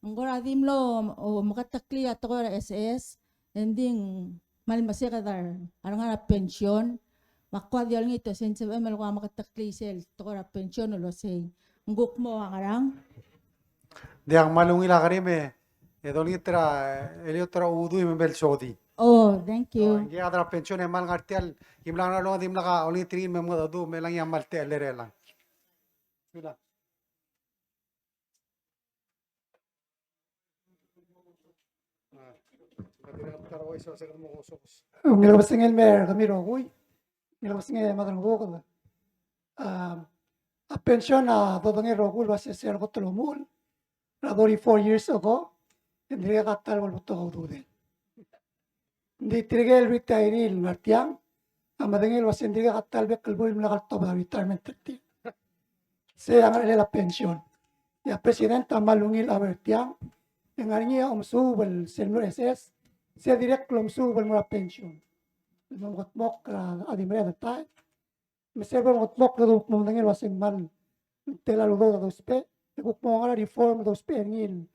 ngora dimlo o makatakli ato ko SS ending malmase kadar arang pension makwa dial ngito sense ba malwa makatakli sel to ko pension lo say nguk mo arang Diang malungil akari me edolitra eliotra udu imbel sodi. Oh, thank you. Gi adra pension e mal ngartial imlang lo dimla ka only 3 memo do melang yam malte lerela. Sudah. Nilabasingil mer kami rogoy. Nilabasingil madang rogol. A pension na dodongin rogol was ser ko tulumul. Rabori 4 years ago. Hindi ka katal wal buto ko duden. Hindi tirigel retiree martiang. Amadangil was hindi ka katal be kalboy mlakal to ba retirement tati. Saya ang la pension. Ya president tamalungil awertiang. Yang harinya umsubal senur SS. Saya direct umsubal mura pension. Mok adi mereka tay. Mesebe mok do mundangil wasing man. Tela ludo do spe. Ikut mo ngala reform do spe ngil.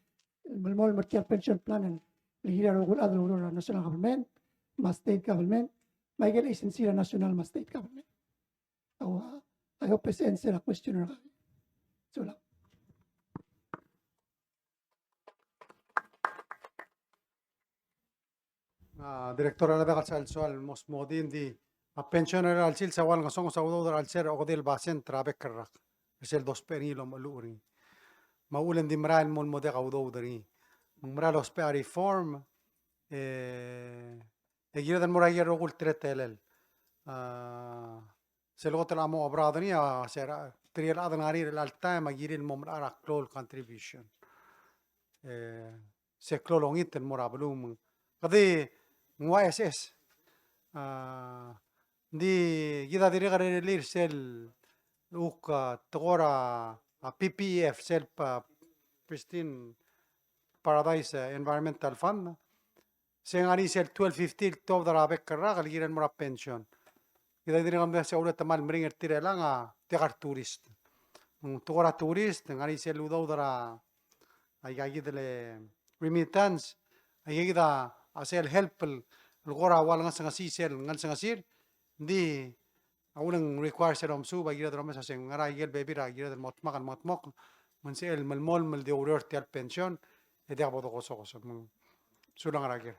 Malmol martial pension plan. Ligira rogul adul national government, mas state government. Michael agency national mas state government. I hope this answer the question. So lang. Director ala dakal sal soal mos modin di a pensioner al sil sawal nga song sawdo al ser o del basen trabek kerrak. Sel dos perilo maluri. Maulan di mral mon mode kaudo dari. Mral ospe reform gira dan muraya rogul tretelel. Selo telamo obradani a sera triel adan ari al time agiril momra klol contribution. Se klolongit el morablum. Kadi YSS. Di kita diri kare lir sel uka togora PPF self Pristine Paradise Environmental Fund. Sengari sel 1250 top darabek kerra kaligiran mura pension. Kita diri kami sa ulat tamal meringer tire lang tiakar turist. Togora turist ngari sel udaw dara ay gagidele remittance ay gagida asel help الغرة ولا نسنا سيسل نسنا سير دي أولاً require سلام سوبا جيرة درامس عشان نرا يجيل بيبيرا جيرة المطمق من سيل ملمول مل ديورير تيال pension يدي أبغى قصة من سولا نرا جير.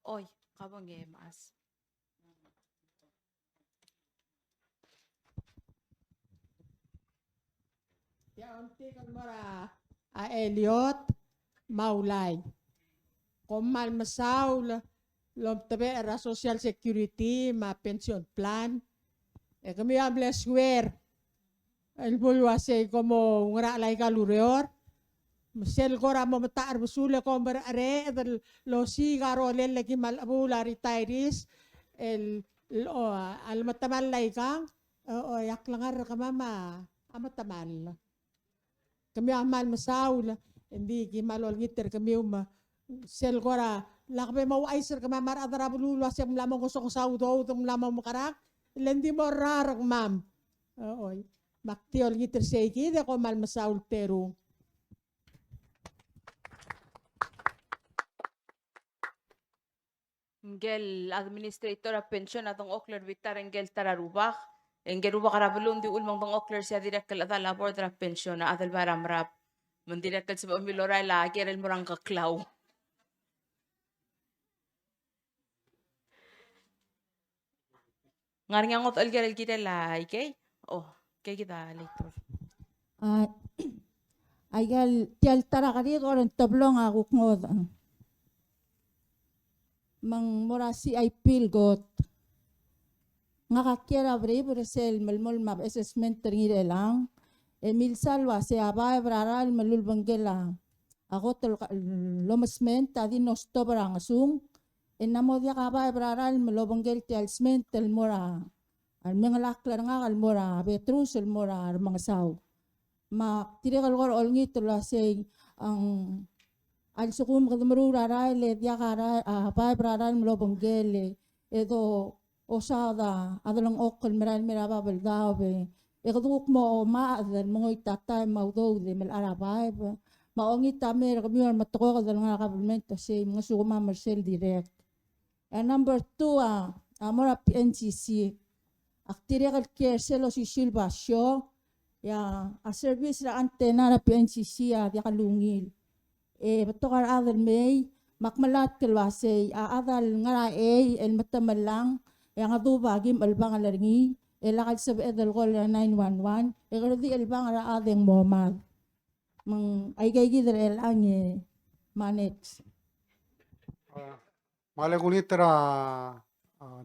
Oy, kabang mas. Ya unti kan mara a Elliot Maulay. Komal masaul lom tabe era social security ma pension plan. E kami amble swear. El bulwase como ngara lai kalurior. Sel gora mo matar busule ko are del lo sigaro lele ki mal abula retirees el al matamal lai kang o yak langar ka mama amatamal. Kami amal masaul hindi gimalol ngiter kami sel gora lakbe mau aiser kama mar adara bulu wasem lamang ko saudo tum lamang makarak lendi mo rarak mam oy maktiol ngiter seiki de ko mal masaul peru. Ngel administrator a pension atong okler vitar engel tararubak. Engel rubak karabulun di ulmang bang okler siya direk kal adal labor dra pension na adal baram rap. Mendirek kal sa miloray lagi el murang kaklaw. Ngaringangot alger el kita lai kay. Oh, kay kita later. Ayal tial tarakari orang tablong aku ngod. Mang morasi ay pilgot. Ngakakira bre bersel melmol map assessment teringi lang. Emil Salva se abay braral melul bangela. Ako tel lomasment tadi nosto barang asung. Enamo dia kabay braral melobanggel tialsment tel mora. Al mengalaklar nga al mora betrus el mora al mga saw. Ma tirekal gor olngi tulaseng ang al sukum kadamru raral le dia kara abay braral melobanggel edo osada adalang okol meral meraba beldawe. Ikaduk mo maadal mga itatay maudo de mel arabay maongi tamer kami matoko kadal nga government kasi mga sukuma Marcel direct. And number 2 amora PNCC aktire kal care selo si Silva show ya a service la antena na PNCC dia kalungil batokar adal may makmalat kelwase adal ngara el matamalang yang adu bagim albang alarngi elakal sa edal gol 911 egardi albang ara adeng momad Ay kay gider el ang manage. Male kunitra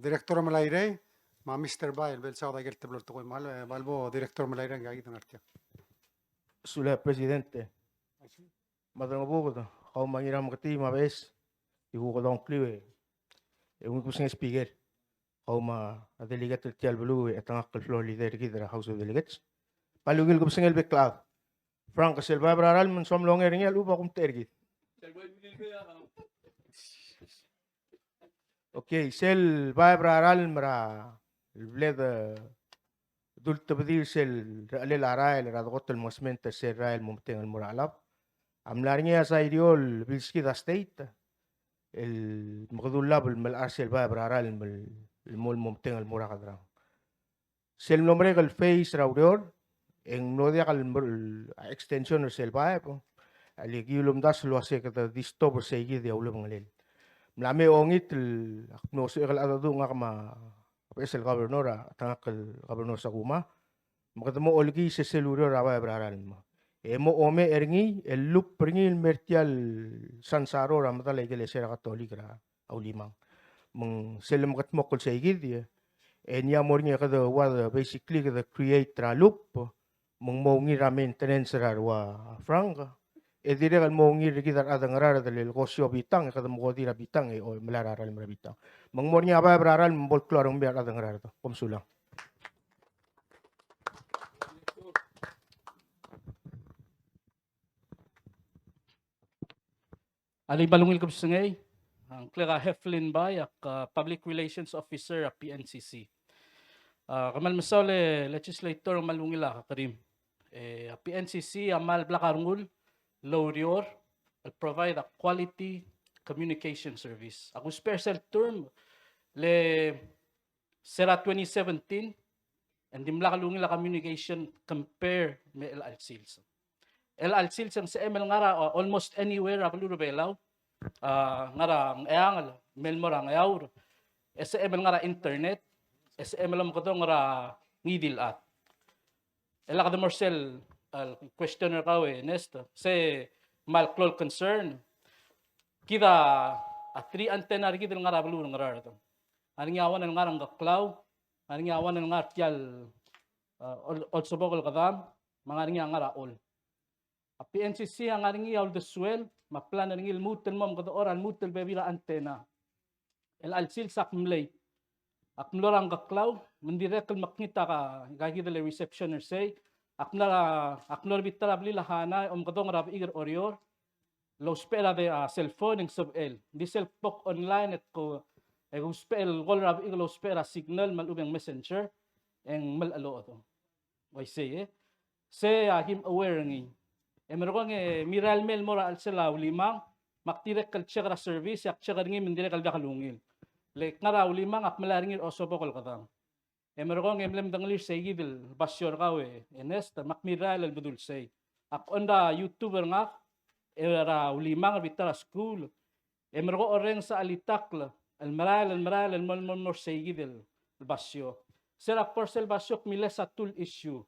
direktor Malaire, ma Mr. Bail, bel sa dagel teblor to mal balbo direktor Malaire gagi tanartia. Sula presidente. Madang buko kau mangiram kati mabes. Ibu ko dong kliwe. Un kusing speaker. Kau ma delegate tial belu etang akal floor leader kita House of Delegates. Palugil ko singel beklaw. Frank Silva Braral men som longer ngel upa kum tergit. Okay, sel Braral mra bled dul tabdil sel alel arail radgot el mosment sel rail mumteng al muralab. Amlarnya sa ideol bilski da state. El magdullab el mal arsel Braral el mol mumteng al murakadra. Sel nombre el face raurior en no dia kal extension sel bae po. Ali giulum das lo ase kata distob segi dia ulum ngalel. Mlame ongit no se kal adadu ngakma el gobernador tangakal gobernador sa kuma. Makatamo olgi se selurior aba Braral mo. Emo ome erngi el lup pringi el mertial sansaro ramata la iglesia católica aulimang. Mong selam katmo kol segi dia. Enya mornya kada wa basically kada create tra loop mong mongi ra maintenance ra wa franga e dire kal mongi kita adang ra del negosyo bitang kada mo dira bitang o malararal mara bitang mong mornya ba braral mbol klorong biar adang ra to komsulang. Ali balungil ko sangay ang Clara Heflin Bay ak Public Relations Officer at PNCC. Kamal masole legislator malungila karim. PNCC amal blakarungul lowrior provide a quality communication service. Ako special term le sera 2017 and dimla kalungila communication compare me el alsils. El alsils ang sa ML ngara almost anywhere ako lubelaw. Ngara ang eangal melmorang eaur. Sa ML ngara internet SM alam ko to ngara ngidil at. Ela ka Marcel questioner ka Nesta. Se malklol concern. Kita a 3 antenna ri kita ngara blu ngara to. Ani ngawan ng ngarang gaklaw, ani ngawan ng ngartial also bokol kadam, mga ringa ngara all. A PNCC ang aringi all the swell, maplan ring ilmuten mom kada oran mutel bebila antena. El alsil sak mlay. Akmlorang gaklaw, mandirekal makita ka gagidale receptioner say, aknor bitara bli lahana kadong rab iger orior, lo spela de cellphone ng sub el. Di pok online at ko kung spell gol rab iger lo spela signal malubeng messenger eng malalo to. Why say say him aware ngi. Meron miral mail mora al sela limang maktirekal checkra service yak checkra ngi mandirekal dakalungil. Lek ngaraw limang ak malaringir o sobokol katang. Meron emblem danglir say gidil basyor kawe enesta makmiral al budul say. Ak onda YouTuber nga era limang bitara school. Meron oreng sa alitakla al maral al mor say gidil basyo. Sel ak porcel basyok mila sa tool issue.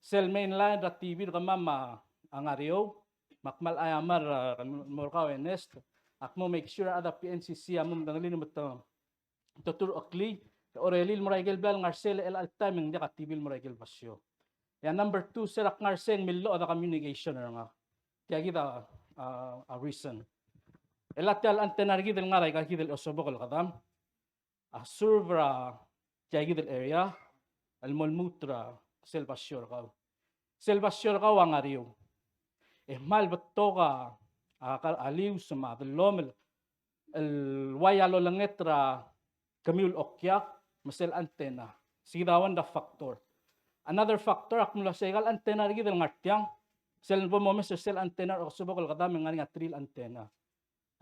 Sel mainline ra TV ka mama ang ariyo makmal ayamar mor kawe enesta. Ak mo make sure ada PNCC amum danglin mo Dr. Okli, Orelil Moragel Bel Ngarcel El Altaming di katibil Moragel Basyo. Yan number 2 serak Ngarceng millo ada communication nga. Kaya kita a reason. Elatal antena gidel ngaray ka gidel osobokol kadam. A server kaya gidel area al molmutra sel Basyo ka. Sel Basyo ka wang ariyo. Mal beto ka aliw sa madalom el wayalo langetra Camille Okyak, masel antena. Sigawan da factor. Another factor, akmula segal antena rin ng artyang. Sel po mo sel antena o subokol kadami nga trill antena.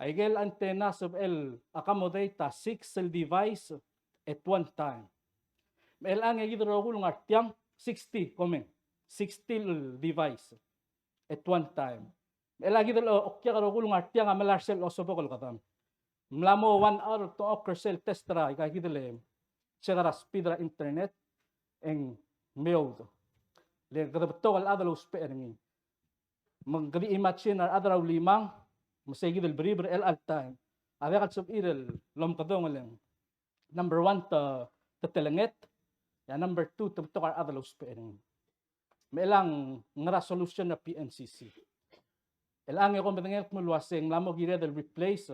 Aigel antena sub el accommodate 6 cell device at one time. Mel ang gidro ng artyang 60 comment. 60 device at one time. Mel ang gidro okyak ng artyang amalar sel o subokol kadami. Mlamo 1 hour to occur cell testra ikakidele chegara speedra internet en meodo le gradabto al adalo spermi Maggabi imagine ar adraw limang, masaygi del briber el altan. Avekat sub irel lom kadong aleng. Number 1 ta telenget. Ya number 2 ta tokar adalos pering. Melang ngara solution na PNCC. Elang ko betengel kumulwaseng lamo gira del replace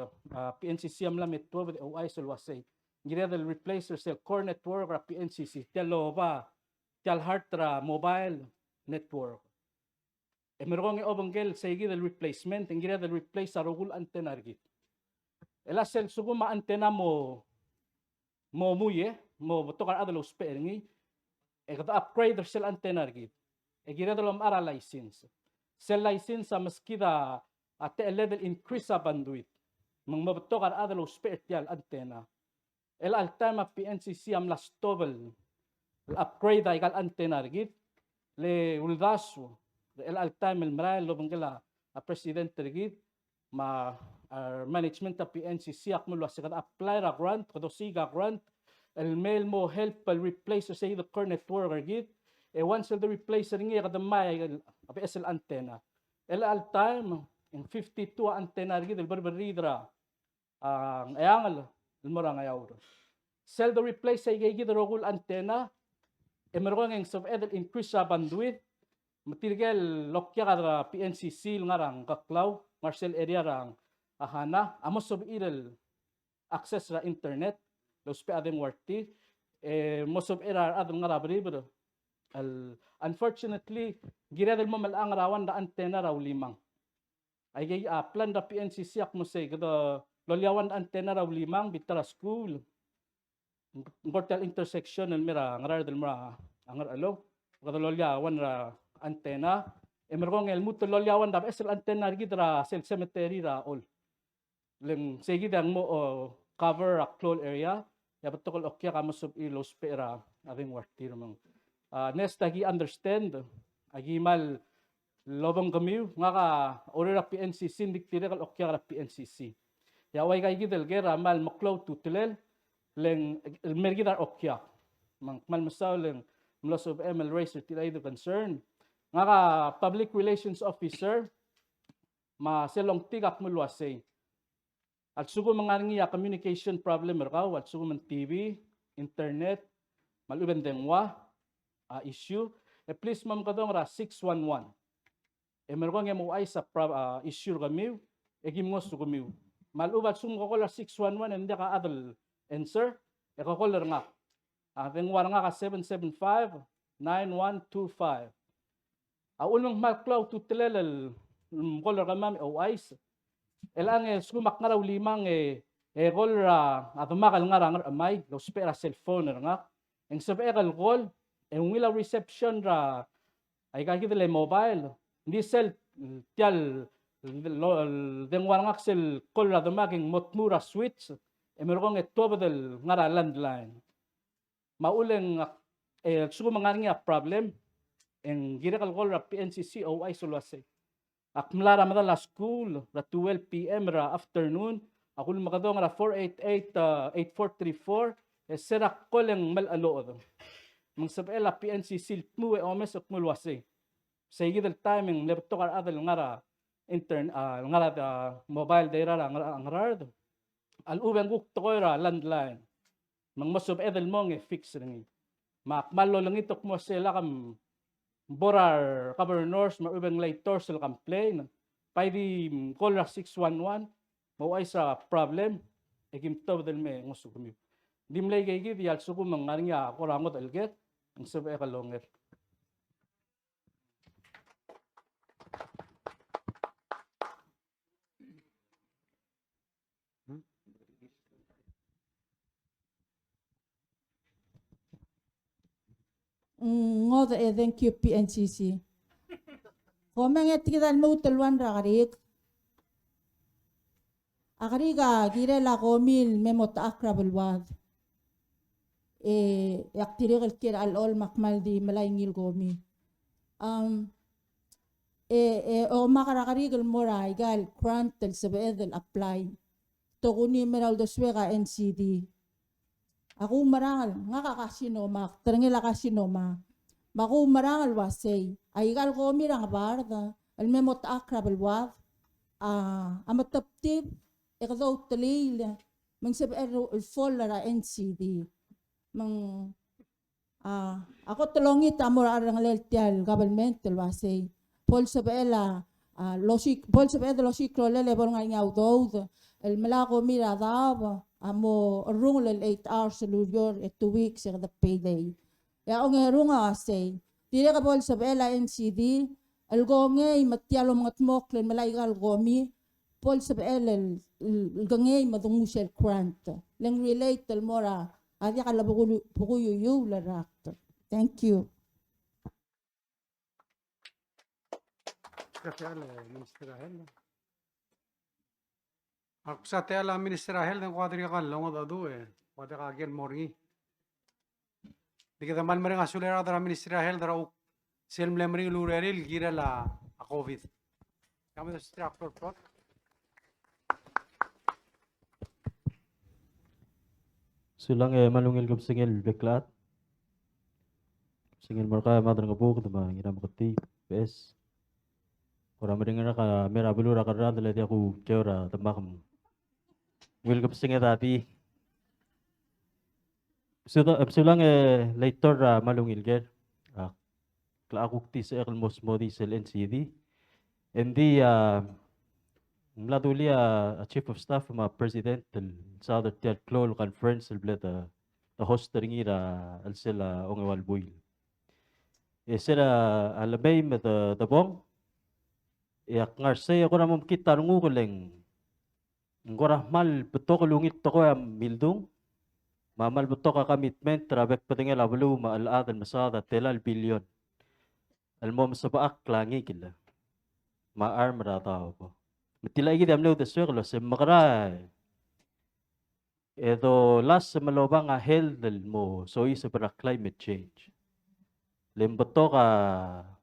PNCC am lamet to with OI sulwaseng. Gira del replacer sel core network ra PNCC telo ba tal hartra mobile network. Meron ng obangel sa igi del replacement, ang gira del replace sa rugul antena rigit. Ela sel sugo ma antena mo muye, mo tokar adalos peringi. E kata upgrade sel antena rigit. E gira del ara license. Sel license sa maskida at level increase sa bandwidth. Mang mabtokar adalos pertial antena. El altama PNCC am last double upgrade ay kal antena rigit. Le uldaso el altime el maral lo bangala a presidente rigid ma management ta PNCC akmulo sa kada apply ra grant kado siga grant el mail mo help el replace say the core network rigid e once the replacer ngi kada may APSL antena el altime in 52 antena rigid el barbaridra ang ayangal el morang ayaw sell the replace say gigid rogul antena e merong ang sub edel increase sa bandwidth matirgel lokya kadra PNCC ngarang kaklaw Marcel area rang ahana amos sob irel access ra internet los pe adem warti mosob era adem ngara briber unfortunately gira del mo malang rawan da antena raw limang ay gay plan da PNCC ak mo say kada lolyawan da antena raw limang bitara school ngortal intersection el mira ngarar del mara angar alo kada lolyawan ra antena emergong el muto lolyawan da esel antena gidra sel cemetery ra all leng segi dang mo cover a close area ya betokol okya kamo sub ilos pera aving wartir mong next agi understand agi mal lobong kami nga ka order PNCC ndik tire kal okya ra PNCC ya way kay gidel gera mal moklow tutelel leng mergidar okya mang mal masaw leng loss of ML racer tira ito concern nga ka public relations officer ma selong tigak mulwasay at sugo mga ngiya communication problem merkaw at sugo man TV internet maluben dengwa issue please mam kadong ra 611 merkong mo ay sa issue kami gimmo sugo mi malubat sung ko la 611 hindi ka adal answer ko koler nga dengwa nga ka 775-9125 ulong malklaw tutelel kolor kamam OIs elang sumak nga raw limang kolra atumakal nga rangar amay lo spera cellphone nga ang sabekal call ang wila reception ra ay kakitele mobile hindi cell tial dengwar nga cell call ra dumaging motmura switch meron nga tobadel nga ra landline mauleng sugo mga nga problem ang gira kalkol ra PNCC OI sulwase akmlara madala school ra 12 PM ra afternoon akul makadong ra 488-8434 serak koleng malalo mang sabela PNCC mu omes akmulwase say gidel timing lebto kar adal ngara intern ngara mobile data ra ngarad al ubeng guk tokoy ra landline mang masob edel mong fix ringi makmalo lang itok mo sila kam borar governors maubeng later sila complain pay di call ra 611 mo ay sa problem egim to del me ngusu kami dimlay gay gid yal suko mangarnya ako rangot alget ang sabe ka longer ngod thank you PNCC. Komenget kita mo telwan rakarik. Akariga gire la komil memot akrabulwad. Yak tirikil kira al makmal di malaingil gomi. O makarakarigal mora igal grant tel sebedel apply. Tokuni meral doswega NCD. Ako marangal nga kakasinomak terngila kasinoma. Baku marangal wasay. Ay gal ko mirang barda. المموت أقرب الوضع أما التبتيب إغضو التليل من سبق الفولر NCD من ako tulongit amor arang leltial governmental wasi pol sabela pol sabela losikro lele bor nga ngaw do el malago mira dab amo rung lel 8 hours lurior 2 weeks the payday ya ong runga wasi dire ka pol sabela NCD el gongay matialo mga tmok len malaigal gomi pol sabela el gangay madungusel grant leng relate el mora adi kala bukuyo yu la rakto. Thank you. Ako sa tela Minister Rahel ng kwadri ka longod adu kwadri ka agel morgi. Di kita man mering asulera dara Minister Rahel dara selm lemring lureril gira la a COVID. Kami sa structure plot. Sulang malungil kap singil beklat. Singil marka madran ka buk dama ngira makati PS. Ora meringa ka mera belura ka rad le aku keura tamakam. Wil kap singil tapi. Sulang later malungil ger. Kla aku ti sa ekal mosmodi sel NCD. Hindi Mladuli Chief of Staff ma President del Southern Tial Clol Conference el bleda the host ringira al sila ongewal buil. Sila alabay met the bong. Yak ngarsay ako na kita nunguleng. Ngora mal betok lungit toko am mildung. Mamal betok ka commitment trabek patingel ablu ma al-adan masada telal bilyon. Almom sa baak langi kila. Ma-arm rataw po. Matila lagi damlo the circle se magray. Edo last malobang health mo so isa para climate change. Lembato ka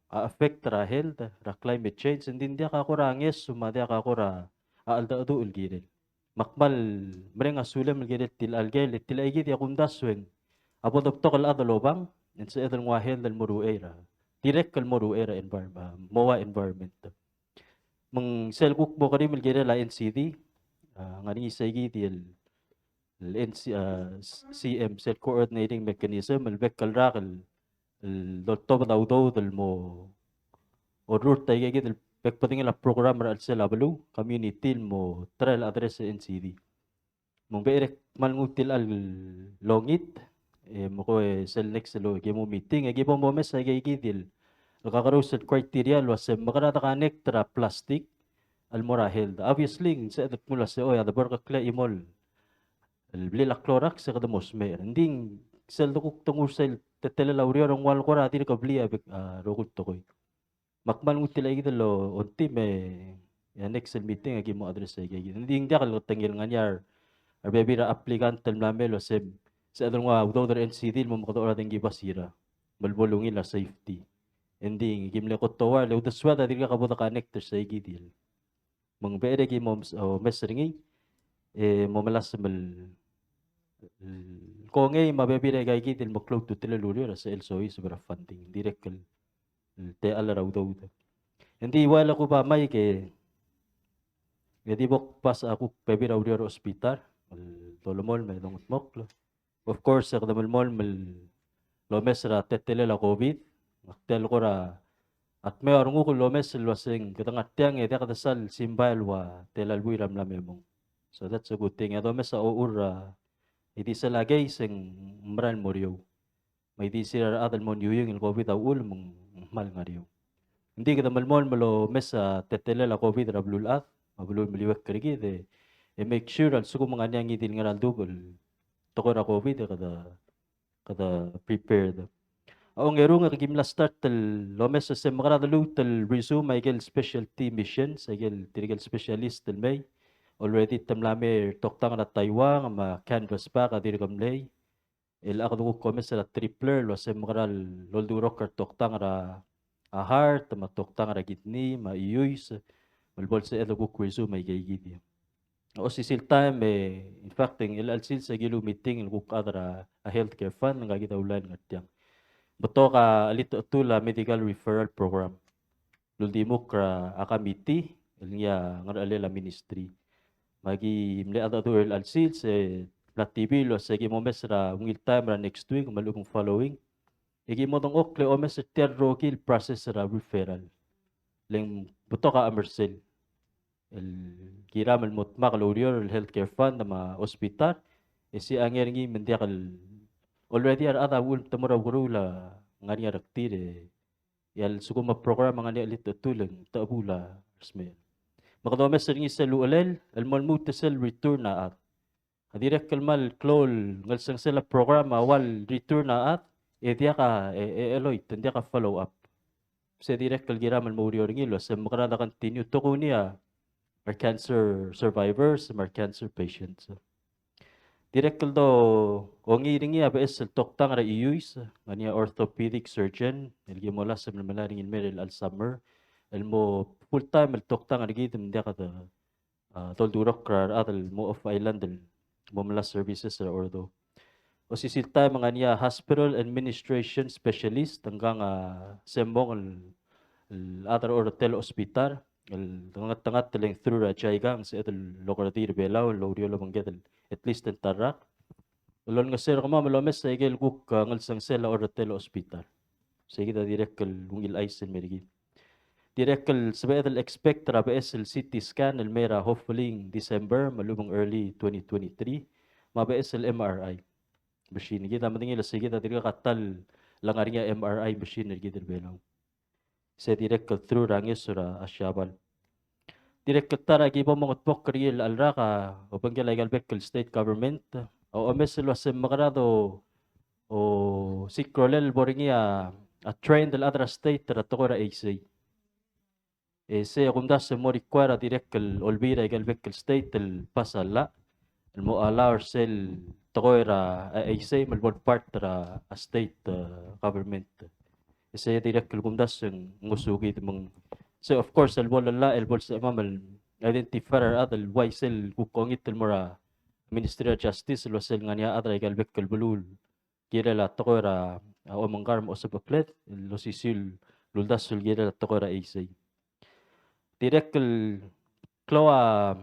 affect ra health ra climate change hindi dia ka kuranges sumadia ka kura alda adu ulgirel. Makmal mereng asulam ulgirel til algel til lagi dia kundasweng. Apo doktor al adalobang insa edel ngwa health al muruera. Direct kal muruera environment mowa environment. Meng sel kuk mo kari milgere la NCD ngani isagi di CM sel coordinating mechanism el bekkal rakal el doktor daudo del mo orur tay gid el bek pating la program al sel ablu community mo trail address NCD mong berek malngutil al longit mo ko sel next lo gemo meeting egi mo mes ay gidil Nakakarusad criteria lo sa makarata connect tra plastic almorahel. Obviously sa edat mula sa oya da barka kla imol. Blila clorax sa kada mosmer. Hindi sel dukuk tungur sel tetele laurio rong wal ko rati ka bli abik rokul tokoy. Makmal ngutila igi lo onti me next meeting agi mo address ay igi. Hindi dia kal tengil nganyar arbebira applicant tel mlamelo sa edat nga udor NCD mo makato ora tengi basira. Malbolungin la safety. Hindi gimle ko towa le udah swada diri ka buta connector sa igidil mong bere gi moms o mesringi mo melas mel ko ngay mabebire ga igidil mo clog to telelulyo sa LSOI sa funding direct te ala raw daw hindi wala ko ba may ke di bok pas ako pebira urior hospital tolomol may dongot moklo of course sa kadamol mel lo mesra tetele la covid Maktel ko ra at may arungu ko lomes lwasing katangat tiang ete kadasal simbal wa telalbuy ramlamemong. So that's a good thing. Ato mes sa uur iti sa lagay sing mran moryo. May di sila adal mon yuyong il COVID ul mong mal ngariyo. Hindi kita malmon malo mes sa tetele la COVID rablulat mabulul maliwek karigi de make sure al suko mga niyang itil nga double toko ra COVID kada prepared. Ang erong kagimla start tel lomes sa magrada lutel resume ay specialty missions ay tirigal specialist tel may already tamlame toktang na Taiwan ma canvas pa kadir kamlay el ako ko komen sa tripler lo sa magral loldu rocker toktang ra a heart ma toktang ra kidney ma iyus malbol sa elo ko resume ay gidi o sisil time in fact el alsil sa gilu meeting el kukadra a healthcare fund nga kita ulan ngatyan Beto ka alito tula medical referral program. luldimuk ra akamiti ilnya ngar alela ministry magi mle ada do al sil se la TV lo se gi momes ra ngil time ra next week malugong following igi modong okle omes ter rogil process ra referral leng buto ka amersel el kiram el mutmak al urior el healthcare fund na ma hospital isi anger ngi mendiakal already ar ada wul tamura gurula ngani araktire yal suguma program ngani alit tuleng tabula smer makadome seringi selu olel el malmut sel return na at hadirek kalmal klol ngal sang sela program awal return na at dia ka eloy dia ka follow up se direk kal giram al murior ngilo se makrada continue to kunia our cancer survivors our cancer patients direk kal do ongi ringi abes el toktang ra iuis ngania orthopedic surgeon el gimola sa malaring in meril al summer el mo full time el toktang ra gidim dia ka tol durok ra adal mo of island el mo mala services ra ordo o sisilta mga niya hospital administration specialist hanggang sembong other or hotel hospital el tangat teleng through ra jaigang sa etel lokality belaw lorio lo manggetel at least en tarak ulon nga sir kama malomes sa igel guk ngal sang sela or hotel hospital sige da direct kel ungil aisen merigi direct kel sabetel expect ra bes el CT scan el mera hopefully December malubong early 2023 mabes el MRI machine kita matingil sige da direct katal langaringa MRI machine gidel belaw se direct kel through rangis ra asyabal direct tara gibo mga pok real alraka o panggil legal bekkel state government o meselo sem magrado o sikrolel boringia a train del other state tra tokora AC se kumdas se mo require direct kel olvira legal bekkel state el pasala el mo allow sel tokora AC malbon part tra a state government se direct kel kumdas ng ngusugi mong so of course el bol sa mamal identifier adal waisel kukongit el mora Ministry of Justice lo sel ngania adra igal bekkel bulul kira la tokora o manggar mo sa baklet lo sisil luldas sul kira la tokora AC direct el kloa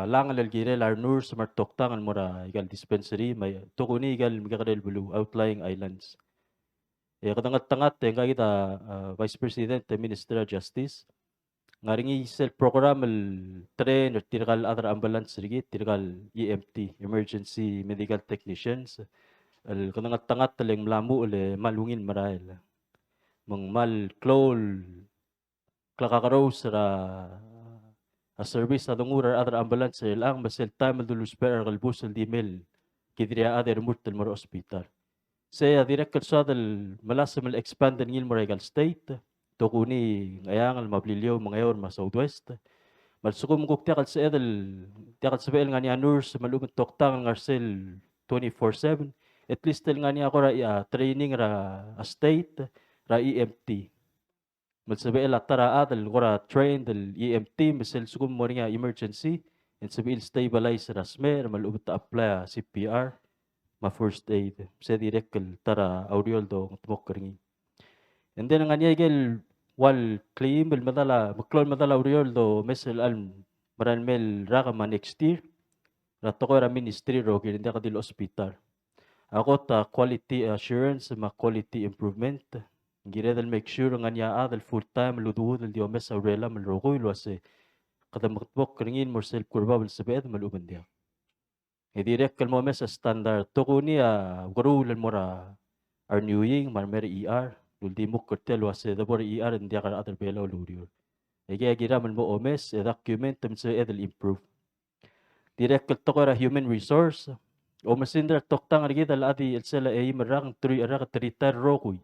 langal el kira la nurse mar toktang el mora igal dispensary may tokuni igal migakadel bulu outlying islands katangat-tangat nga kita Vice President Minister of Justice ngaringi sel program el train or tirgal other ambulance rigit tirgal EMT emergency medical technicians el katangat-tangat teleng mlamu le malungin marail mang mal klol klakakaros ra a service adungur other ambulance lang basel time dulus per galbus el dimel kidria other murtel mor hospital saya direct kalsada malasam expand ngil Moregal State tokuni ngayang mablilyo mangayor ma Southwest malsukum gukta kalsa edel tiakal sabel ngani nurse malumot toktang ngarsel 24/7 at least tel ngani ako ra training ra state ra EMT malsabel atara adel gora train del EMT misel sukum mo nga emergency and sabil stabilize ra smer malumot apply CPR ma first aid sa direct tara audiol do tumok keringi and then nga niya wal claim el madala maklol madala audiol do mesel al maran mel rakama next year rato ko ra ministry ro kindi ka dil hospital ako ta quality assurance ma quality improvement giredal make sure nga niya adal full time luduhod el diomes aurela mal rogoy lo ase kada makbok keringin morsel kurbabel sabed maluban dia direct kalmo mes standard tokuni guru len mora renewing marmer ER duldi mukkel wase da bor ER ndia kar other belo lurio ege gira man mo omes document temse edel improve direct tokora human resource o mesindra toktang agi dal adi elsela e marang tri ara tritar rokuy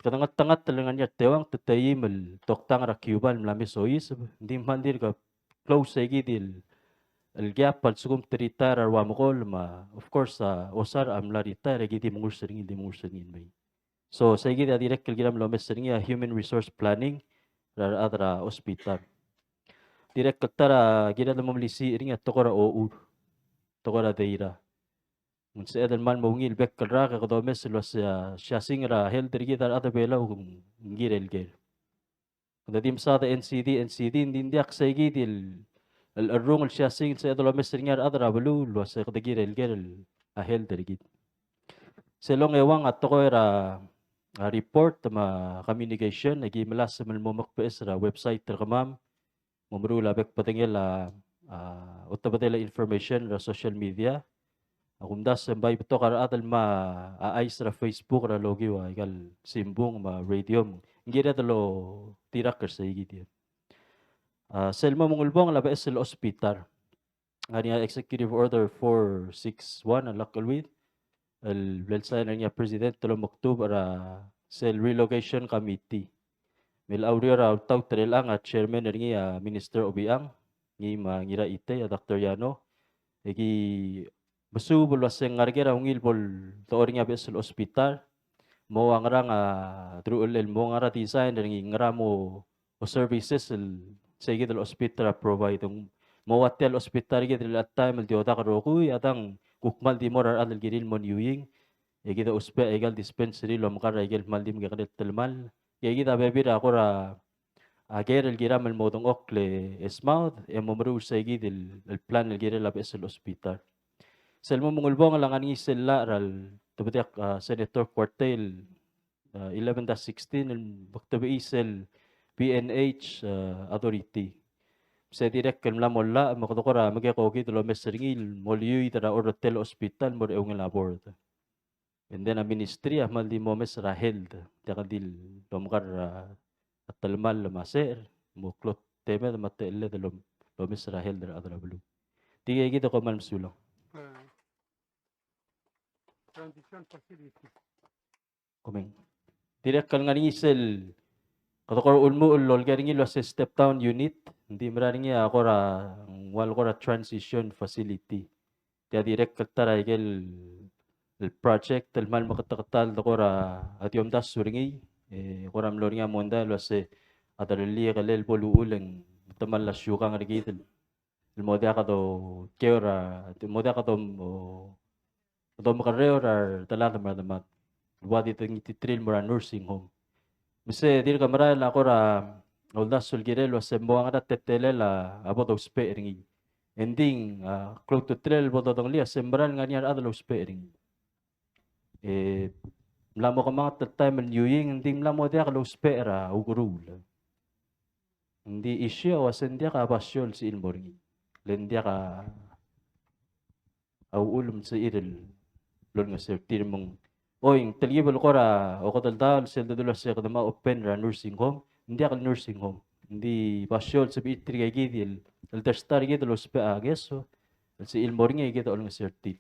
katangat-tangat talangan ya tewang tetayimel toktang ra Cuban mlami sois hindi mandir ka close egi dil el gap pal sugum tritar arwa mokol ma of course osar amla ritar gidi mungur sering bay so sa gidi direct kel giram lo mesering human resource planning ra adra hospital direct katara gida mo mlisi ringa tokora o tokora deira Unsa edan man mungil bek kalra ka domes los siya singra hel dergi dar ada bela ngirel gel. Dadim sa da NCD hindi aksaygi dil الرونغ السياسيين سيدلو مسرنيار أدرا بلو لو سيقدقير الجير أهل درجيت سيلون يوان أتقويرا report ma communication nagi melas melmomak pesra website terkemam memru labek patengel la utabadela information ra social media akumdas sembay beto kar atal ma ais ra Facebook ra logi wa igal simbung ma radio ngira talo tirak kersay gitu. Selma mengulbong la es el hospital. Ngani Executive Order 461 ang lakalwid. El belsa niya President talo maktub ara sel relocation committee. Mil audio ra tau trelang at chairman niya Minister Obiang ni mangira ite Dr. Yano. Egi besu bulwaseng ngargera ungil bol toor niya es el hospital. Mo angrang through el mo ngara design ni ngramo o services el sige del hospital provide mo hotel hospital ge del time el dioda karokuy atang kukmal di morar adal giril mon yuing ege da uspe egal dispensary lo makara egel maldim ge kadet telmal ege da bebira akora ager el giram el modong okle esmouth e momru sige del el plan el giril ab el hospital selmo mungulbong lang ani sella ral tubetiak senator quartel 11-16 el baktabi isel PNH authority. Sa direct kalmla molla makadokora magyakogi tulo mesringil moliyuy tara or hotel hospital mo reong labor. And then a ministry mal di mo mesra health. Takadil lomkar at talmal maser mo klot teme matelle de lom mesra health ra adra bulu. Tigay gito ko man sulong. Transition facility. Komeng. Direct kal nganisel Katokor ulmu ulol garing ilo sa step down unit, hindi maraming akora wal kora transition facility. Kaya direct katara igel el project el mal makatakatal kora atyom das suringi koram loringa monda lo se adarli kalel bolu uleng tamal la syukang rigitel. El moda ka do kera, moda ka do makareo ra talata madamat. Wadi tingitrill mura nursing home. Mise dir kamera la kora olda sulgire lo sembo ang tetele la abot uspe ringi. Ending close to trail bodo dong lia sembral nga niya adalo uspe ringi. Mlamo ka mga time nyuying ending mlamo dia kalau uspe ra ugurul. Hindi isyo wasen dia ka basyol si ilmo ringi. Len dia ka au ulum sa iril lon nga sir tirmong Oing talgibal ko ra o kataldal sel dadula sa kadama open ra nursing home hindi akal nursing home hindi pasyol sa bitri kay gidil el testar gidil uspe ageso si ilmoring gidil olong certi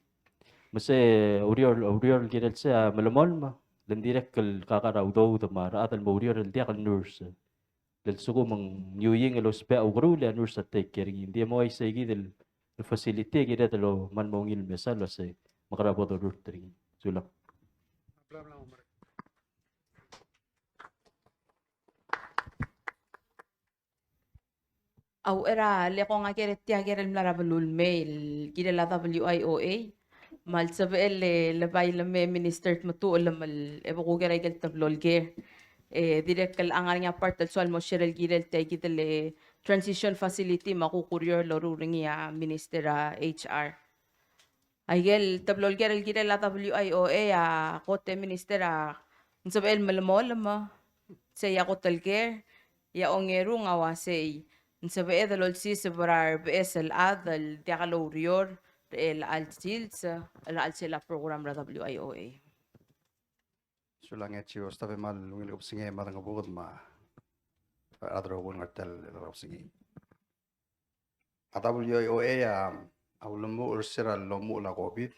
mase urior gidil sa malamol ma lan direct kal kakaraw do mara atal mo urior el dia kal nurse del sugo mang nyuying el uspe ugru le nurse take care hindi mo ay sa gidil facility gidil lo man mongil mesalo sa makarabo do rutri sulak Au era le ko nga keret tia kerel mlara balul mail kire la WIOA mal sabe le bay le me minister matu le mal e ko kere kel tablol ge direct kal angar nga part al swal mo shirel girel te kitele transition facility makukuryor loru ringi minister HR Aigel tablol gerel gire la WIOA kote minister sabe el malmol ma se ya kotel ge ya ongeru nga wasei sabe edel ol si sebrar besel adel diakalorior el altils el altsela program ra WIOA Sulang echi ostabe mal lungil ko singe marang bugod ma adro won ngatel ro singe WIOA Aulamu ursira lomu la COVID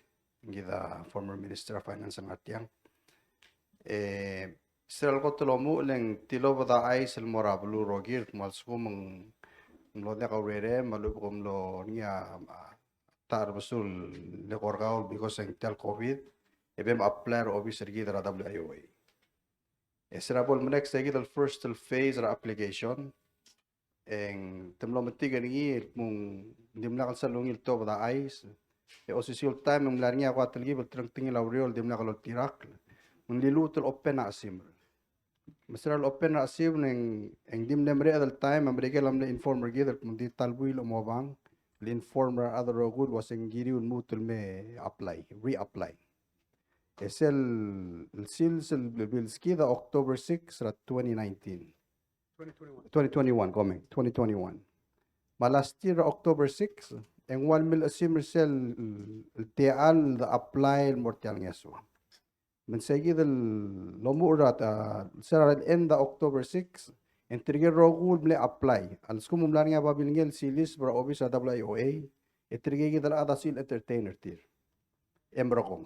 ngida former Minister of Finance ang atiang siral ko tulomu leng tilo bada ay sil morablu rogir malsu mong lo de kaurere malu ko lo niya tar basul le korgaul because ng tel COVID ebem apply officer gida WIOA sirabol next gida first phase ra application eng temlo matigan ngir mong dimla kan salungil to bada ais O sisul time mlarnya ko atlgi betrang tingil auriol dimna kalau tirak. Menlilutul open asim. Mesral open asim neng dim nemre adal time mereka lamne informer gitu mundi talbui lo mobang. The informer other good was engiri un mutul me apply, reapply. Esel sils bills kida October 6 rat 2019. 2021 coming 2021. Ma last year October 6 en 1 mil asim sel teal the apply mortal ngeso. Men segi del lomu rat sera end October 6 en trigger rogul ble apply. Al skum mlarnya babil ngel silis bra office WIOA e trigger dal ada sil entertainer tir. Embrokong.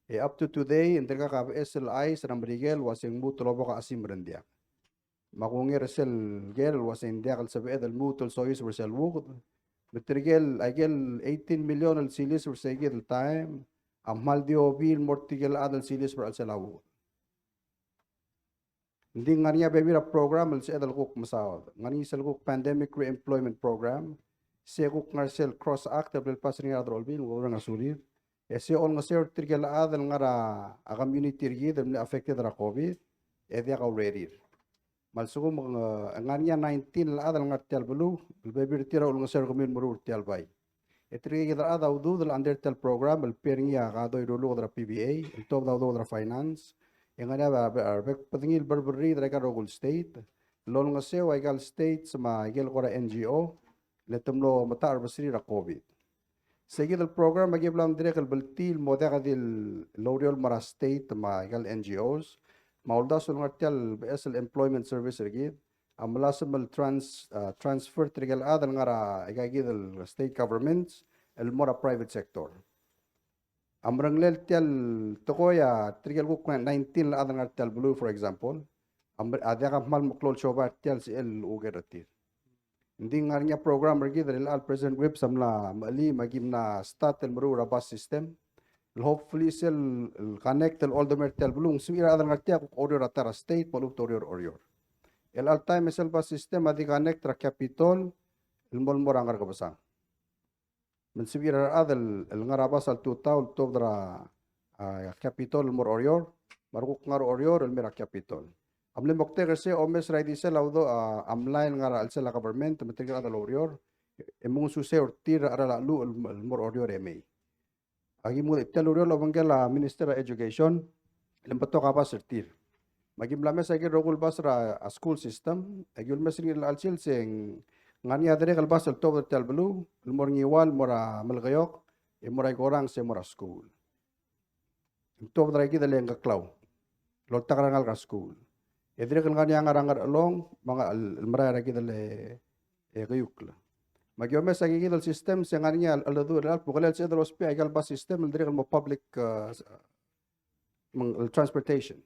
E up to today entrega ka SLI seram brigel waseng but lobo ka asim rendia. Makungir sel gel waseng dia kal sabe dal mutul sois versel wugud. Betrigel agel 18 million al silis versegel time. Amal dio bil mortigel adal silis ver al selawu. Hindi ngania bebira program al sedal kuk masawad. Ngani sel kuk pandemic re-employment program. Se kuk ngarsel cross act bel pasring adrol bil ngorang asulir. Ese on ngaser tirgel adal ngara a community tirgi dem affected ra covid. Edia ka ready. Malsugo ngania 19 adal ngartel belu bebir tira ul ngaser komin murur tial bay. Etri kita ada udu del undertel program el peringia kado idulu dra PBA, el top da udu dra finance. Yang ada bek petingil berberi dra rogul state. Lol ngaseu aigal state sama aigal kora NGO. Letemlo matar basri ra COVID. Segi del program bagi belam direk el beltil moda kadil L'Oreal Mara state ma aigal NGOs. Maulda sul ngartel BSL employment service regid. Amlasam el transfer trigal adal ngara igagid el state governments el mora private sector. Amranglel tial tokoya trigal ko 19 la adal ngartel blue for example. Ada ka mal muklol shoba tial si el ugeratir. Hindi ngarnya program regid el al present web samla mali magim na start el muru bus system. Hopefully sel connect el all the mertel blue sumira adal ngartia ko order atara state malup orior. El altime esel bus system adi connect tra capitol el mol morangar ka basang. Mensibira adal el ngarabas al tutaul tobra capitol mor orior maruk ngar orior el mera capitol. Amle mokte kasi omes rai disel audo amlain ngara al sela government metrigal adal orior emung suse ortir ara lu el mor orior emei. Agi mu tel orior lo bangela minister of education lempato ka pas sertir. Magim lames agi rogul basra a school system agul mesri al sil sing ngani adere kal bas el tober tel belu el mor ngiwal mora melgayok e mora gorang se mora school. Tob dragi dale nga klaw. Lol takarangal ka school. Edre kal ngani angar along mga el mara ragi dale e gayukla. Magyomes agi gidal system se ngani al adu al pugalel se dal ospe agal bus system el dire mo public transportation.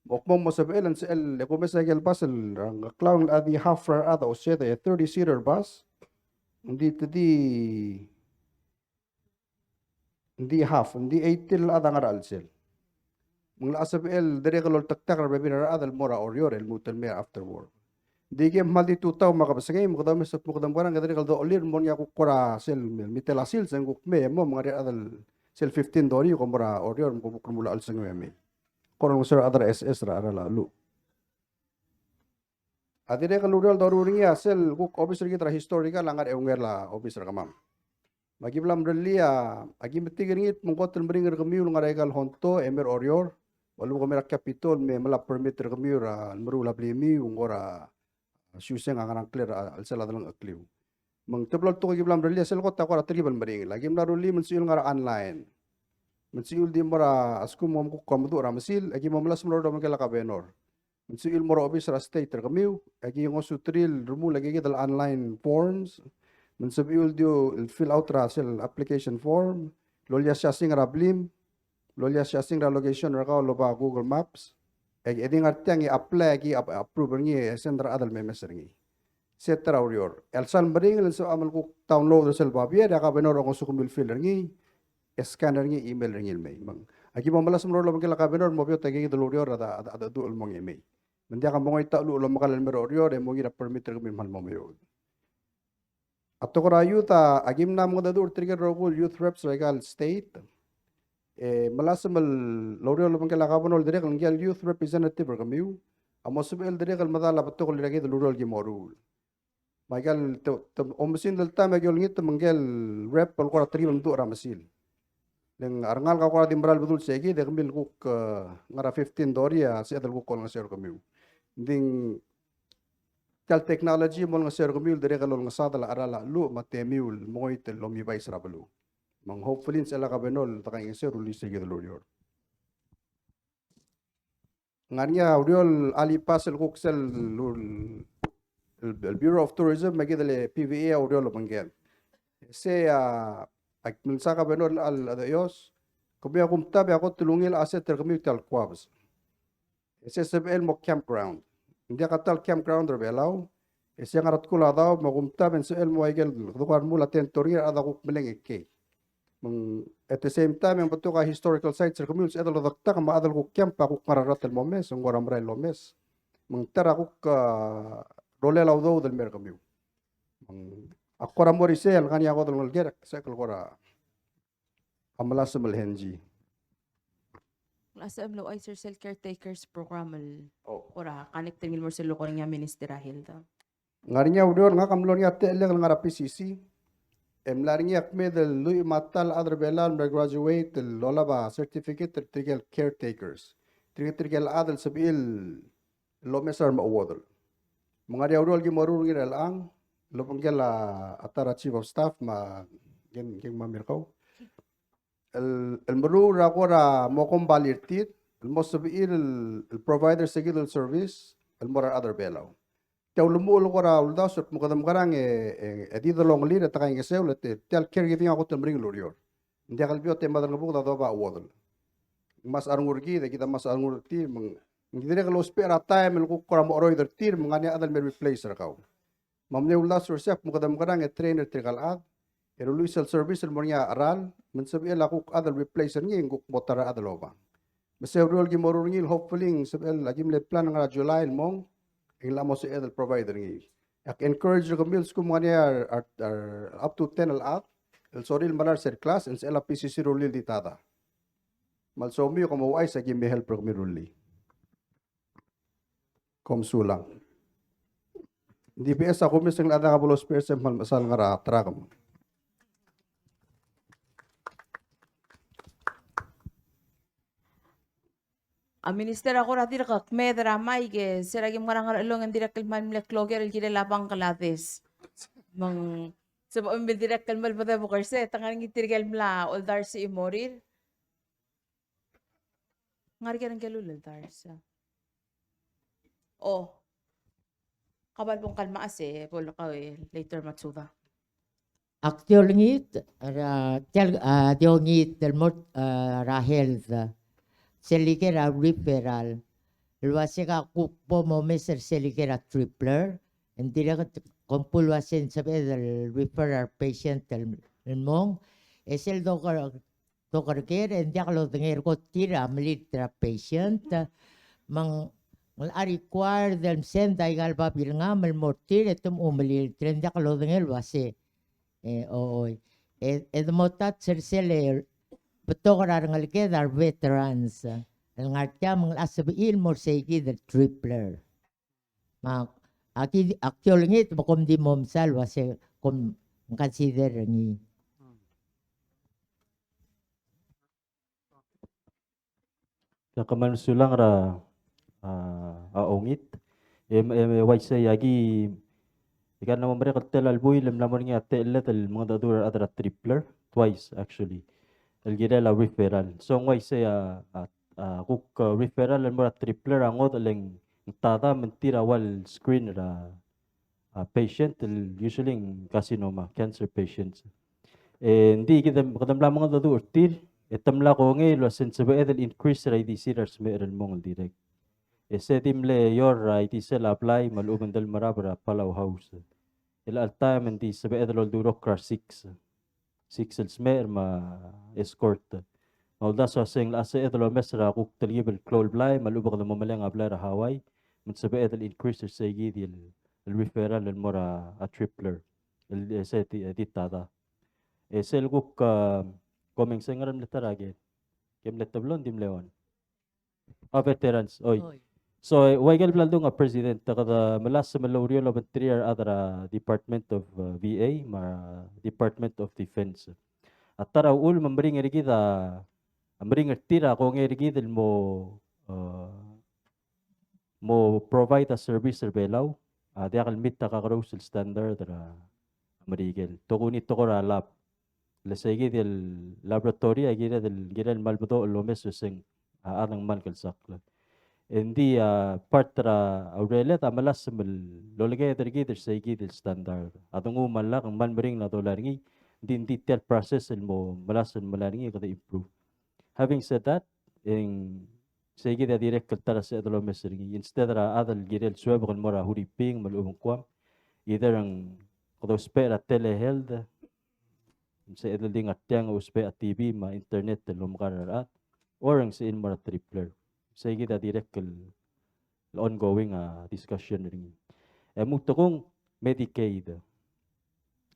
Okmong masabel ang sel kumes agi al bus el klaw adi half ada o se 30-seater bus. Hindi half, hindi 80 ada ngar al sel. Mung asabel dire kalol taktak ra bebina adal mora orior el mutel me after work. Dige maldi tutaw makabasagay mo kadam sa mukadam barang dire kaldo olir mon ya kukura sel mitelasil sang kukme mo mga adal sel 15 dori ko mora orior mo kumula al sang me. Koron mo sir adar SS ra ara lalu. Adire kaludal daruri ya sel kuk officer kita historical langar eunger la officer kamam. Bagi belam relia agi metigeringit mengkotel beringer kemiu ngaregal honto emer orior walu kamera capitol me mala permit kemiu ra meru la blimi ungora suseng angarang clear al sel adalang akliu. Meng teblol to agi belam relia sel kota ko tribal bering lagi mlaruli mensiul ngara online. Mensiul di mora asku mom ku komdu ra mesil agi mamlas mlor do mengela ka benor. Mensiul mora officer state kemiu agi ngosutril rumu lagi dal online forms. Mensabiul dio fill out ra sel application form, lolya sing ra blim, lolya sing ra location ra ka loba Google Maps. Eding artiang i-apply gi approve ngi sender adal memes ngi. Setra urior. El san bring el so amal ku download sel babia da ka benor ko sukumil fill ngi scanner ngi email ngi may. Mang agi mamalas mo lo magila ka benor mo bio tagi dol urior ada du el mong email. Mendia ka mongoy ta lu lo makal mer urior e mo gira permit ko min mal mo mayo. Ato ko ra youth agim na mga dadur trigger rogul youth reps regal state. Malasamal L'Oreal Bangkala Kabanol direct ang youth representative kami. Amos bel direct al madala bato ko lagi L'Oreal gimorul. Magal omasin del ta magyol ngit manggel rep pal ko tri bang dura masil. Leng arangal ka ko dimbral betul segi de kambil kuk ngara 15 doria si adal kuk kol nga kami. Ding tal technology mo nga kami direct al nga sadala arala lu matemiul moy tel lomi bay srabalu. Mang hopefully sa Kabanol takang sir release segi L'Oreal. Nganya L'Oreal alipas el kuk sel el Bureau of Tourism magidale PVA L'Oreal banggel. Se sa Kabanol al adayos kubi akum tabi ako tulungil aset kami tal kwabs. Se sebel mo campground. Hindi katal campground rebelaw. Se ngarat kula daw magumta ben se el mo igel dukan mula tentoria ada kuk meleng ikke. At the same time, yung bato ka historical sites sa communities, edal dakta ka maadal ko kempa kuk mararat el momes, ang waram ray lomes. Mang tera kuk role law daw del mer kami. Ako ra mo risel kanya ako dal gerak sa kalkora. Amala sa malhenji. Asa amlo ay sir cell caretakers program ora connecting mo sa lokon nga ministerahil ta. Ngarinya udon nga kamlon nga tele nga PCC. Emlaring akme del lui matal adre belal graduate del lola ba certificate trigal caretakers. Trigal adal sabil lomesar mawadol. Mga diawdol gi marur gi ang lopangel atara chief of staff ma gen mamirkaw. El marur ako ra mo kombalirtit el mo sabil el provider segil service el morar adre belaw. Kau lumul ko ra ulda sut mo kadam karang edi dolong li ta kaing seul tel caregiving ako tel mring L'Oreal. Hindi kalbio te madang buk da ba wodol. Mas arngurgi de kita mas arngurti meng hindi re kalau spare time ko ko mo roider tir mengani adal mer replace ra kau. Mamne ulda sur sep mo kadam karang trainer trikal ad luisal service mo niya aral men sabi ako adal replacer ngi nguk motara adaloba. Masay rol gi morungil hopefully sabi lagim le plan nga July mong ila mo si edel provider ngi. Ak encourage ko mills ko mga niya are up to 10 al el soril malar ser class and sa PCC rulil ditada. Mal so mi ko mo ay sa gimbe help ko mi ruli. Kom sulang. Di PS ako misang ada ka bulos person mal masal nga ra trakam. Ang minister ako rati ka kmedra may ke seragi mga ngaralong ang direct kalman mila kloger el gila labang kalades. Mang sabo ang direct kalmal pa tayo bukarse tangan ng itirgal mla oldar si imorir. Ngari ka ng galul oldar sa. Oh. Kabal pong kalma ase polo ka later matsuda. Aktiol ngit diongit del mot Rahel Seligera referral. Luasika kukpo mo Mr. Seligera tripler. Hindi na kumpulwasin sa del referral patient del mong. Es el doctor care hindi ako denger ko tira malitra patient. Mang require del senda igal papil nga malmortir etum umalil hindi ako denger wasi. Edmotat sersele betul orang ngalke dar veterans. Ngartia mengasabil morsegi der tripler. Mak aktiol ngit makom di momsal wase kom consider ni. Kaman sulang ra aongit. Waisa yagi ikan nama mereka tel albuy lem lamor ngi atel tel mga dadur adra tripler twice actually. El gira la referral. So ngway saya kuk referral el mura tripler angot leng tada mentira wal screen ra patient usually carcinoma cancer patients. Hindi kita kadam lamang dadu urtil etamla ko ngi lo sensible el increase ra di siras me el mong direct. Setimle yor ra iti sel apply malubang del marabra palaw house. El alta menti sabe el duro car 6 elsmer ma escort. Malda so sing la sa edlo mesra kuk talibel clol blay malubag na mamalang ablay ra Hawaii. Mun sabe edel increase sa gidi el referral el mora a tripler. ese ditada. Ese el guk coming sengaram letarage. Kem letablon dim leon. Veterans, oi. So, wagal blando nga president kada malas sa malaurio lo material adra Department of VA, Department of Defense. At tara ul mambring erigida mambring tira kung erigid mo provide a service belaw. Di akal meet ta kakrosel standard ra marigel. Tukuni tukora lab. Lasagi del laboratory agira del gira malbudo lomes useng anang malkal sakla. Hindi part ra Aurelia malas mal lolagay dergi der segi del standard. Atong umala kang malmering na dolaringi din detail process mo malas malaringi kada improve. Having said that, in segi da direct kaltara sa adalo meseringi instead ra adal girel suwebo kan mora huriping malubong kwam either ang kado spera telehealth sa adal ding atyang uspe at TV ma internet lumkarat or ang sa in mora tripler. Segi da direct ongoing discussion ring. Mukto kong Medicaid.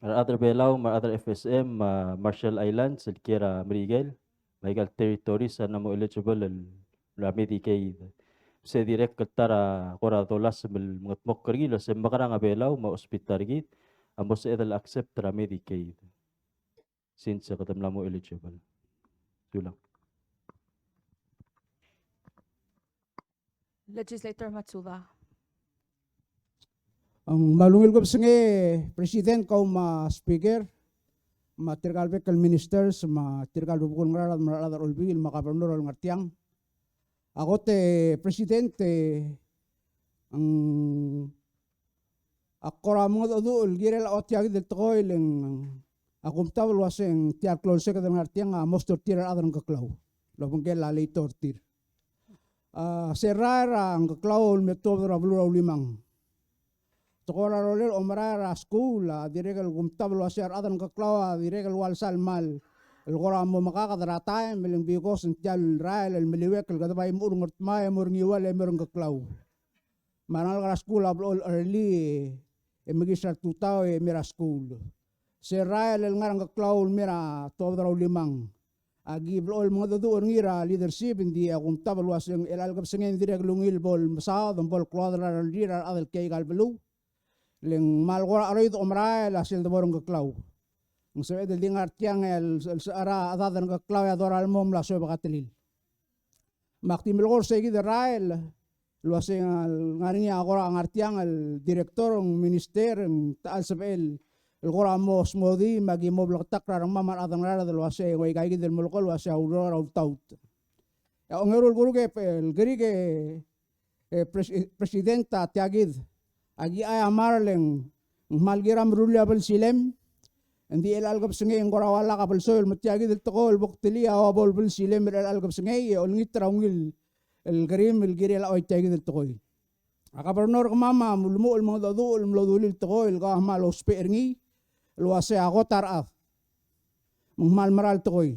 Other belaw, other FSM, Marshall Islands, Kira Marigel, Michael territories na mo eligible la Medicaid. Sa direct katara kora dolas mga mokkarilo sa makarang belaw, ma-hospital git, amo sa edal accept ra Medicaid. Since katamla mo eligible. Sulang. Legislator Matsuda. Ang malungil ko sa President kau speaker, matirgal bekal ministers, matirgal rupukul ngarat, maradar olbigil, makapernur al ngartiang. Ako Presidente, ang akora mga dool, girel otiagi del tokoy, akum tabal waseng tiar klose ka del ngartiang, mostor tirar adang kaklaw. Lopong kaya lalay tortir. Serara ang kaklaw metodo rablo limang. Tokora roler omarara school diregal gumtablo asyar adan kaklaw diregal walsal mal. El gora mo makakadarata meling bikos entyal rail el meliwek el gadabay murung ngortmay murung iwal e murung kaklaw. Manal gara school ablo early magisar tutaw mira school. Serrail el ngarang kaklaw mira todo limang. Agi blol mga doon ngira leadership hindi akong tabalwas yung ilalgap sa ngayon direk lungil bol masad ang bol kwadra ng dira adal kay galbelu leng malgora aroy to omra la sil de borong kaklaw ang sa edel dingar tiang el ara adadan kaklaw ya doral mom la so bakatilil makti milgor segi de rael luaseng ngani agora ang artiang el direktor ng minister ng taal sabel el gora mo smodi magi mo blok takra ng mamar adang rara del wase way kay del mulkol wase aurora taut ya ongerul guru ke el geri ke presidenta tiagid agi ay amarleng malgiram ruliable silem hindi el algab sengay ang gora wala kapal soil matiagid el tokol boktili awabol bul silem el algab sengay ol ngitra ungil el garim el geri la oy tiagid el tokol akabernor mama mulmu el mga dadu el mlodulil tokol ka mal osperngi luase ako taraf mal maral toy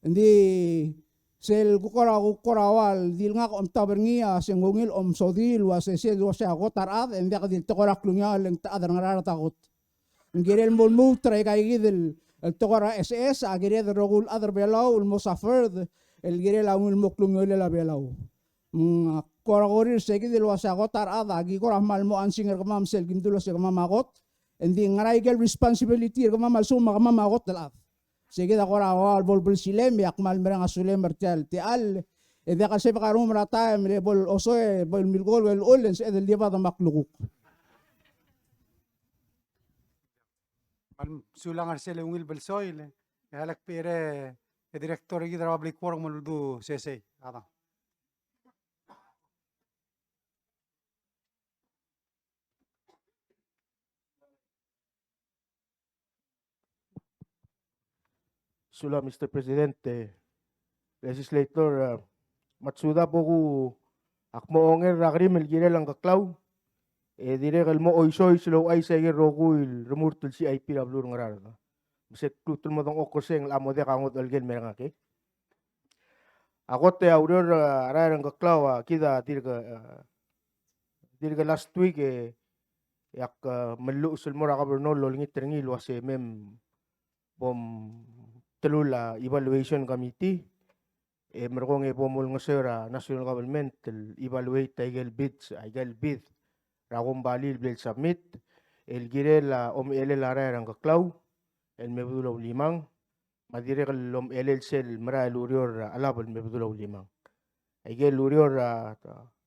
hindi sel kukorawal dil nga om taberngia sengungil om sodi luase sel luase ako taraf hindi ka dil tokorak lunya leng taadar ngarar takot ngirel mulmu tray kay gidel el tokora SS agire de rogul other belaw el musafir el girel awul moklungyo la belaw koragorir segi dil luase ako taraf agi korah mal mo ansinger kamam sel gindulo se kamam akot hindi ngaraigel responsibility kama malsuma kama magot dalat sige da kora wal bol silem yak mal merang asulem mertel ti al ede kasi pakarum rata mele bol oso bol milgol wel ulen se edel diba da maklukuk sulang arsele ungil belsoil halak pere direktor gi dara blik work muldu sese ada Sula, Mr. Presidente, Legislator Matsuda po ko akmo onger rakrim el girel ang kaklaw. Dire kalmo oisoy slow ay sige rokuil remurtul si IP rablu ngarar. Biset tutul mo tong okoseng amo de kangot algen merang ake. Ako te auror arar ang kaklaw kita dirga last week yak melu usul mura gobernador lolingit terengi luas mem pom telula evaluation committee merong pomul ngasera national government evaluate taigel bids aigel bid ragom bali bel submit el gire la ele la rang kaklau el mebulo limang madire kalom el sel mera lurior alabel mebulo limang aigel lurior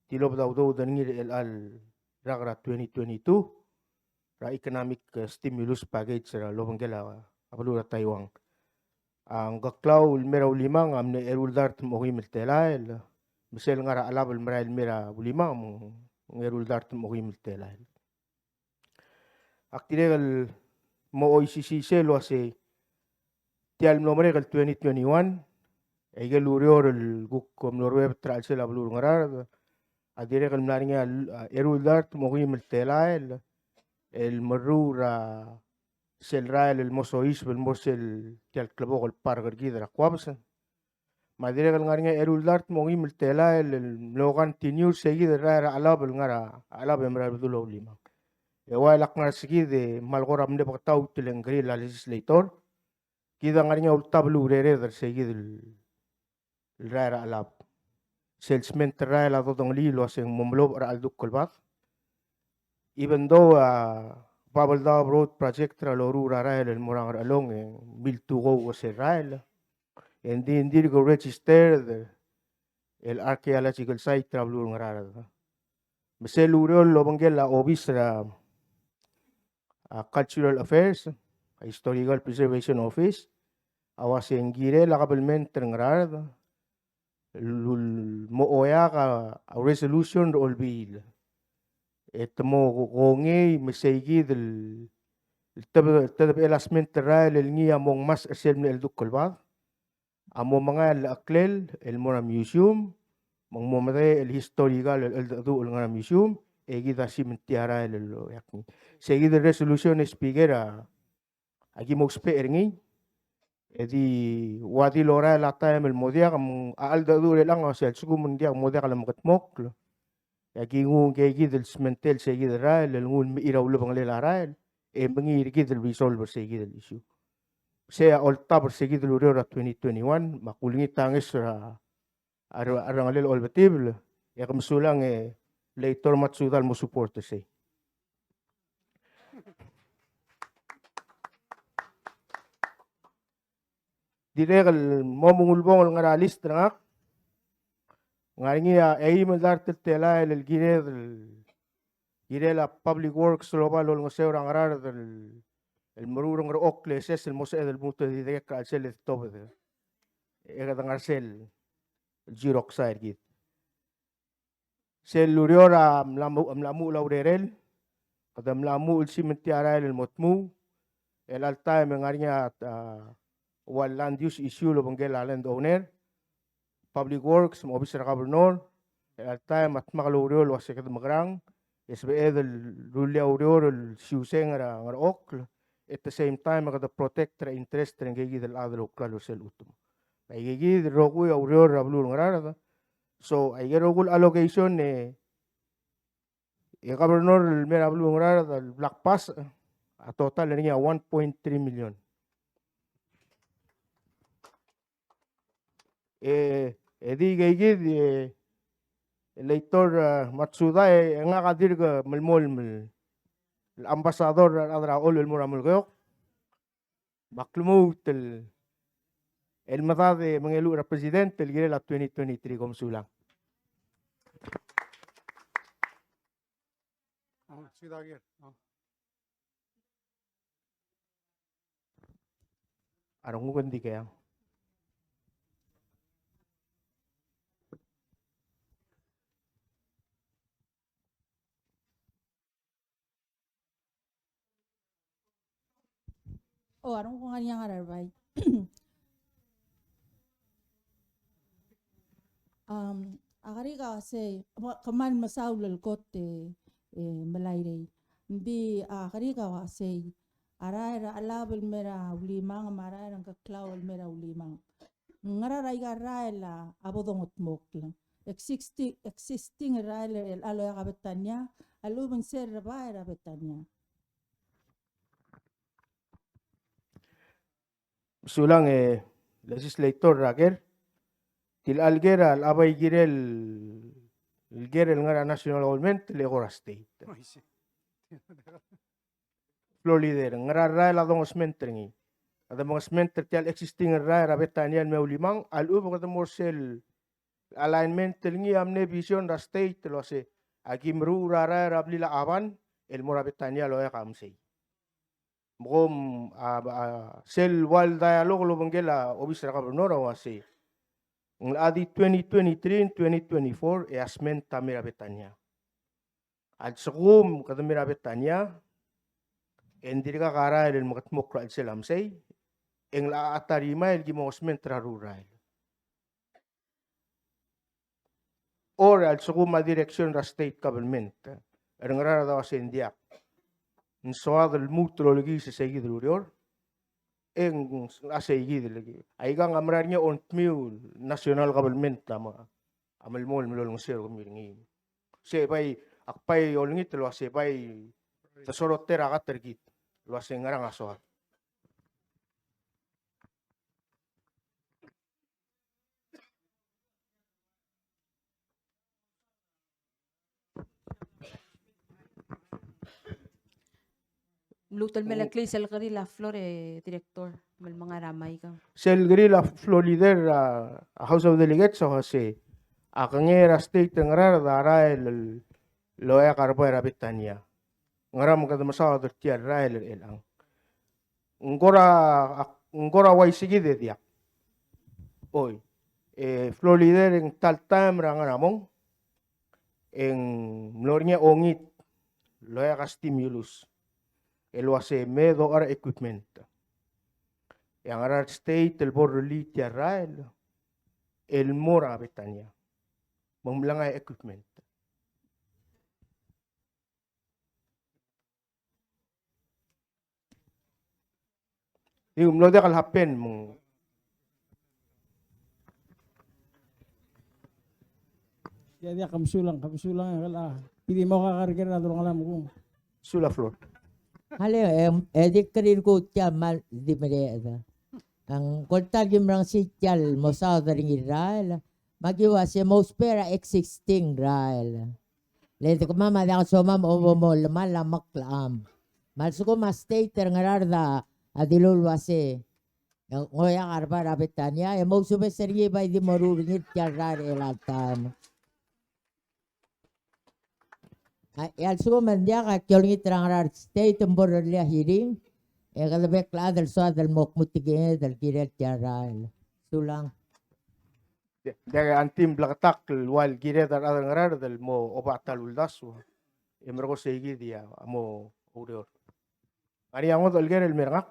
tilob daw danngir el al ragra 2022 ra economic stimulus package ra lobangela abulura Taiwan ang gaklaw mera limang amne erul dart mo himel telael misel ngara alabel mera mera limang erul dart mo himel telael aktiregal mo OICC lo ase tial nombre gal 2021 egel urior el gukom norweb tral sel abulur ngara adire gal mlaringa erul dart mo himel telael el marura sel rael el mosois el mosel tial klabo el pargar gidra kwabsan madire gal ngaringa erul dart mo himel telael el logan tinur seguida rael alab ngara alab emra bedulo lima ewa lak ngar sigide malgora mne baktaw tilengri la legislator kida ngaringa ultablu rere der seguide el rael alab salesman rael adodong lilo aseng momlo ra alduk kolbat even though Bubble Dam Road project ra loru rael el morang along bil to go was rael and then go register el archaeological site tra blur ngara mesel uriol lobangel la obis ra cultural affairs historical preservation office awas engire la kabelment ngara mo oya ka resolution ol bil etmo gonge mesegi del tab elasment rael el ngia mong mas asel el dukol ba amo mga el aklel el mona museum mong momade el historical el du el ngara museum egi da simentiara el yakni segi de resolution spigera agi mo spe erngi edi wadi lora la time el modia am al da du el ang asel sugu mundia modia kala mokatmok Yagi ngung kegi del sementel segi del rael, el ngun ira ulo bang lela rael, mengir gi del resolver segi del issue. Saya olta bersegi del uriora 2021, makulingi tangis ra arang alel olbetible, ya kemsulang leitor matsudal mo support say. Diregal mo mungulbong ngaralis trangak, ngaringi ay mandartel tela el gire la public works global ol ngoseo rangarar el marurong ro okle ses el mose del muto di de ka sel tobe de era dangar sel el giroxide git sel luriora amlamu laurerel kadam lamu el simentiara el motmu el alta mengarnya wal land use issue lo bangel land owner Public Works, mo officer gobernador, at time at makaluriol was second magrang, SBE del rulia uriol el siuseng ra ok, at the same time magada protect the interest ng gigi del other lokal sel utum. Ay gigi del rogu uriol rablur ngarada. So ay rogul allocation gobernador el mera blur ngarada el Black Pass a total niya 1.3 million. Edi gigid elector Matsuda nga kadir ka melmol el ambasador adra ol el muramul gayok maklumut el mata de mangelu ra presidente el gire la 2023 kom sulang. Arong ngundi kaya. Oh, arong kung nga nga rarbay. Akari ka kasi kaman masaulal kot malayray. Hindi akari ka kasi aray alabel mera ulimang maray ang kaklawal mera ulimang. Ngararay ka ray la abodong utmok lang. Existing ray el aloy kabatanya alu menser ba era betanya. Sulang legislator raker til algera al abay girel ngara national government le gora state. Floor leader ngara rai la dong smentringi. Ada mga smenter tial existing rai rabetanian meulimang al ubo kada morsel alignment telingi amne vision ra state lo se agimru rai rablila avan el morabetania lo ya kamsei. Mkom sel wal dialogue lo bangela obis ra kabronora wase. Ng adi 2023 2024 e asmen tamira betania. Al sukum kada mira betania endiri ka kara el makatmokra al selam say eng la atarima el gimosmen trarural. Or al sukum a direction ra state government. Erngara da wase indiak. Nsoad el mutro lagi se seguid lurior. Eng asa igid lagi. Aigang amrarnya on tmiu national government tama. Amal mol melol ngser gumiringi. Sebay akpay olngit lo sebay tasorot tera katergit. Lo ase ngarang asoat. Lutal melakli sel kari la flore director mel mga ramay ka. Sel grila floor leader House of Delegates so se akangera state ngara dara el loya karbo era betania. Ngara mo kada masawa dortia rael elang. Ngora wai sigide dia. Oy. Floor leader en tal time ngara mong en mlornya ongit loya ka stimulus. Elo hace medo ara equipment. Yang ara state el borreli tiarael el mora betania. Mamlangay equipment. Yung mlo kal happen mo. Jadi kamsulang kala. Pili mo kakarger na doon alam ko. Sula floor. Halo, edik karir ko tiya mal di mereda. Ang kolta gimrang si tiyal mo sa daring Israel. Magiwa si mospera existing Israel. Lete ko mama da so mam ovo mo lamala maklam. Malso ko mas state ngararda adilul wase. Ngoya karba rabetanya e mo sube sergi bay di morur ngit tiyal rar elatan. Al sugo mandia ka kyolngi trangar state temporarily hearing e kada bekla del so del mokmutige del kirel tiaral sulang Dari antim blakatak wal gire dar adang ngarar del mo obatal uldasu emro segi dia mo urior ari ango del gere el merngak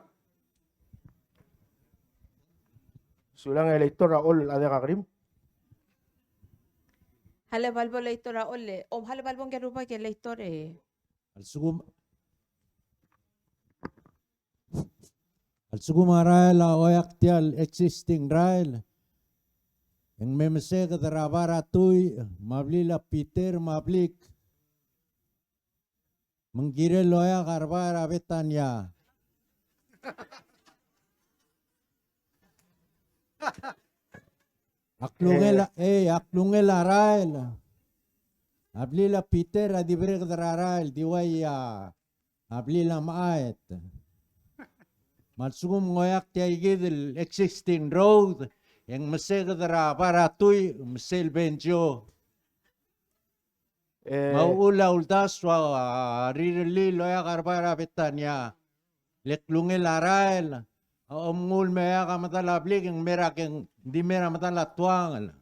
sulang elector all ada kagrim Hala balbo leitor a ole. O hala balbo nga rupa ke leitor Al sugum rael a oyak tial existing rael. Yang memese ke darabara tuy mablila Peter mablik. Menggire loya karbara betanya. Aklungela rael. Ablila Peter adibrek dararael diwaya. Ablila maet. Malsugum ngoyak tiagid existing road. Yang masega darabara tuy masel benjo. Maula ultaswa ririli loya karbara betanya. Leklungela rael. Omngul maya ka matalablik yung merak yung di mera matalatwang.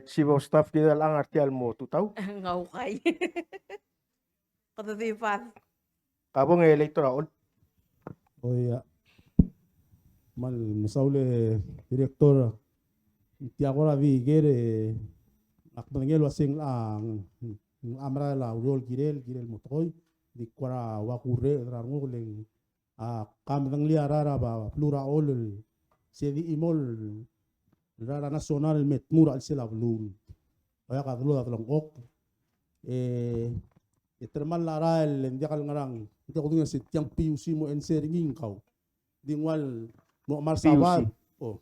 Chief of Staff kita lang artial mo tutaw. Ngaukay. Katatipat. Kabong electoral. Oya. Mal masaule director tiago la vi gere akbangelo asing lang amra la rol girel motoy di kwara wakure rango leng kam dang liara ba plura ol se di imol Rara nasional met mura al sila blul. Kaya kadlo atlong ok. Termal laral hindi kal ngarang. Hindi ko nga si tiang PUC mo enseringin kau. Dingwal mo marsawa. Oh.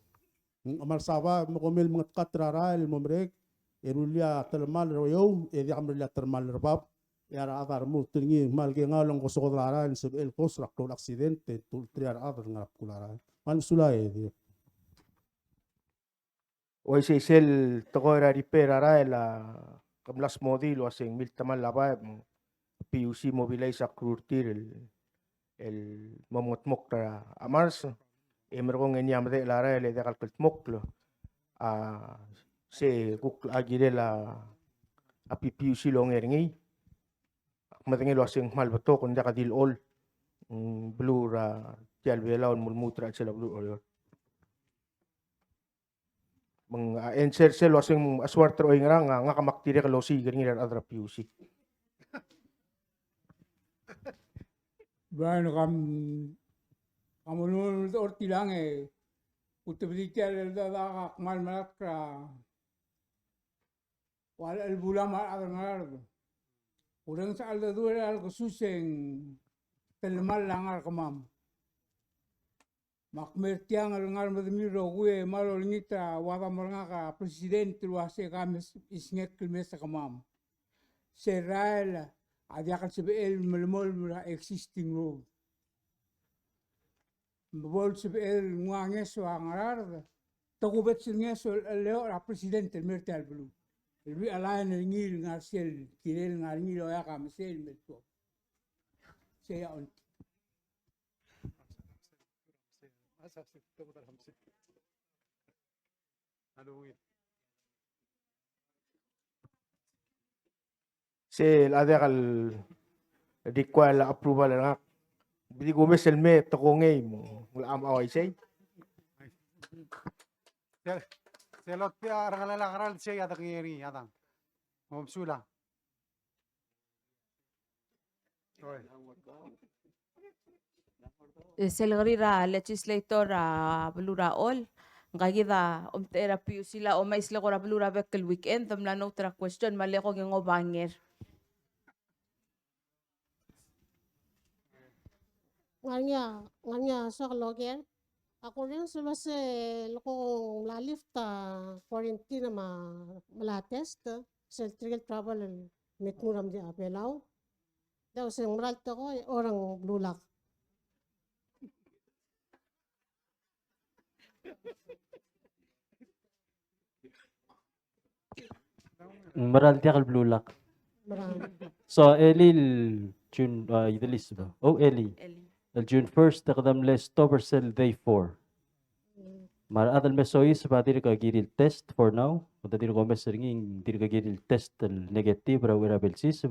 Marsawa mo komel mga katraral mo merek. Erulia termal royo. Di kamrlia termal rabab. Yara atar mo tingi mal ke ngalong ko sokot laral sub el kos rakto aksidente tul triar atar ngarap kularal. Man sulay di. Hoy si sel toko era repair la kamlas modilo asing mil taman labay mo PUC mobilize akrurtir el mamotmok ta amars emer kong enyam de lara le de kalkult moklo se kuk agire la api PUC long eringi matingi lo asing mal bato kun da kadil all blue ra tial belaon mulmutra sila blue all mang enser sel wasing aswarter o ingrang nga kamaktire kalosi gani ran adra PUC. Bueno, kamunul orti lang utibdikal da kamal malak wala el bulam adang urang sa alda dua al kususeng telmal langar kamam. Makmertiang ngar madmiro gue malo ngita wada maranga ka presidente wase kames isngek kelmesa kamam. Serail adiakal sebe el melmol mura existing road. Mbol sebe el nguangeso angarar tokubet singeso leo la presidente mertial blu. Elbi alain ngil ngarsel kirel ngarngil oya kamsel metko. Saya on Se la de al require la approval nga bidi go mesel me to ko ngay mo wala am away say Selot pia rangalala karal siya yata kiri yata. Mamsula. Selgrira legislator blura all. Ngagida umtera piu sila o mais leko blura bekel weekend tamla no tra question maleko ng obanger. Nganya sa loger. Ako rin sila sa loko lalif ta quarantine na malatest sa trigger travel mitmuram di apelaw. Daw sa maral to ko orang blulak. Maral tiyak al blue lock. So Eli June idalis ba? Oh Eli. June 1st takdam les Tobersel day 4. Mar adal mesois batir ka giril test for now. Dadir ko mesering dir ka giril test negative ra wera belsis.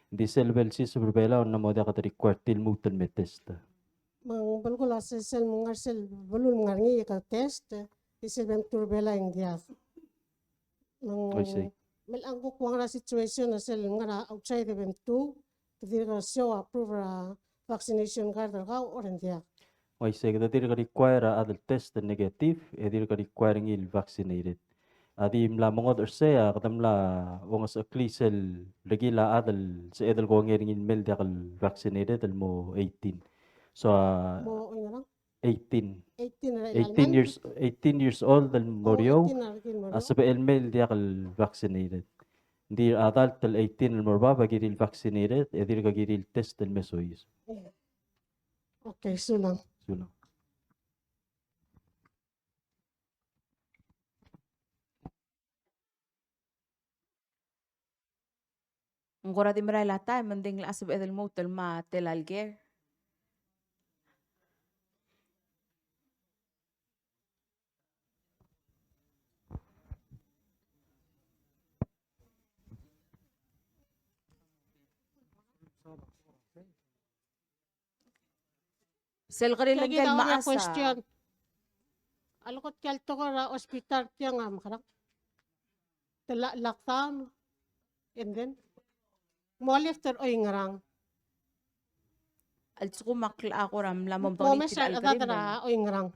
Di sel belsis berbela na moda ka tari quartil mutan me test. Mang balkula sa sel mungar sel balul ngarngi ka test isel bem turbela ing dia. I see. Mel ang kukuang ra situation na sel ngara outside bem tu dir ka show approve vaccination card ka oran dia. I say that dir ka require adal test negative dir ka require ngil vaccinated. Adi mla mongod orsea katamla wongas aklisel regila adal sa edal ko ngering mel dakal vaccinated al mo 18. So 18 years old al morio asaba el mel dakal vaccinated. Dir adult al 18 al morba bagiril vaccinated edir ka giril test al mesois. Okay, sulang. Sulang. Ngora di maray lata mending la asab edel motel ma telalger. Selgari lagel maasa. Question. Alukot kalto ko ra hospital tiya nga makarak. Lockdown. And then molifter oy ngarang. Al tsuko makla ako ram lamang Momesal adadra oy ngarang.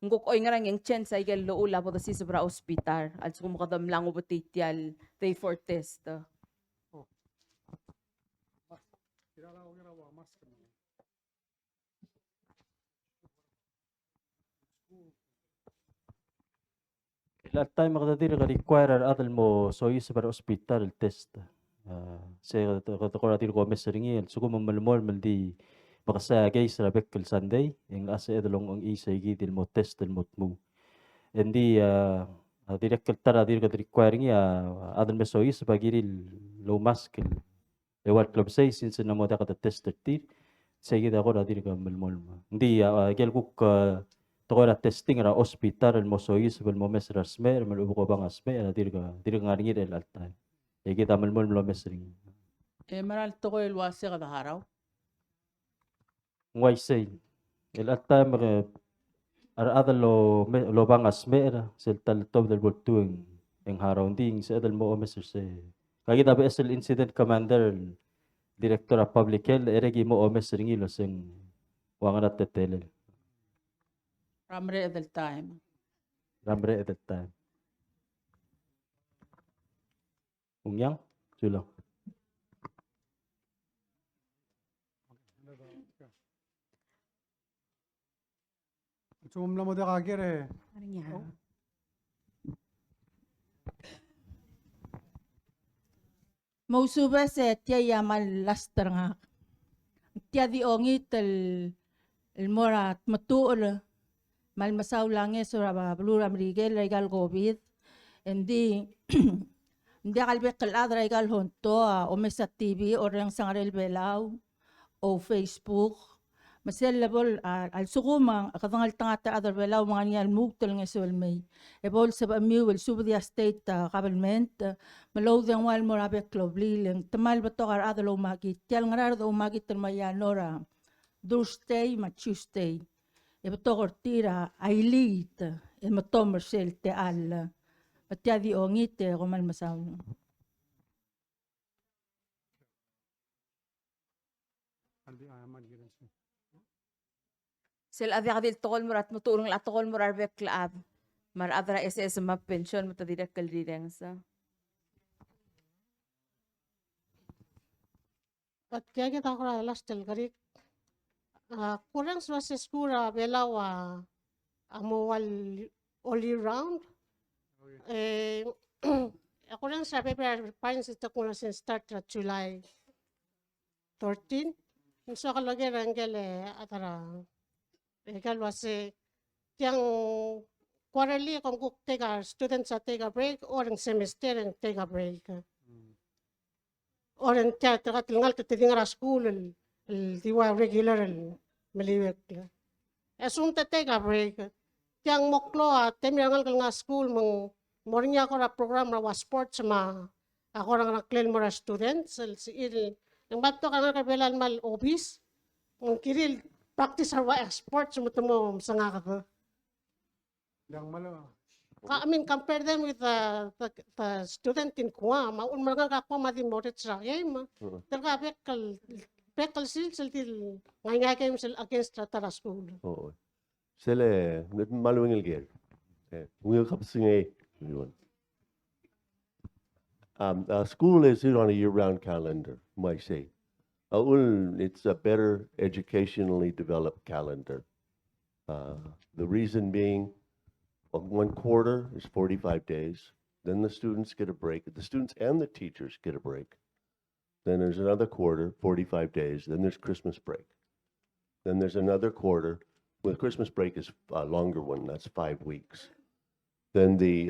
nguk oy ngarang yang chen sa igel lo ula po si sobra ospital al suko mo kadam lang ubutitial they for test. La time makadadir ka require adal mo so is para hospital test. Saya kata ko natin ko meseringi suko mamalmol maldi makasagay sa bekkel Sunday yang asa edalong ang isa gidil mo test mo mo. Hindi direkkel tara dir ka requiring adal me so is pagiril low mask lewat club say since na mo kata test tir saya kita ko natin ka malmol. Hindi gel ko toko na testing ra hospital mo so is mo mesra smer malubo ko bang asme dir ka ngaringir el alta. Kita malmol lo mesring. Maral to ko ilwase kada haraw. Why say? El alta adal lo bang asme ra sel tal top del boltueng en haraw ding sa adal mo mesr se. Kagita ba SL incident commander director of public health eregi mo mesring ilo seng wangan at tetel. Ramre at the time. Ramre at that time. Ungyang, sulang. Sumla mo da kagere. Mausuba se tia yamal lastar nga. Tia di ongit el morat matuol. Mal masaw lang sura ba blura mrigel legal COVID. Hindi hindi kalbe kaladra legal honto o mesa TV o yang sangarel belaw o Facebook. Masel level al sugumang akadangal tangata other belaw mga niyan mugtol nga sulmay. Ebol sa amiw el subdia state government malaw dang wal morabe klobli leng tamal bato kar adalo magit tial ngarar do magit mayanora Thursday ma Tuesday. Ebeto kortira ailit e matomer sel te al patia di ongite romal masaw. Sel adya kadil tokol murat muturong la tokol murar beklaab. Mar adra SS ma pension mutadidak kaldireng sa. At kaya kita ko lastel karik. Kurang sa skura belawa amo all year round. Ako lang sa paper pines ito ko na start at July 13. So kalagay ranggel atara. Ikaw wasi yang quarterly kung teka students at take a break or ang semester ang take a break. Or ang tingal titingal school diwa regular maliwek. Asunta take a break. Tiang moklo temirangal nga school mong morning ako na program na sports ma ako na claim mo na students ang bato ka nga kabilan mal obis ang kiril practice our sports mo tumo sa nga ka. Dang malo. I mean compare them with the student in Kuwa maun mga ka Kuwa madimorit sa game. Talaga pekal sil til ngay kayo sil against tara school. Oo. Sila maluwing ilgir. We'll kapsingay yun. School is on a year-round calendar, might say. It's a better educationally developed calendar. The reason being, one quarter is 45 days. Then the students get a break. The students and the teachers get a break. Then there's another quarter, 45 days. Then there's Christmas break. Then there's another quarter. Well, the Christmas break is a longer one. That's 5 weeks. Then the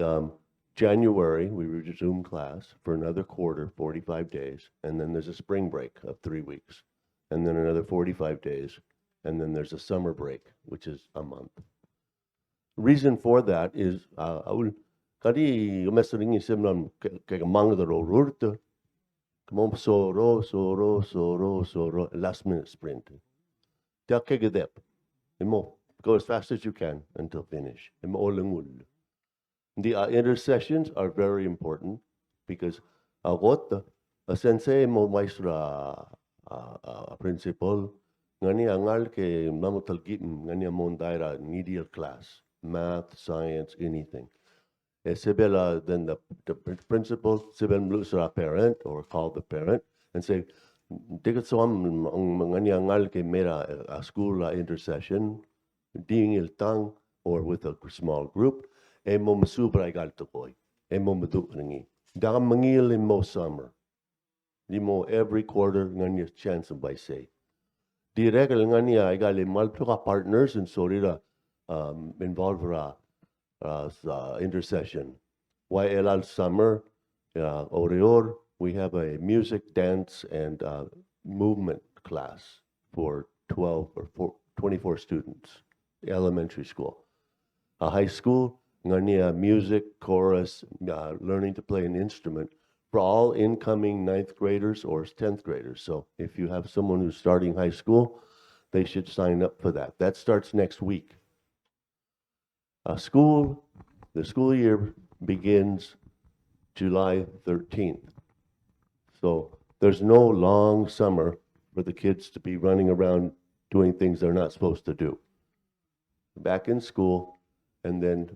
January, we resume class for another quarter, 45 days. And then there's a spring break of 3 weeks. And then another 45 days. And then there's a summer break, which is a month. Reason for that is, kadi mesering isim nam kaya mangdaro rurta, kamom soro last minute sprint. Tiya kaya dep, imo go as fast as you can until finish. Imo olangul. The intercessions are very important because agot a sensei mo maestra principal ngani angal ke mamutalgim ngani mondaira medial class math, science, anything. Sibel, then the principal, Sibel looks at a parent or call the parent and say, "Tikat so ang mga niyangal kay mera a school intercession, ding il tang or with a small group, mo masubra igal tukoy, mo madu nangi. Daka mangil in mo summer, di mo every quarter nganya chance by say. Di regal nganya igal malpika partners and sorira involved intercession. Why elal summer, Oreor, we have a music, dance, and movement class for 12 or 24 students, elementary school. A high school, ngania music, chorus, learning to play an instrument for all incoming 9th graders or 10th graders. So if you have someone who's starting high school, they should sign up for that. That starts next week. The school year begins July 13th. So there's no long summer for the kids to be running around doing things they're not supposed to do. Back in school, and then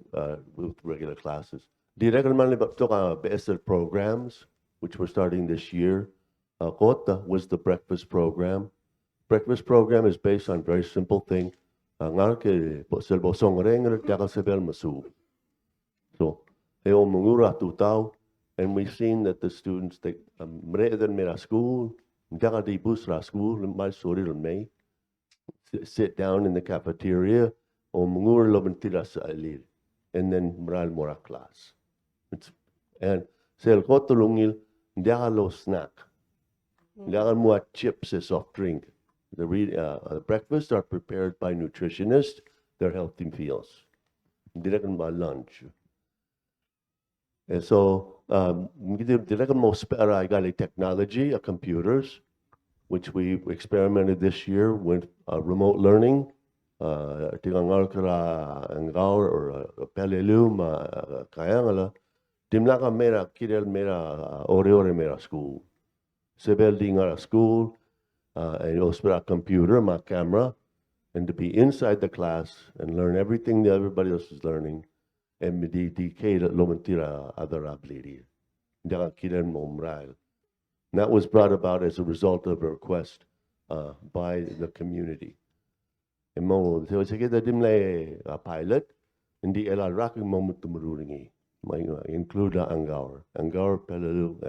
with regular classes. Directly BSL programs, which we're starting this year. Kota was the breakfast program. Breakfast program is based on a very simple thing. So, mungura tutao, and we've seen that the students take mera school, school, sit down in the cafeteria, o mungur lobentira sa alil, and then moral mora class. And sel kotulungil, ndiakalo snack, ndiakal mua chips as soft drink. The breakfasts are prepared by nutritionists. They're healthy meals. Direkan ba lunch. And so, direkan mo spera igali technology, computers, which we experimented this year with remote learning. Tingangal kara angaur or pelelum kayangala. Dimlaka mera kirel mera ore mera school. Sebel dingara school. And also a computer, my camera, and to be inside the class and learn everything that everybody else is learning. And that was brought about as a result of a request by the community. And mo, so kita dimle a pilot, hindi ela raking moment tumurulingi. May include Angaur, Pelalu,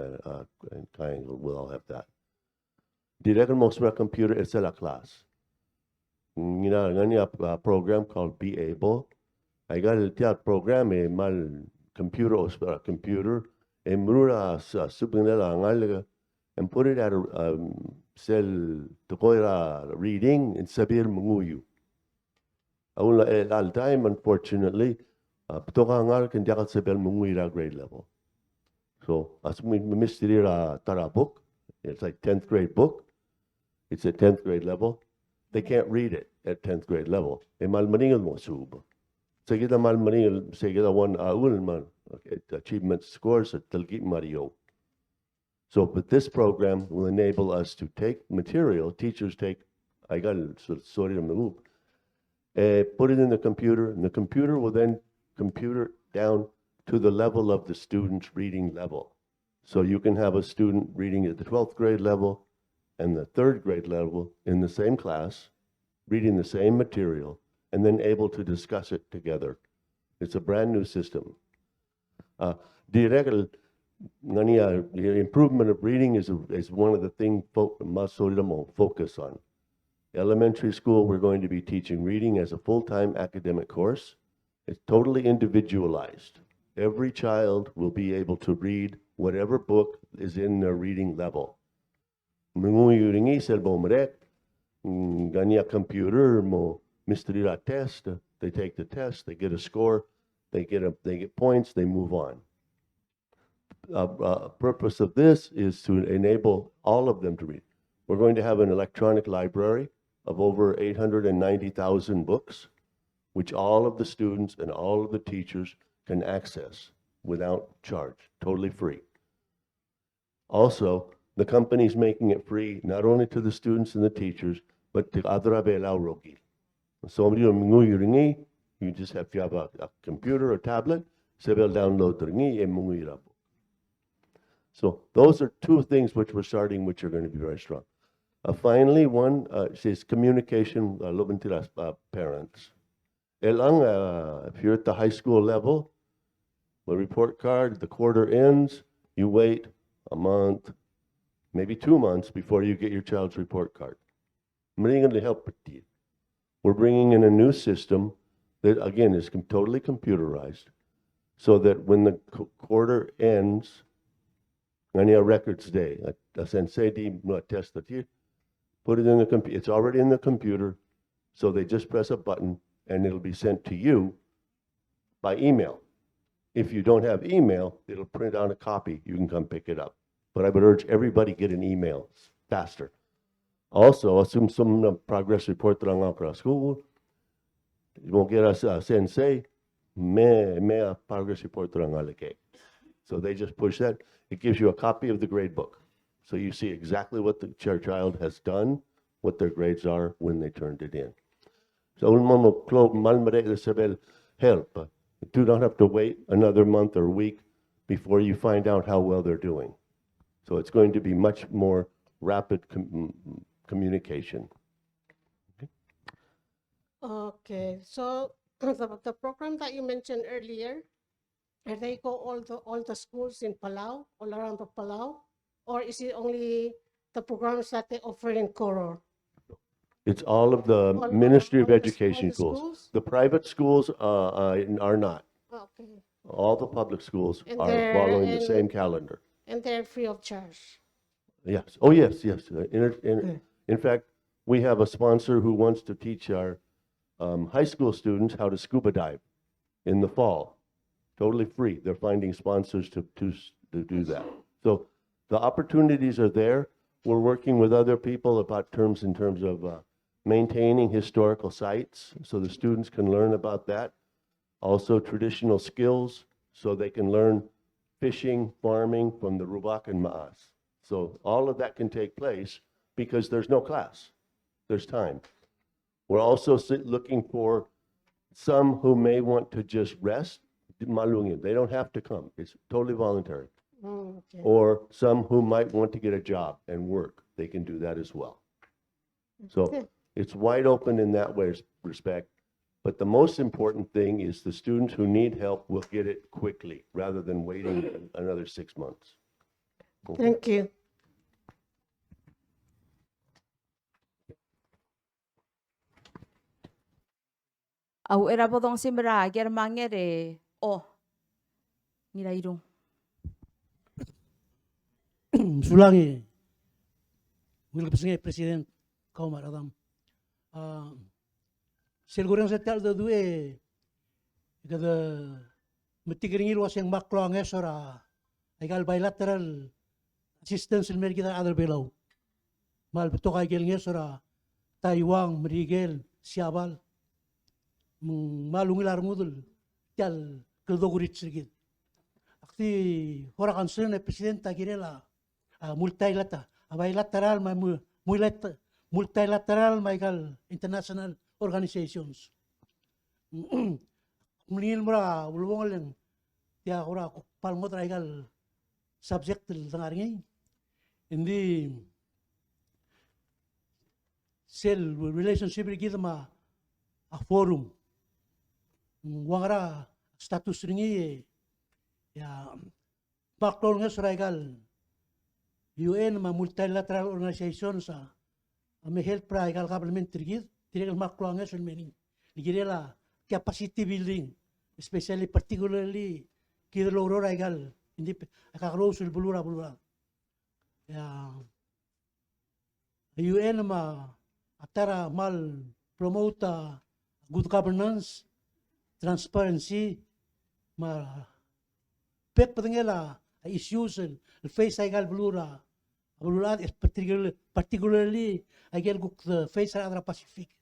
and Triangle. We'll all have that. Direkan mo sa computer is a class. Ngani program called Be Able. I got a program mal computer o sa computer mrura sa subnela ngalaga and put it at a cell to reading and sabir munguyu. Aula all time, unfortunately, ptoka ngal kan jakat sabel munguira grade level. So as we mystery tara book, it's like 10th grade book. It's at 10th grade level. They can't read it at 10th grade level. E malmaningal mo sub. So kita malmaningal, say kita one man achievement scores at Talgit Mario. So, but this program will enable us to take material, teachers take, I got sorted in the loop, put it in the computer, and the computer will then computer down to the level of the student's reading level. So you can have a student reading at the 12th grade level and the 3rd grade level in the same class, reading the same material, and then able to discuss it together. It's a brand new system. The improvement of reading is one of the things focus on. Elementary school, we're going to be teaching reading as a full-time academic course. It's totally individualized. Every child will be able to read whatever book is in their reading level. Ganya computer mo mystery test. They take the test. They get a score. They get points. They move on. Purpose of this is to enable all of them to read. We're going to have an electronic library of over 890,000 books, which all of the students and all of the teachers can access without charge, totally free. Also, the company's making it free not only to the students and the teachers, but to Adrabelau Rogi. So You just have, if you have a computer or tablet, sebel download ringi e mungira po. So those are two things which we're starting, which are going to be very strong. Finally, one is communication, lobantiras parents. Elang, if you're at the high school level, the report card, the quarter ends, you wait a month, maybe 2 months before you get your child's report card. We're bringing in a new system that, again, is totally computerized, so that when the quarter ends, ngania records day, a sensei di test that put it in the computer. It's already in the computer, so they just press a button and it'll be sent to you by email. If you don't have email, it'll print out a copy. You can come pick it up. But I would urge everybody get an email. It's faster. Also, assume some progress report lang across school. You won't get us a sensei. Me progress report lang alike. So they just push that. It gives you a copy of the grade book. So you see exactly what the child has done, what their grades are when they turned it in. So help. You do not have to wait another month or week before you find out how well they're doing. So it's going to be much more rapid communication. Okay, so the program that you mentioned earlier, they go all the schools in Palau, all around the Palau, or is it only the programs that they offer in Koror? It's all of the All- Ministry of all the- all Education the schools. schools? The private schools are not. Okay, All the public schools And are they're- following the and- same calendar. and they're free of charge. Yes. Oh, yes, yes. In fact, we have a sponsor who wants to teach our high school students how to scuba dive in the fall. Totally free. They're finding sponsors to do that. So the opportunities are there. We're working with other people about in terms of maintaining historical sites, so the students can learn about that. Also traditional skills, so they can learn fishing, farming from the Rubak and Maas. So all of that can take place because there's no class. There's time. We're also looking for some who may want to just rest. They don't have to come. It's totally voluntary. Okay. Or some who might want to get a job and work. They can do that as well. So Okay. it's wide open in that way, respect. But the most important thing is the students who need help will get it quickly rather than waiting another 6 months. Okay. Thank you. Au era bodong simra ger mangere. Oh. Mira irung. Sulangi. Wilkes nga president kau maradam. Selgurang sa tal da due kada matigiring ilwas yang maklo ang esora ay bilateral assistance ilmer kita other below. Mal beto kay gel ngesora Taiwan, Miguel, Siabal. Malungilar ngudul tal keldogurit sigit. Akti hora kansun presidenta girela multilateral bilateral multilateral Michael international organizations. Mulingil mura ulwong lang tiya ora palmo traigal subject tangaringi. Hindi sel relationship kita ma a forum. Wangara status ringi ya background nga sraigal UN ma multilateral organization sa may help pra igal government trigid tirigal maklo nga sun meaning ligirela capacity building especially particularly kidlo aurora igal hindi akakro sul bulura ya UN ma atara mal promote good governance transparency ma pek patengela issues el face igal bulura is particularly igal guk the face adra Pacific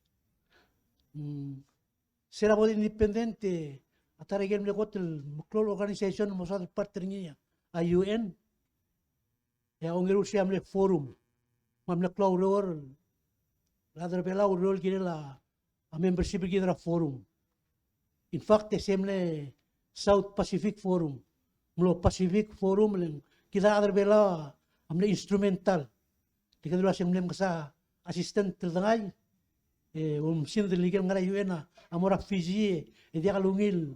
será bod independente atara igal mlekot el muklol organization mo sa parte niya a UN ya ongeru siya mlek forum mamlek Ladra pela urol kira la a membership kira forum. In fact, semle South Pacific Forum, mlo Pacific Forum leng kita adar bela amle instrumental. Tika dulu semle masa assistant terdengai, sin terlihat ngara UN amora Fiji, dia kalungil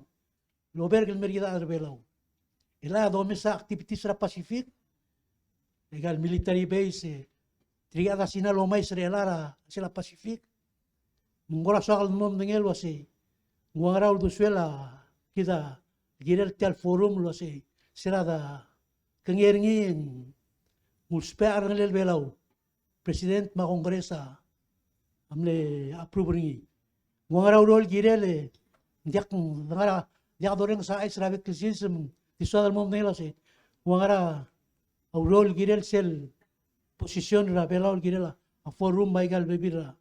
lober gel merida adar bela. Ela domesa activities ra Pacific, legal military base, triada sina lomai srelara sila Pacific. Mungora soal mom dengel wasi, ngara ul dusuela kita girel tel forum lo se serada kengeringi muspe arnel belau president ma kongresa amle approve ringi ngara ul girele diak ngara diak doreng sa Israel krisism di soal mom dengel se ngara ul girel sel position ra belau girela a forum baigal bebira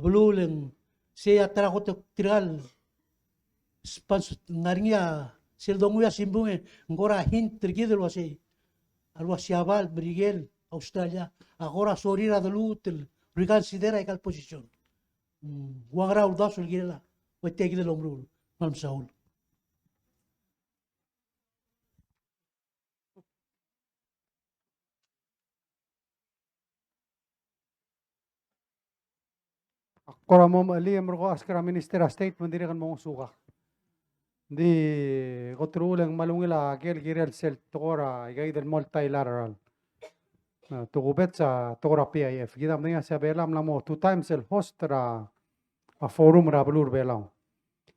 beluleng saya terakot tiral spans ngaringia sel donguya simbunge ngora hint tergido lo sei alwa siabal brigel Australia agora sorira de lutel reconsidera egal position wangra udas ulgirela wete gide lomrul mam saul Kora mom ali mergo askara minister of state mandiri kan mong suka. Di kotruleng malungila gel girel sel tokora igaid multilateral. Tugubet sa tokora PIF. Gida mninga sa belam lamo 2 times el host ra a forum ra belur belam.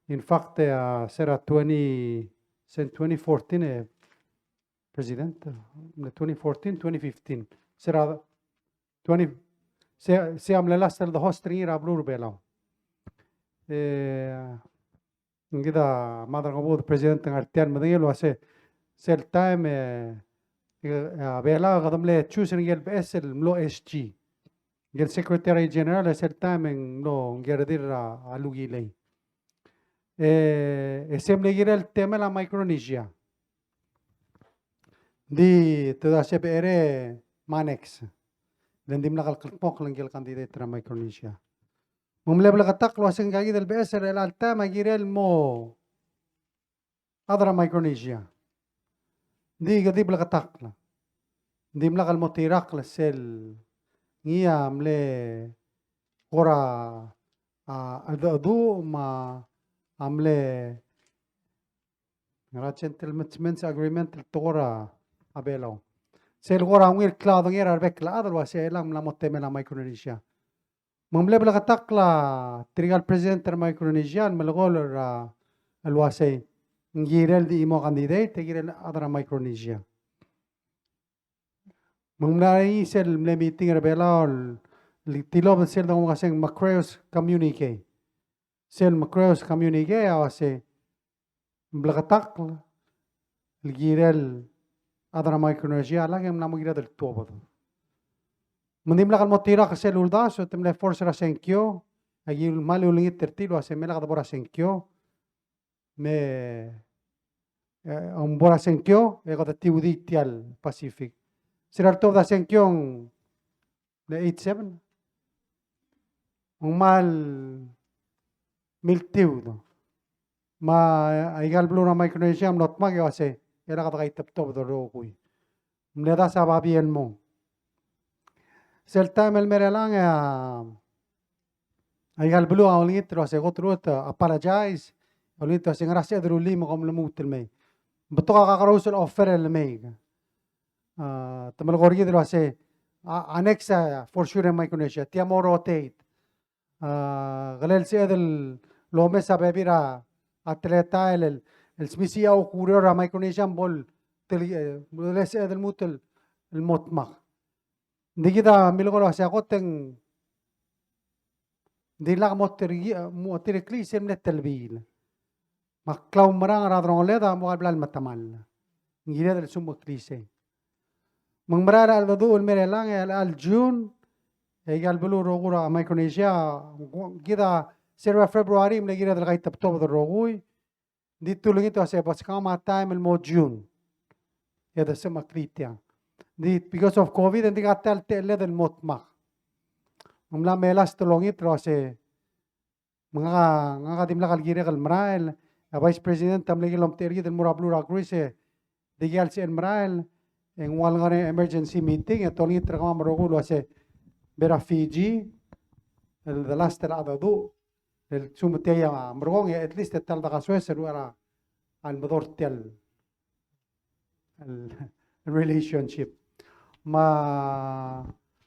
In fact, sera 2014 president 2014 2015 sera 20 se am lelas el host ringi ra belur belam. Gida madar ngabud president ngartian mdingel wase sel time bela gadam le choosing gel bsl mlo SG gel secretary general sel time no gerdir alugilei semble girel tema la Micronesia di toda se pere manex lendim la kalpok langel candidate ra Micronesia مملب لغتاق لو سن قاعد البأسر الالتا ما جيرل مو أدرى مايكرونيسيا دي قديب لغتاق لا دي ملغ المطيراق للسل نيا ملي غورا الدو ما عملي راتشنت المتمنس اجريمنت التغورا أبيلو سيل غورا ويل كلاود غير أربك لا أدرى وسيلام لا متملا مايكرونيسيا مملب لغتاق لا تريال بريزيدنت مايكرونيسيان ملغول الواسي نجيرل دي مو كانديديت تجيرل أدرى مايكرونيسيا مملاي سيل ملميتين ربيلا تيلوب سيل دو غاسين ماكريوس كوميونيكي سيل ماكريوس كوميونيكي واسي بلغتاق الجيرل أدرى مايكرونيسيا لكن نامو جيرل التوبة Mendimla kal motira kasel uldas o temle force ra senkyo agi mali ulingit tertilo ase mela kadabora senkyo me bora senkyo e kota tiudi tial Pacific sirar to da senkyo le 87 mal miltiudo ma aigal blura Micronesia not magi ase era kata kai tap do rokui mleda sa babien mo Selta mel merelang aigal blu awlingit tro se gotrut apologize awlingit se ngrase druli mo kom lemut el mei betoka ka karusel offer el mei tamal gorgi tro se annexa for sure Micronesia tiamo rotate galel se del lo mesa bebira atleta el smisia o curora Micronesia bol tel se del mutel el motmak Di kita milogolo sa koteng di la moteri klisem net telbil. Maklaw marang radrong leda mo alblal matamal. Ngire del sumo klise. Mang marara al dadu mere lang al June egal bulu rogura Micronesia kita serva February mle gira del kay tapto do rogui dito lungito sa pas kama time el mo June. Ya da sema kritia. Because of COVID, hindi ka tel del motmak. Mla melas tulongit rose mga katimla kalgire kalmrael, Vice President tamlegi lomtergi del murablu rakruise, digyal si Enmrael, en wal ngare emergency meeting, etolgi trakama marogu luase bera Fiji, el the last adadu, el sumteya margong at least etal da kaswes luara al modor tel el relationship.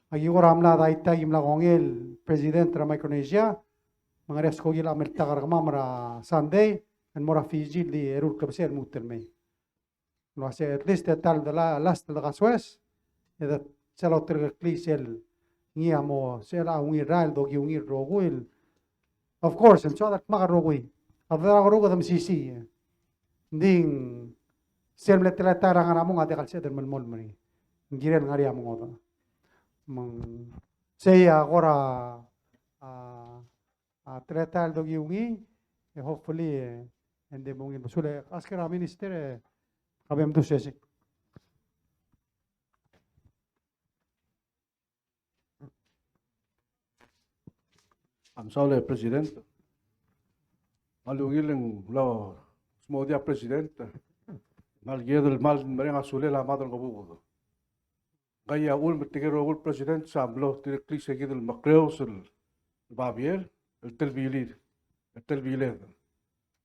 Agigor amla daita imla gongel President ra Micronesia, mga res ko gila merta karkama mara Sunday, en mora Fiji di erul kapse el mutel me. Lo hace at least etal da last da kaswes, edat selo terklisel ngia mo sela ungi ral do ungi roguil. Of course, and so that makarogui. Adara rogo dam sisi. Ding semle telatara ngara mo ngade kalse del malmol mani. Ngiren ngari amo ngoda. Mang saya agora teletal do ungi hopefully and the mongin basule askera minister kabem tu sesi. Amsaule President. Malungileng lo smodia President. Malgedel mal merenga sule la madal gobugo. Gaya ul metigero ul President samlo directly seguidel macreos el Bavier el telvilir. El telviler.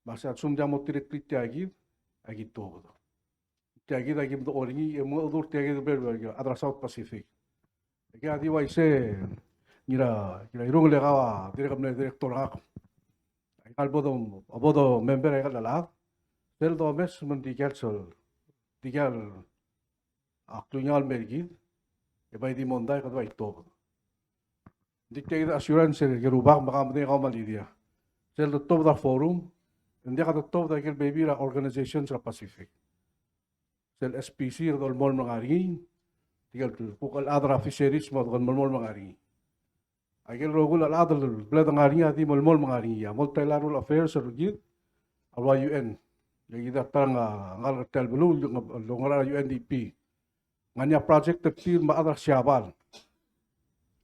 Masa sum jamo directly tiagid agid todo. Tiagid agid do oringi emo dur tiagid berberga adra South Pacific. Kaya di waise Mira irong legawa director ako. Ay bodo member ay kalala. Pero do mes mendigal sol. Digal aktunyal mergid. Ibay di monday kadwa ito. Dikte assurance el gerubak makamde ka malidia. Sel the top da forum. Hindi ka top da kel baby ra organization sa Pacific. Sel SPC dol mol mangari. Digal pukal adra fisheries mo dol mol mangari. Agil rogul al adal blad ngariya di molmol ngariya multilateral affairs rugid alwa UN lagi datang ngal tel bulu longara UNDP nganya project tertil ma adar syabal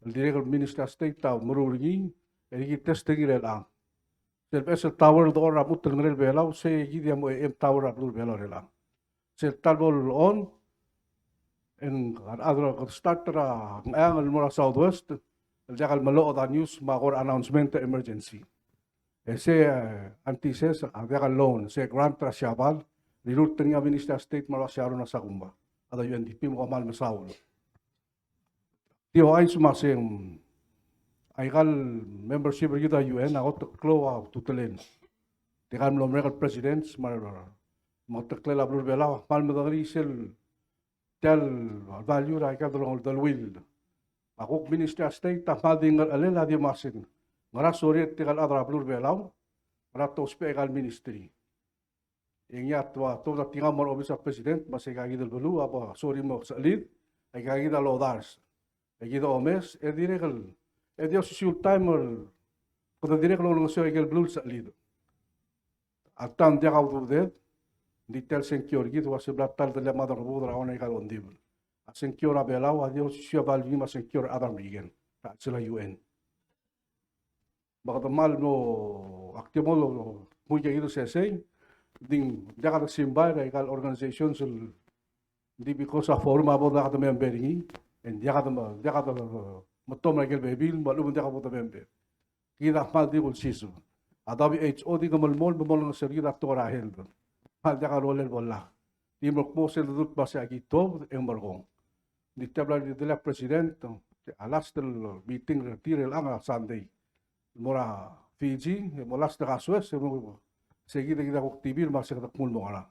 el director minister state ta murulgi eri testing rela sel bes tower do ora mutel ngel belau se gidia mo tower abdul belau rela sel talbol on en adar starter ngal mora southwest Jakal malo da news makor announcement emergency. Ese antises jakal loan se grant tra siabal rirut tenia minister state malo siaro na sakumba. Ada UNDP mo kamal masaulo. Tio ay sumaseng ay kal membership kita UN ako klo tutelen. Tikal mo record presidents mar mataklela blur bela mal madagri sel tel value ra ka dolong dal will. Ako minister state tamal dingal alela di masin. Ngara sorit tikal adra blur belaw. Ngara to spegal ministry. Ingya to da tinga mo office of president masigagi del belu apa sorry mo sa lead ay gagi da lodars. Ay gido omes e direkal e dio sul timer ko direkal lo so egel blur sa lead. Atam dia ka de detail secure git was blatal de madar budra onay ka ondib. Secure abelaw adios siya balvi ma secure adam bigen ta sila UN baka mal no aktibo lo muy seguido se say ding dagat simbay ra ikal organization sul di because of forma bo dagat member ni and dagat matom ra ikal bebil malum dagat bo member kida mal di ul sisu adabi HO di kamal mol bumol ng sergi da to rahel mal dagat roller bolla di mo po sel dut ba sa agito en bargong di tabla di la presidente alas del meeting retire lang Sunday mora Fiji molas de kaswes seguida kita kuktibir masih kata kul mora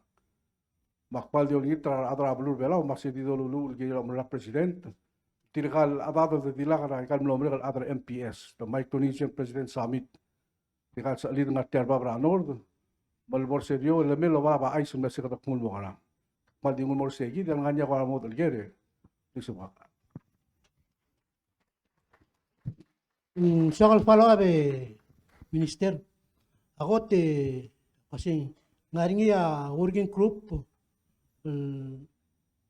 makpal di olitra adra blur bela masih di dulu gila mora president tirgal adado de dilagara kal nombre kal adra MPS the Micronesian President Summit tirgal sa lid nga terba bra nord malbor serio le melo ba ay sun masih kata kul mora mal di mor segi dan nganya ko mo del gere Sakal follow up minister. Ako kasi ngaringi working group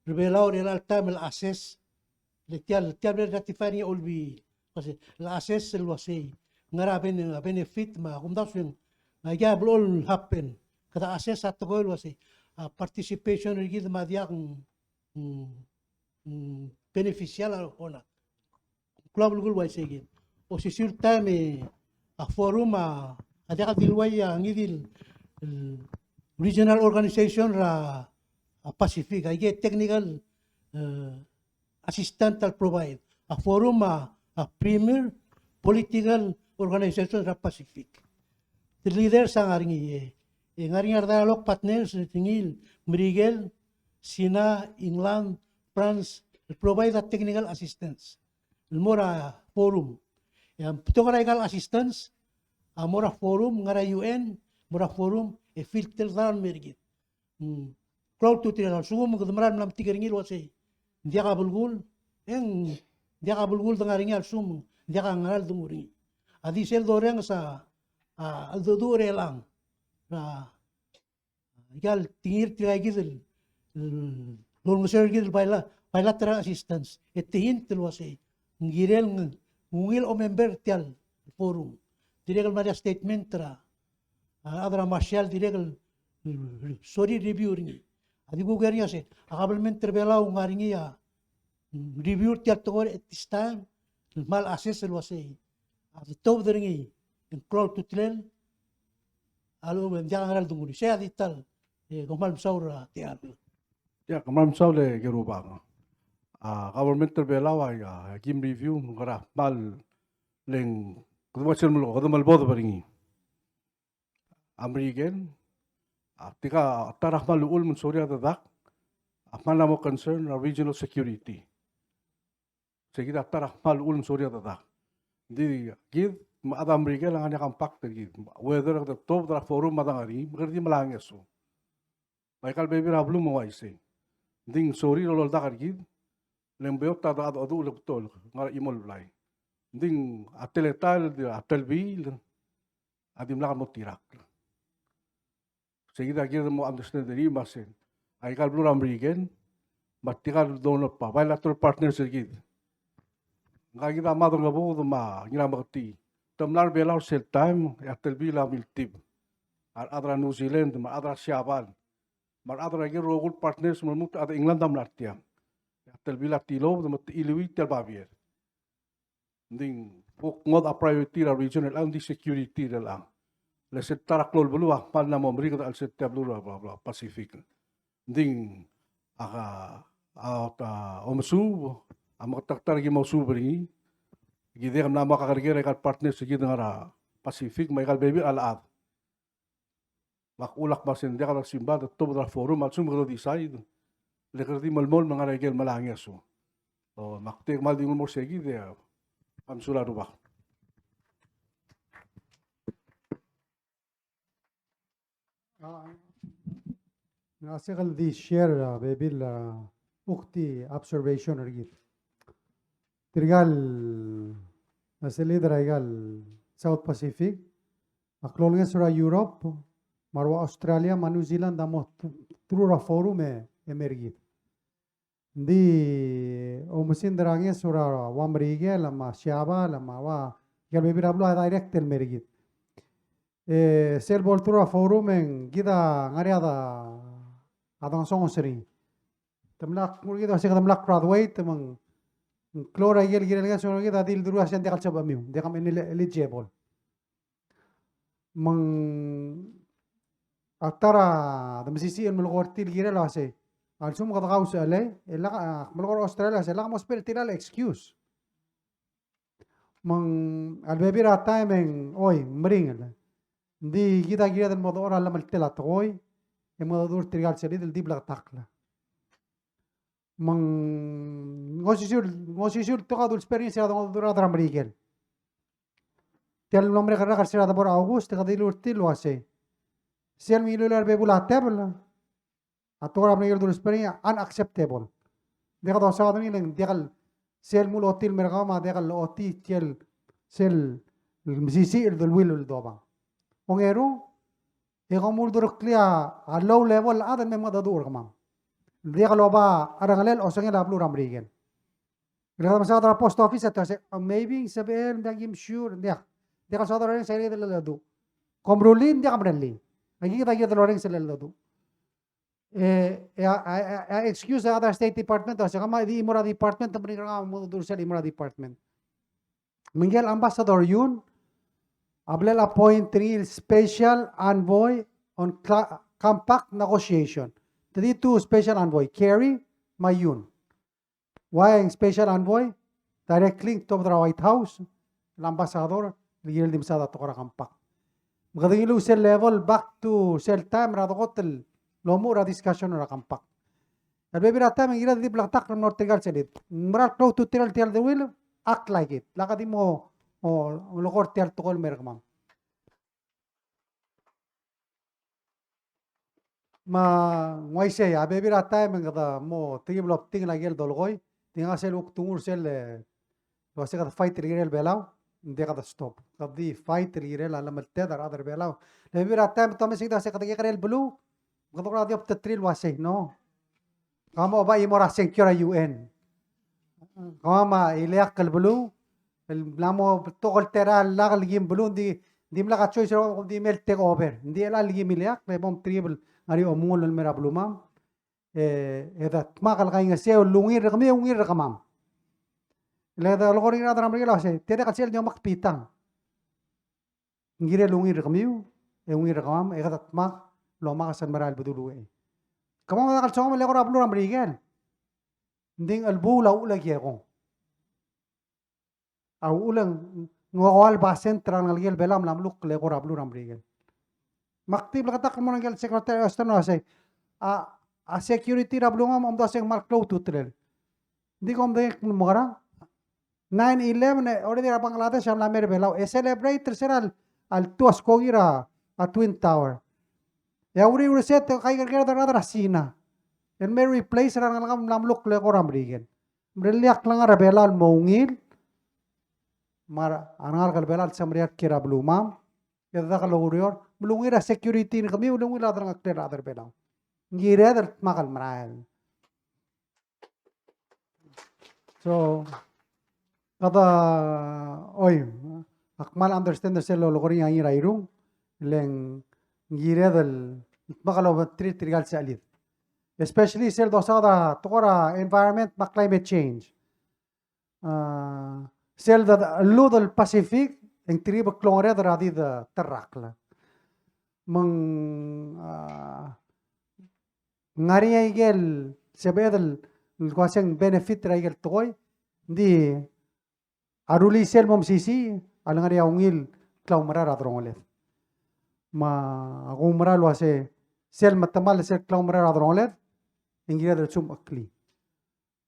revelaw real time assess. Tial ratify ni olbi kasi la assess el wasi ngaraben benefit ma kumdas yung nagyabol all happen kada assess at ko wasi participation rigid ma dia beneficial ona club gul wai segin o si sur time a forum ada ka dilway ngidil regional organization ra Pacific ay get technical assistant al provide a forum a premier political organization ra Pacific the leaders ang aringi ngaring dialogue partners tingil Miguel Sina England France provide that technical assistance mora forum technical assistance mora forum ngara UN mora forum e filter daran mergit crowd to tiral sugum gudmaran nam tigeringil wase dia ka bulgul dengaringal sum dia ka ngaral dunguri adi sel doreng sa aldodure lang na gal tingir tiragidel lolong sergidel bilateral assistance etihin telwase ngirel ngil o member tial forum diregal maria statement tra adra marshal diregal sorry review ringi adi gugernya se akabelmen terbelaw ngaringi ya review tial togor at this time mal assess elwase at top deringi in crowd to tlen alo men jangan ngal dunguri saya dital gomal saura tial ya kamam saule gerubang government terbelaw ay kim review ngara mal leng kudumachen mulo kudumal bodo baringi American tika tarah mal ul mun soria dadak apman mo concern regional security segida tarah mal ul mun soria dadak di gid ada America lang anya kampak tergid whether the top dra forum madangari magardi malangeso Michael baby rablu mo waise ding sorry lol dakar gid lembeyot ta da adu leptol ngar imol blay ding ateletal di atelbi adim lakar mo tirak seguida gid mo understand the masen ay kal blur American matikal dono pa bilateral partners gid ngagi da madong gabu ma ngira magti tamlar belaw sel time atelbi la miltib ar adra New Zealand ma adra Siabal mar adra gid rogul partners mo mut ada England dam lartiam atelbi la tilo mo ilwi tel bavier ding buk ngod a priority la regional and the security lang le set taraklol bulwa pal na mo mri al set tablu bla bla Pacific ding aka omsu amak taktar gi mo subri gide kam nama kakargere kat partner sige ngara Pacific may kal baby alaad makulak basen dia kal simba to dra forum al sum gro decide le kerdi malmol mga regel malangeso o makte mal dingol mo sige de am sula ruba nasikal di share baby la ukti observation rigid Tirgal nasa leader ay South Pacific, aklolnya sura Europe, marwa Australia, New Zealand, damo trura forum emergit. Di umusin darangnya sura Wamrige, lama Siaba, lama wa, gal bebirablo ay direct emergit. Sel bol trura forum en kita ngariada adang song sering. Temlak murgit asik temlak graduate temang Klora gel gel so kita dil dulu asyik dia kalcap amiu dia kam eligible mang atara da mesisi en melgor til gel la se al sum kada gaus ale ela melgor Australia se la mos per tiral excuse mang al beber a time en hoy mring di kita gira del modo ora la maltela toy e modo dur tiral se del dibla takla mang ngosisur to kadul experiencia da dura dra Miguel tel nombre karena karsira da por August kadilur til wase sel milular bebula table atora Miguel dura experiencia unacceptable de kada sa dani leng degal sel mul hotel mergama degal oti tel sel msisi el del will doba ongero e gamul dur clear a low level adan me madadur kamam dia kalau ba arangalel osongnya lablu ramrigen. Kalau masa ada post office atau maybe sebel dagim sure dia Di ka sa rin sa rin lalado. Komrulin, di ka manali. Nagkikita-kita rin sa lalado. Excuse the other State Department, kasi kama di Imura Department, tapos nga mo doon sa Imura Department. Miguel Ambassador yun, ablel appoint real special envoy on compact negotiation. Tadi two special envoy, Kerry, Mayun. Why ang special envoy? Direct link to the White House, l'ambassador, ligil dim sa dato kora compact. Magandang ilo sel level back to sel time rado kotel lomo ra discussion ra compact. At baby rata mang ila di blaktak ng nortigal selit. Marat no to tell the will act like it. Lakadi mo lokor tell to call mer kamam. Ngoy siya, baby rata mang kada mo tingin blok tingin lagi el dolgoy. Tingin sel uk tungur sel kasi kada fight rigel belaw. Hindi kada stop. Kadi fight rigel alam tedar other belaw. Baby rata mo tama sigda sa kada karel blue. Katok radio up the trail wasay no. Kamo ba imo ra secure UN. Kamo ma iliak kal blue. Lamo tokol teral la kal gim blue di mla ka choice ro di mel take over. Hindi ala ligi miliak le bom triple ari omul el mera blue mam. Edat makal kay nga seo lungir kami ungir ka mam. Le da lo ring ra dram ri la se tede ka sel di makpitang. Ngire lungir kami ungir ka mam edat mak lo makasan maral budulu Kamu mga kalsong maleko ra blue ramrigen. Nding albu la ulag yeko. Aw ulang ngawal ba sentral ng gel belam lam luk leko ra blue ramrigen. Maktib la katak mo ng gel secretary of state no say a security ra blue ngam amda sing mark low tutrel. Hindi ko amda mo gara 9/11 already ra Bangladesh am la mer belaw celebrate seral al tuas ko gira a Twin Tower. Ya uri set kay kaya da rasina. And may replace ra ng lamlok le ko ramrigen. Briliak lang ra belal mongil. Mar angal kal belal samriak kira blumam. Ya da kal urior. Mulungira security ni kami ulungila da ng clear other belaw. Ngire da makal maral. So kada oy akmal understand the selo lokori ang irairung leng ngire dal bakalo trigal sa alit. Especially sel dosada tokora environment ma climate change. Sel da ludal Pacific ang tribo klongre da radi da terrakla. Mang ngari igel sebedal kwaseng benefit ra igel toy di aruli sel mom sisi alang ari ungil klaw marara drongolet. Ma akong maralo ase sel matamal sel klaw marara drongolet ingira da chum akli.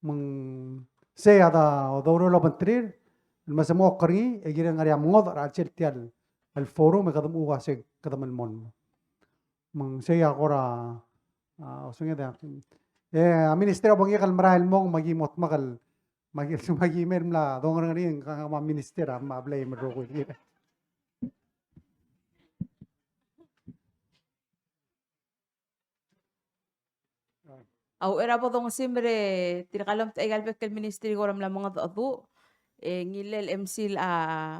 Mang se ada dawro la bantrir masamo kari igira ngari amngod ra sel tial al forum kadam uwa se kadam al mon. Mang se akora usungya da a ministero bangi kal marahil mong magimot makal mag-email mla dong ngari ang minister ma blame ro ko. Au era po dong simbre tirakalam ta egal bekel ministry goram la mga adu ngilel MC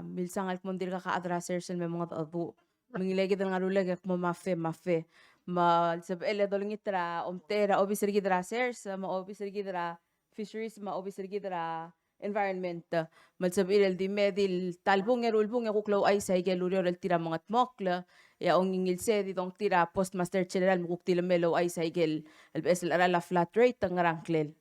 milsangal mondir ka addresser sen me mga adu mangilegi dal ngaruleg ak mo mafe ma sab ele dolingitra omtera officer gidrasers ma officer gidra fisheries ma officer gidra environment malsab ilel di medil talbong erulbong kuklaw ay sa igelurior el tira mga tmokla ya ong ingil se di dong tira postmaster general mukuk tila melo ay sa igel el besel arala flat rate ang rangklel.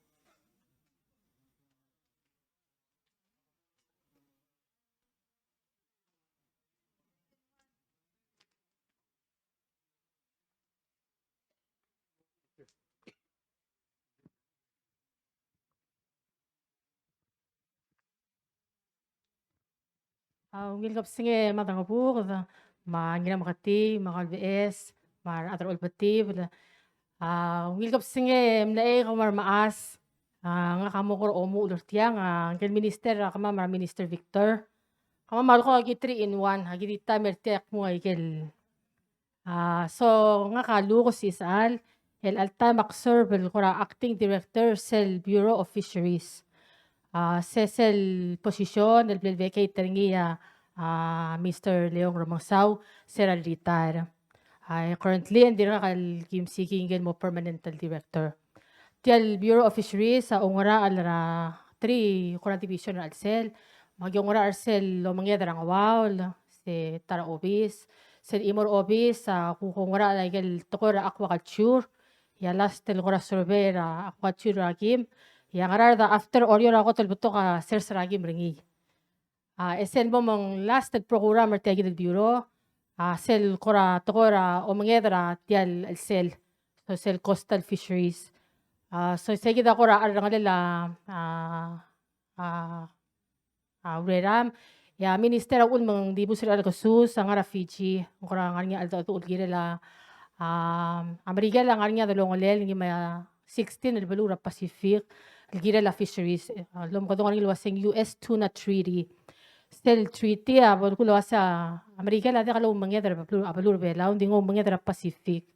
Ngilgap singe matangapuk ma ngina makati makal BS mar atro ulpati ngilgap singe mlae kamar maas nga kamo ko omu ulurtiya nga ngil minister kama mar minister Victor kama mal ko agi 3-in-1 agi dita mertiak mo igel so nga kalu ko si Sal el alta makserve ko acting director sel Bureau of Fisheries sel posisyon el vacate niya Mr. Leong Romangsau, sir retire. Currently, hindi na Kim Sikingen mo permanental director. Tial Bureau of Fisheries sa ungara alara 3 Kurang Division alsel. Magyongora arsel lo mangyadar ang awal si Tara Obis. Sel Imor Obis sa kukungara lagel tokora aquaculture. Ya last tel gora survey ra aquaculture ragim. Ya ngarar da after oryo ra ko tel buto ka sir ragim ringi. Esen mo mong last program tagi del bureau. Sel kora tokora o mangyadar tial alsel. So sel coastal fisheries. So sige da kora arangalila ureram ya minister ul mang di busir al kasus ang ara Fiji kora nganya alto ul girela Amerika lang nganya dolongolel ngi ma 16 el belura Pacific el girela fisheries lom ko dong waseng US tuna treaty stel treaty abol kulo sa Amerika la de kalo mangyadar abulur bela undi ngo mangyadar Pacific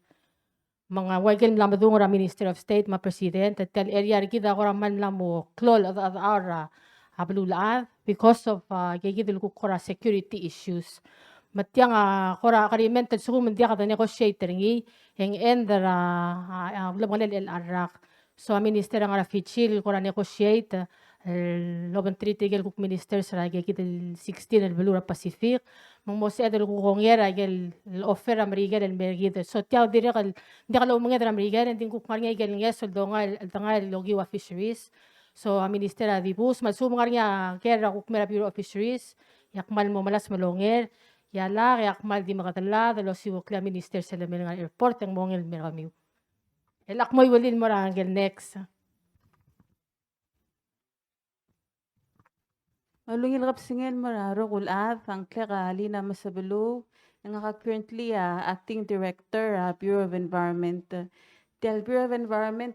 mga wagel lamadung ra Minister of State ma President at tel area kita ko man lamo klol at ara abululaad because of gigidil ko kora security issues matyang kora agreement at suko mandia ka negotiator ngi ang endara lamalel el arak so minister ang rafichil kora negotiate loban treaty gel kuk minister sa gigidil 16 el belura Pacific mong adel ko kongera gel offer Amerika el mergid so tiaw direkal di kala umanged Amerika din ko kanya gel ngesol dongal tangal logi wa fisheries so minister adibus malsum nga kera kuk mera Bureau of Fisheries yakmal mo malas malonger yala yakmal di makatala dalo si wakla minister sa lamin nga airport ang mongel meramiw elak moy walin mo ra gel next Malungil kap singel mararo kulad ang klega Lina Masabelo nga currently acting director Bureau of Environment. Tel Bureau of Environment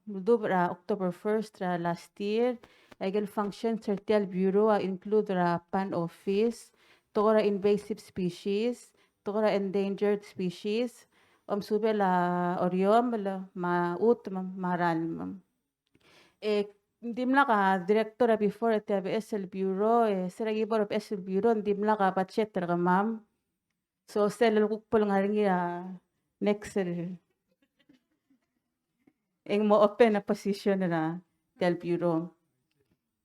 mudubra October 1st last year legal functions sa Tel Bureau include pan office, tokora invasive species, tokora endangered species, subela oriom maut maral. Dimla ka director before at SL Bureau sira gibor of SL Bureau dimla ka budget ka ma'am so sel kukpol nga ringi next eng mo open na position na tel Bureau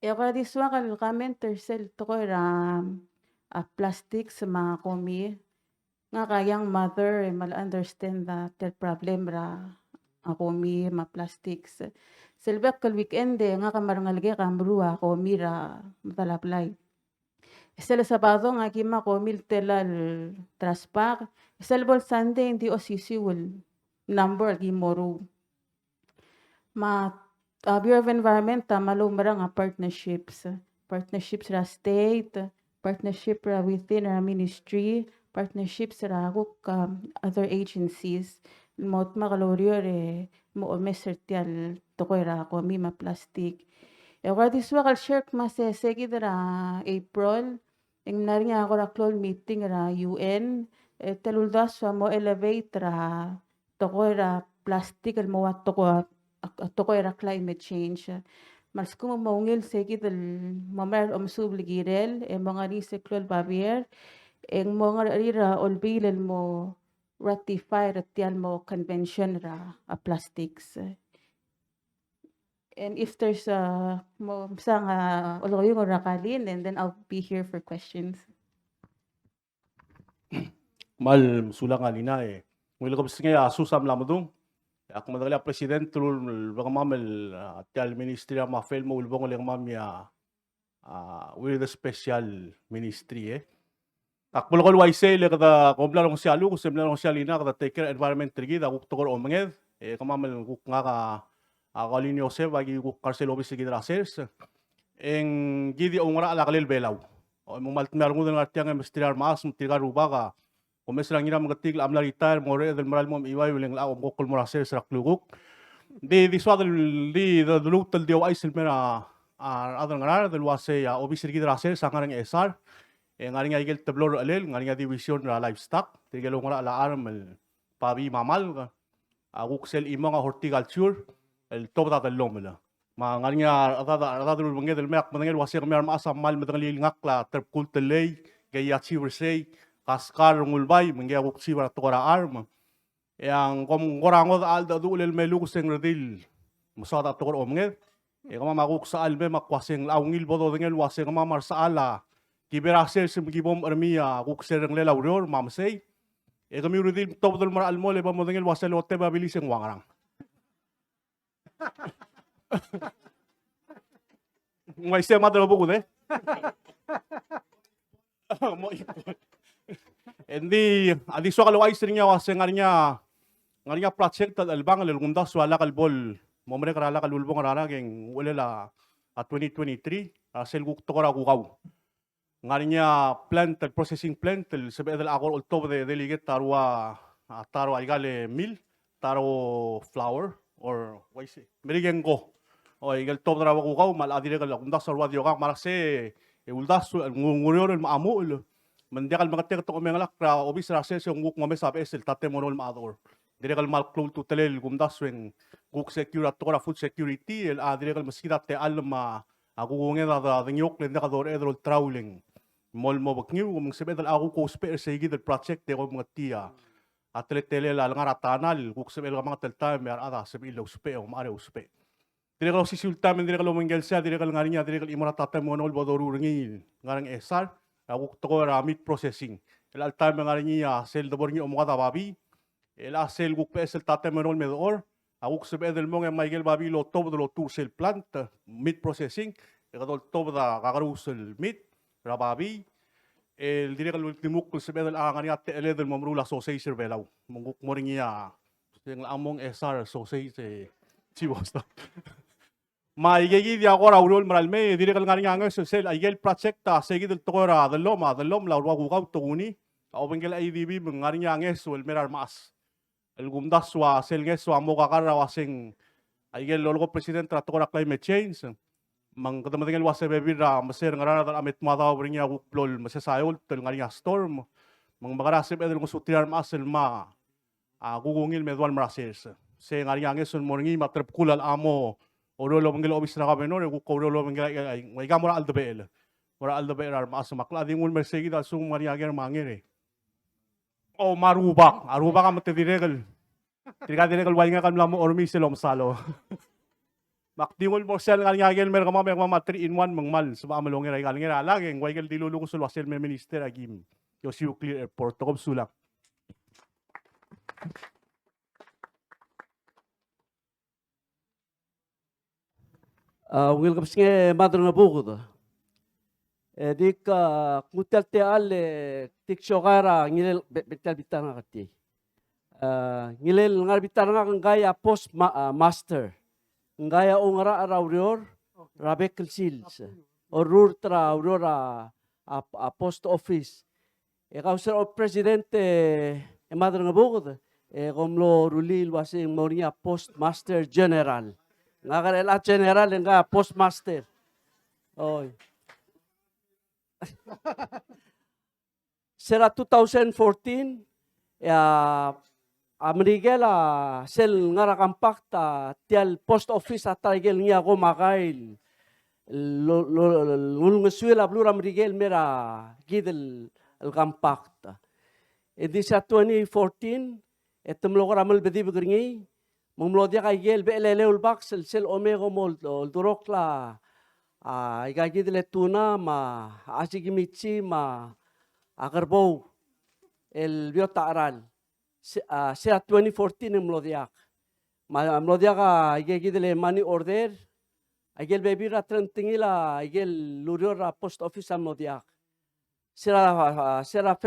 kaya diswa kal comment sel to ko plastic sa mga komi nga kayang mother mal understand that problem ra komi ma plastics Selbek kal weekend nga kamarangalge kamrua ko mira matalaplay. Isel Sabado nga kima ko mil telal traspak. Isel bol Sunday hindi OCC will number gimoru. Bureau of Environment malumara nga partnerships. Partnerships ra state, partnership ra within our ministry, partnerships ra other agencies. Mot makaloryo mo mesertial tokoira ko mi ma plastic. Diswa kal share masesegi dara April ing naringa ako ra clone meeting ra UN teluldas mo elevate ra tokoira plastic al mo tokoira climate change. Mas kuma maungil segi del mamar subligirel mga ni seklol babier ing mga ira olbilel mo ratify ratial mo convention ra plastics. And if there's mo sang oloyong rakalin and then I'll be here for questions. Mal sulang alina Ngil ko bising susam lamadung. Ako madali president tulul baka mamel tial ministry ma fail mo ulbong uling mamya with the special ministry Akbol ko YC le kada kobla ng sialu ko semla ng sialina kada take care environment trigi da kuk tokor omenged kamamel kuk nga ka akalinyo se bagi kuk karsel office gid rasers eng gidi ongra ala kalil belaw o mo maltmer ngun ng artiang ministerial mas mutiga ruba ka komesrang ina magatig amla retire more del moral mo iway uling la ko kul morasers rakluguk di diswadel di the local dio aisel mera other ngarar del wase office gid rasers sangarang SR ngaring nga igel tablor alel ngaring nga division ra livestock tigelo nga ala armal pabi mamal akuksel imo nga horticulture el top ta lomela Mga nga atadul mangedel mek manangel wasir mer maasam mal madangali ngakla terpkul telay gaya chiwersay kaskar ngulbay mangya wuk chiwar tokora arm yang kom korangod alda dulel melu seng redil musada tokor omnged e kama maguk sa albe makwaseng laungil bodo dengel waseng kama marsala kiberasel sim gibom armia kuk sereng lelaurior mamsay e kami redil tobdol mar almole ba modengel wasel otte babiliseng wangrang Ngay siya madalo buko de. Mo ipon. Hindi adi so kalaway niya was ngarinya project tal albang lelgumda swala kalbol. Momre karala kalulbong rara geng ulela 2023 sel guk tokora gukaw. Ngarinya plant processing plant sabi dal akor ultob de delegate tarwa igale mill taro flour or why say merigengo. O igal top na ko kaw mal adire kal kung dasar wadio ka marakse e uldas ngurior maamul mandikal magatek to kumengalak ra obis ra ses yung guk ngame sabe esel tate monol maador dire kal mal klul to telel gum daswen guk security to ra food security el adire kal maskita te alma aku nge da nyok le nakador edrol trawling mol mo bakniu gum sebe dal aku ko spe segi del project de ko ngatia atletele la ngaratanal guk sebe el mga telta mer ada sebe lo spe o mare uspe dire kalau sisulta men dire kalau mengel sa dire kalau ngarinya dire kalau imara tata monol bodoru ringi ngarang esar aku toko meat processing el alta ngarinya sel dobornya omogada babi el asel guk pesel tata monol medor aku sebe del mong Michael babi lo top lo tu sel plant meat processing el kadol top da kagarusel meat rababi el dire kalau timuk sebe del ngarinya tele del momrula sausage belau monguk moringia sing among esar sausage chibos maigegi dia agora urol maralme dire kal ngani angos sel aigel project ta segi del tokora del lom la urwa gugaw tuguni au bengel IDB ngani anges wel merar mas el gumdas wa sel nges wa mo kakara waseng aigel lolgo president tra tokora climate change mang kadamengel wase bebira maser ngara dal amet madaw bringia guplol masasayol tel ngani storm mang magarasib edel ngusutriar masel ma gugungil medwal marases se ngani anges morngi matrep kulal amo Orolo mengel obis na kami no, ko orolo mengel ay gamora aldabel. Mora aldabel ar mas makla di ngul mersegi dal sung mari ager mangere. O marubak, arubak am te diregal. Diregal wal nga kan lamo ormi selom salo. Mak di ngul morsel nga ager mer kama 3 in 1 mangmal sa amalongera ay galngera lageng waigel dilulung sul wasel me minister agim. Yo siu clear airport to sulak. Welcome singe madro na buko do. Dik kutel te al tik shogara ngilel betal bitana kati. Ngilel ngar bitana ng gaya post master. Ngaya ongara araurior rabekel sils. Orur tra aurora post office. Kauser o presidente madro na buko do. Gomlo rulil wasing moria post master general. Ngakarela general nga postmaster. Oy. Sera 2014 Amerigel sel ngara kampak ta tial post office atagel niya ko makail. Ngulngesuela blura Amerigel mera gidel el kampak ta. Edi sa 2014 etemlo ko ramal bedi begringi Mumlodia kay gel belele ulbak sel omego mol durok la igagi dile tuna ma asigimitsi ma agarbo el biota aral sea 2014 mlodiak mlodiak igagi dile money order igel bebira trentingila igel luriora post office mlodiak sera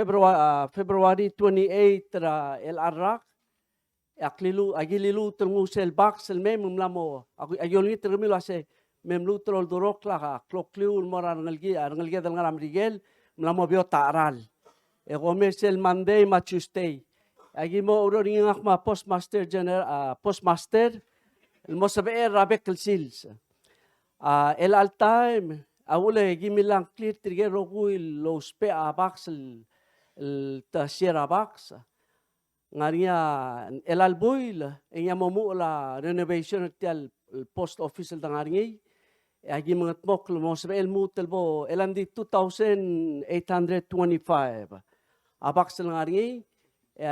February 28 ra el arrak agililu termu sel box sel mem mlamo agilni termilo ase memlu trol dorok la klokliu moran ngalgi dal ngaram rigel mlamo bio taral e gome sel Monday ma Tuesday agi mo uroring ma postmaster general postmaster el mo sabe rabek sils el al time awule gimilang clear trigger roguil lo spe a box el ta sierra box ngaria el albuil enya momu la renovation tial post office el dangaringi agi mga tmok mo sa el mutel bo elandi 2,825 abak sel ngaringi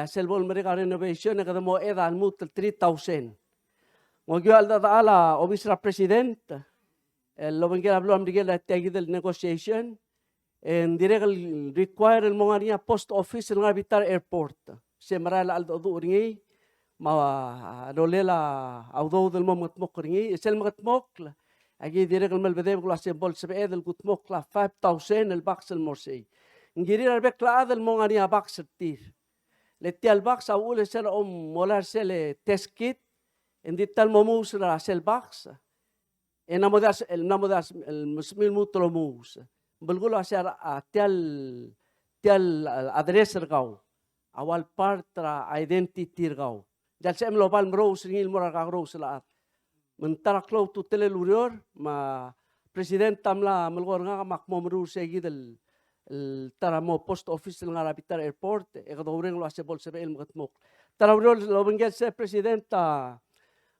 selbol mereka renovation na kada mo edan mutel 3,000 ngogyo alda ala obisra president lobengel ablo amdigel tegidel negotiation and direkal require el mga niya post office el ngabitar airport se marala aldo do ringi ma rolela audo del mo matmok ringi sel matmok agi direkal malbede ko la sembol se edel gutmok la 5,000 el baxel morsei ngiri arbek la adel mo ngani abak setir letti al bax awul sel molar sel test kit indi tal momus la sel bax enamodas el namodas el musmil mutromus bulgulo asar tial address ergaw awal partra identity ergaw dal sem lobal mros ngil morar ka ros la mentaraklo tu telelurior ma president tamla melgor nga makmomru segidel el taramo post office ng Arabitar Airport e kadawring lo asebol sebe el mgatmok tarawrol lo bengel se president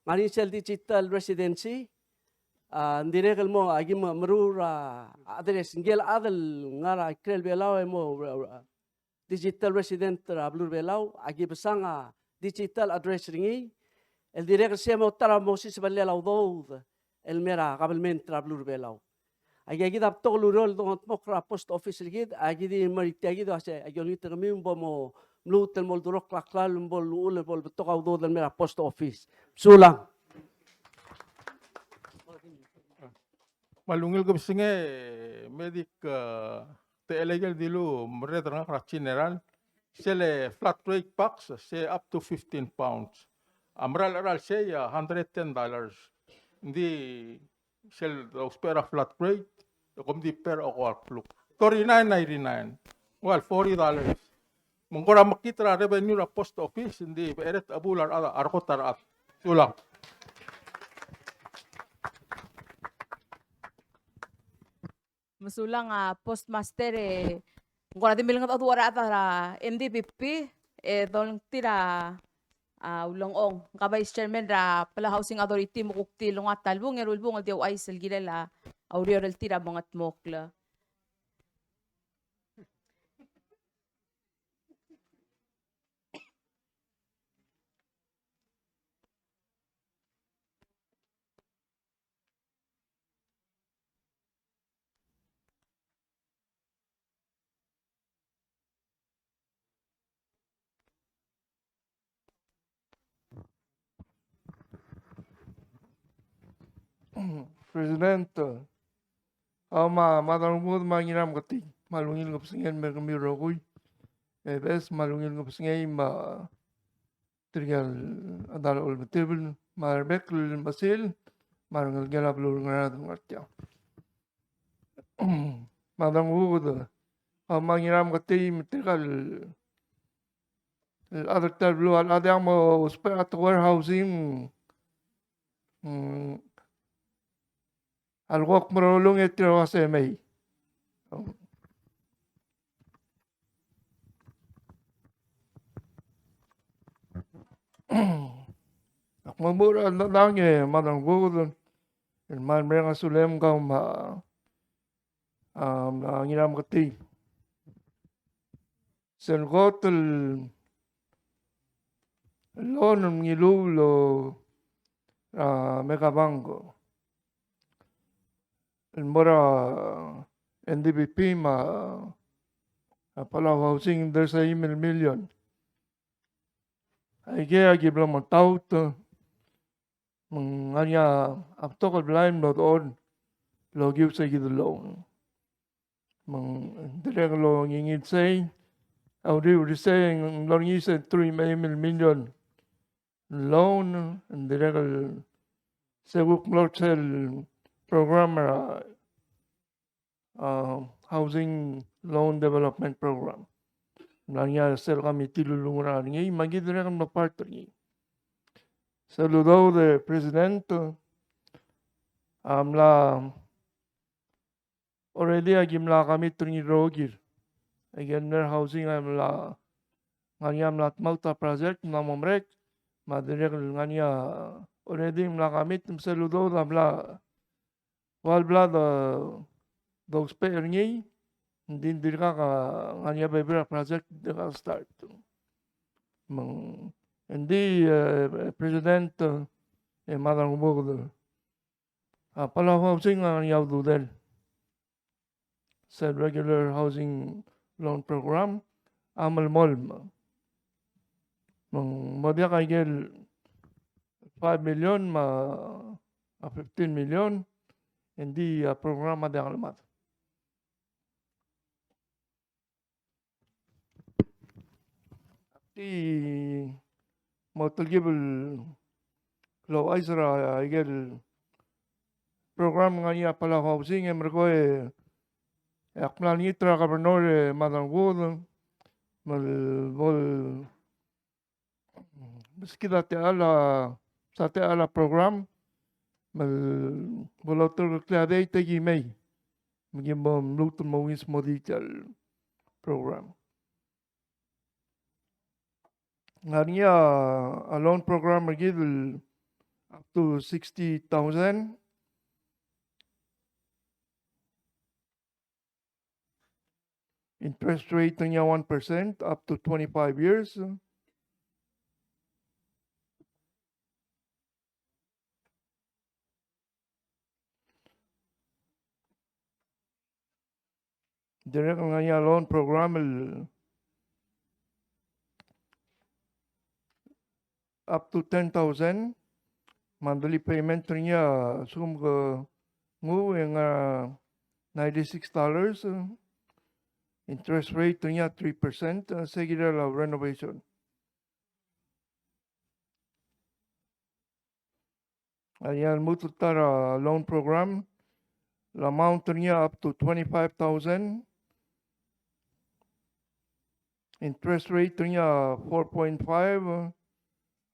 ngani sel digital residency ndiregal mo agi marura address ngel adal ngara krel belaw mo digital resident ablur belaw agi besanga digital address ringi el diregal se mo taramo si sebel law do el mera kabelment ablur belaw agi dap to lurol do mokra post office rigid agi di mariti do ase agi ni termi mo mlutel mol durok laklal bol ul bol to do del mera post office sulang malungil ko singe medic te illegal dilu meretra kra general sele flat rate packs se up to 15 pounds amral aral se $110 hindi sel spera flat rate kom di per o fluk $39.99 well $40 mengkora makitra revenue la post office hindi eret abular arkotar at sulang masulang postmaster ngora di bilang at wara ata MDPP dol tira ulong ong ka vice chairman ra pala housing authority mukukti lungat talbong erulbong diaw ay selgila auriorel tira mga tmokla President, ama madarumud mangiram kati malungil ngapsingen merkamiro kuy. Bes malungil ngapsingay ma trigal adal ol table marbek basil marangal galap lur ngarad ngartya. Madarumud mangiram kati trigal other table al adang mo spare at warehousing algo marulong itiro sa may. Akmamura na lang madang bukod el man mereng asulem kau ma ngiram kati. Sen gotel loan ngilulo mega banco. El mora NDPP ma Palau housing there's a million. Ay kaya gibla mo taut manganya aptokal blind not on lo give sa gid loan. Mang direk lo ngingit say audi saying lo ngi sa 3 million loan and direk sa wuk sel program housing loan development program. Nanya sel kami tilulungan ngi magidre kam part ngi. Saludo de presidente amla already agimla kami tungi rogir. Again housing amla nganyam lat mauta project namomrek madre nganya already nakamit sa ludo damla wal blad dogs pe ngi hindi ka nganya bebra project ka start mang hindi president madang bugdo pala housing ang yaw dudel sa regular housing loan program amal mol mang mabya kay gel 5 million 15 million hindi programa de alamat ti motelgibel lo Isra gel program nga niya pala housing mergo akmal nitra gobernador madangud mal bol meski dati sa te ala program mal bolotor klade tegi may maging luto mo wins mo detail program nga niya a loan program magigil up to 60,000 interest rate niya 1% up to 25 years. Direct nga niya loan program up to 10,000 monthly payment niya sum ngu yung $96 interest rate niya 3% seguida la renovation. Ayan mututara loan program la amount niya up to 25,000 interest rate niya 4.5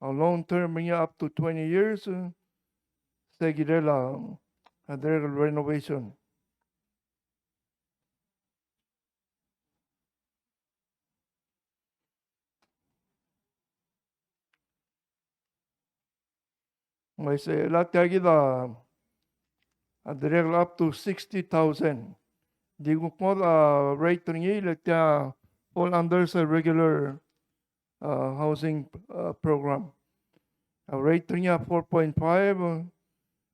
a loan term niya up to 20 years seguida la renovation. May say lahat direct up to 60,000. Di ko po rate niya lahat fall under sa regular housing program. Rate niya 4.5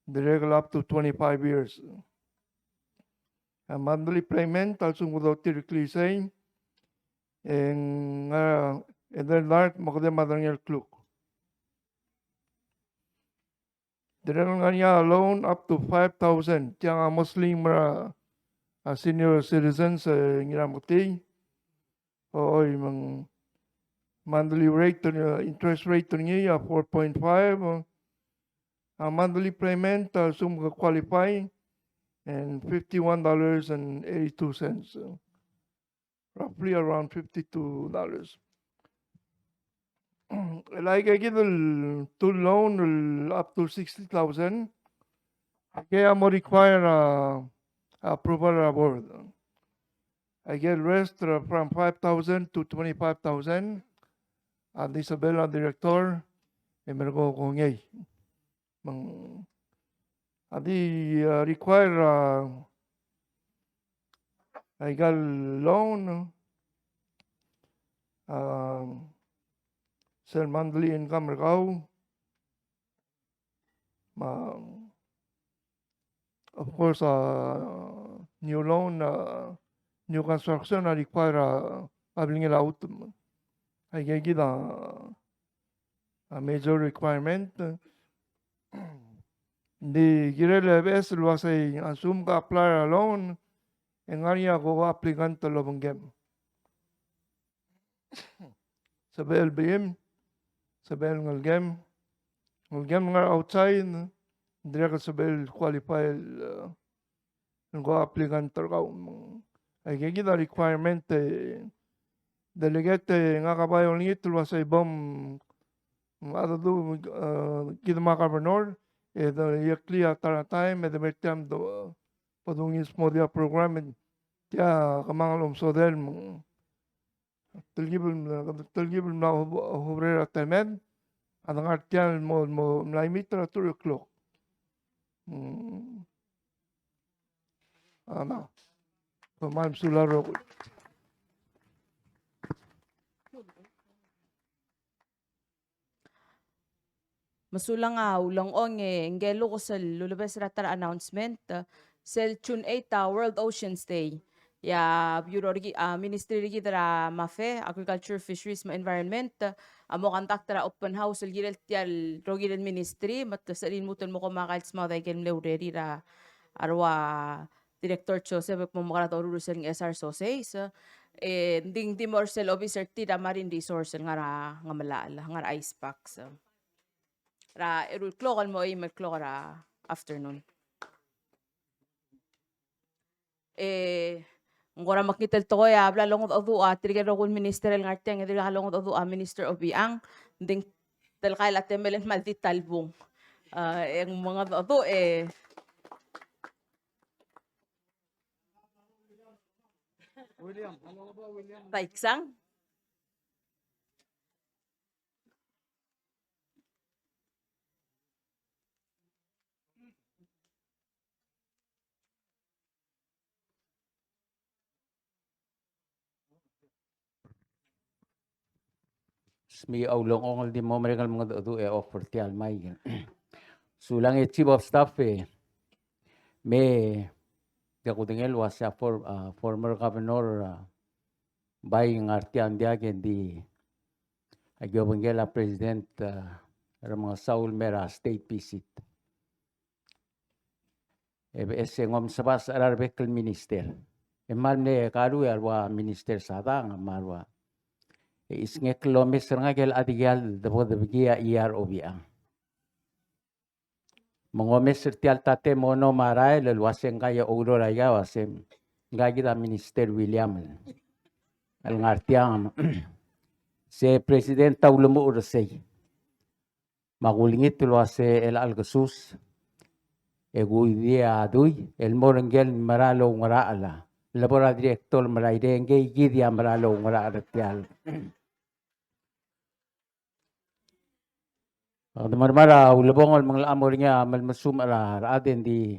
direct up to 25 years. Monthly payment also without directly saying and then that magdang madangel kluk. Direct nga niya loan up to 5,000. Tiyan Muslim senior citizens sa ngiramuti. O yung monthly rate interest rate niya 4.5. Monthly payment sum qualify and $51.82. Roughly around $52. Like I get to loan up to 60,000. Kaya mo require approval board. I get rest from 5,000 to 25,000. At Isabella director, emergo ko ngay. Adi require I got loan. Sel monthly income rekaw. Of course, new loan, new construction require public out. I get a major requirement. The GRLFS was assume ka apply a loan and nga ko applicant to lobang game. Sa BLBM, sa BL ng game nga outside, direct sa BL qualified ng applicant to ka. Ay kaya requirement delegate nga kabayo nito was sa ibang do kita mga governor yakli atara time at the time do padungis mo dia program kaya kamangalom so del Talgibul na hubrera temen Adang artian mo mlai mitra 2 o'clock. Ano. Pamam sularo. Masulang ulang ong ngelo ko sa lulubes ratar announcement sel June 8 World Oceans Day. Ya Bureau Ministry rigi dara mafe Agriculture, Fisheries, Environment amo kantak dara open house el girel tial rogirel ministry mat sarin mutul mo ko makals mo dai ken leureri ra arwa Director Joseph mo makara toruro sel SR Soseis ding dimor sel officer tida marine resource nga malala nga ice packs. Ra erul klokal mo ay ra afternoon. Ngora makitel to ya habla longot odu triga rogul minister el ngarteng edil longot odu minister of biang ding tel kay la temelen maldi talbong. Ang mga odu William, ano ba William? Taiksang Mi aulong ongol di mo mereka mga do offer ti almay. Sulang chief of staff me ako tingel was former governor by ngartian dia di agawangela president mga Saul Mera state visit. Ese ngom sabas ararbekal minister. Emal ne karu arwa minister sadang marwa. Isnge kilometer nga gel adigal dabo dabigia EROB ang. Mongomeser tial tate mono maray lalwaseng kaya uro raya wasem gagida minister William. Al ngartiang se president taulumo urasay. Magulingit tulwase el algasus. Egui dia aduy el morengel maralo ngaraala. Labora director maraydenge gidia maralo ngaraala tial. Marmara ulabong al mga amor niya malmasum ala aden di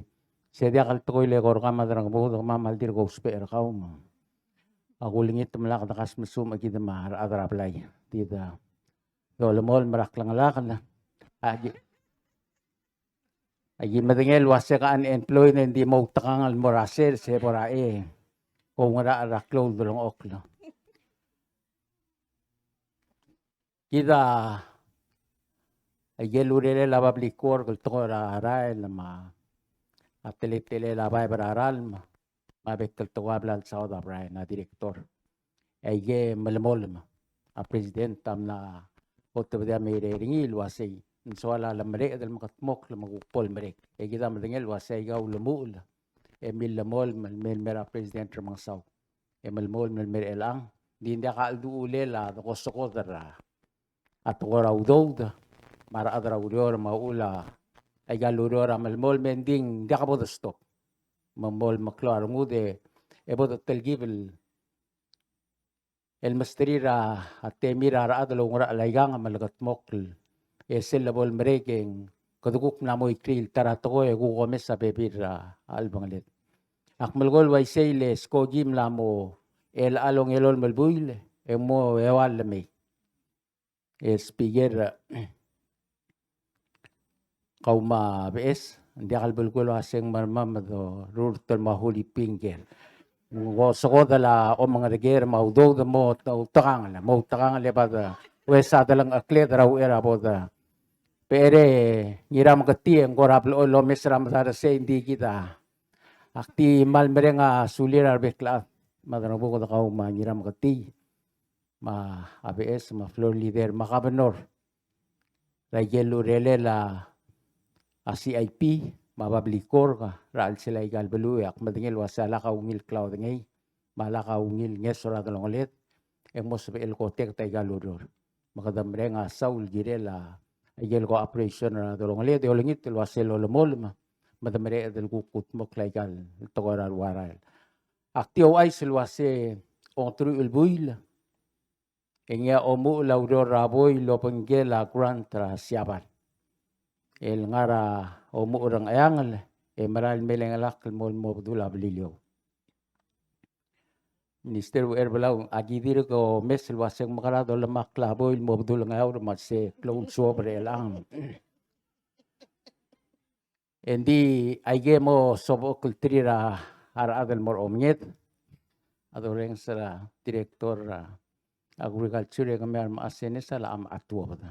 sedia kal tokoy le kor kama darang buho mamal dir ko spare kaum. Ako lingit malak nakas masum agid mahar adra play. Tida. Dolamol marak lang alakan na. Agi madengel wase ka unemployed hindi mo takangal morasel se porae. Kung nga raklo dolong oklo. Kita ayelurele labablikor kul tokora aral ma ateletele labay bararal ma mabekkel tokablal sa odabray na direktor. Ayge malamol ma a president tam na otobda mere ringil wase inswala lamre dal makatmok lamagupol merek. Ayge tam dengel wase gaw lumul. Emil lamol mel mera president ramang saw. Emil mol mel mer elang hindi ka aldu ulela ko sokodara. At ora udod mara adra urior maula ay galurior malmol mending di ka po stop mamol maklar ngude ebo tel givel el masterira at temira ra adalo ngora laygang malagat mokl esel labol merekeng kaduguk na mo ikril tarato e gugomes sa bebira albanglet akmalgol way sele sko gim lamo el along elol malbuil emo ewal me speaker kauma BS hindi kalbulgulo asing marmam do rurtal mahuli pingger ngo sokodala o mga reger maudog mo takang le bada wesa dalang aklet raw era boda pere ngiram kati ang korablo lo mesram sa se hindi kita akti mal merenga sulir arbekla madano ko kauma ngiram kati ma ABS ma floor leader ma governor Rayelo rele la CIP mabablikor ka raal sila igal beluyak madingil wasala ka ungil cloud ngay malaka ungil ngesora dalong ulit emos el kotek tay galudor makadamre nga saul girela igel ko operation na dalong ulit olingit waselo lemol madamre del kukut mo klaigal togorar waral aktio ay silwase on tru el buil Engia omu laudo raboy lopengge la grant siapan. El ngara omu orang ayangal maral melengalak mol mobdula belilio. Minister erbelau agidir ko mesel waseng makara do lemak laboy mobdula ngayau matse clown sobre elang. Endi aige mo sobo kultrira ara adel mor omnyet. Adoreng sera direktor agriculture yang kami asene sala am atua bata.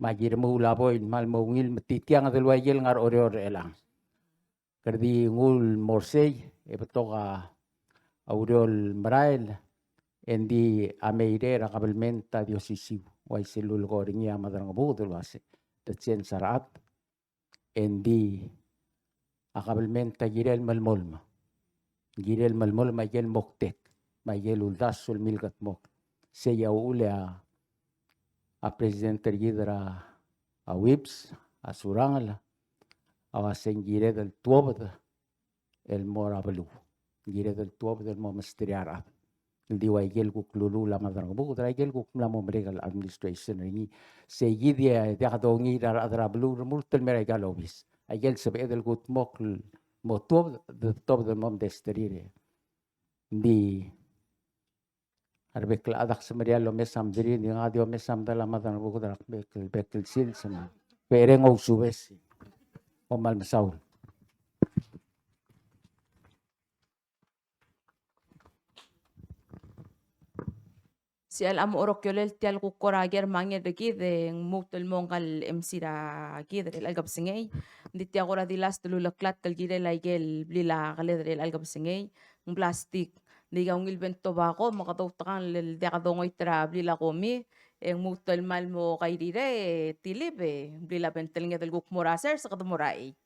Magir mo laboy mal mo ngil matitiang adel wayel ngar ore elang. Kerdi ngul morsey betoka auriol marail endi ameire rakabalmenta diosisiu wai selul goringi amadang budul wase tetsen sarat endi akabalmenta girel malmolma girel malmolma gel moktek magel uldas sul milgat mok seya ule a presidente gidra a wips a surangala awasen gire del tuobda el morabalu gire del tuobda el momestriara el diwaigel kuklulu la madrang bu draigel kukla momregal administration ringi segidia de adongi dar adrablu multel meregal obis agel sebe del gut mokl motob de top del mom desterire di arbekla adak semerialo mesam diri ni ngadio mesam dalam madrang bu drak bekel sil sama pereng au subes omal mesaul. Si al am orok yolel tial kukora ager mangir de gide mutul mongal MC ra gide el algab singay di tia gora di las tulu laklat tel gide la igel blila galedre el algab singay ng plastic di ga ungil bento bako makatawtakan lel dia kadongoy tra blila komi en mutul mal mo kairire tilibe blila bentel nga del gukmura ser sa katumurai.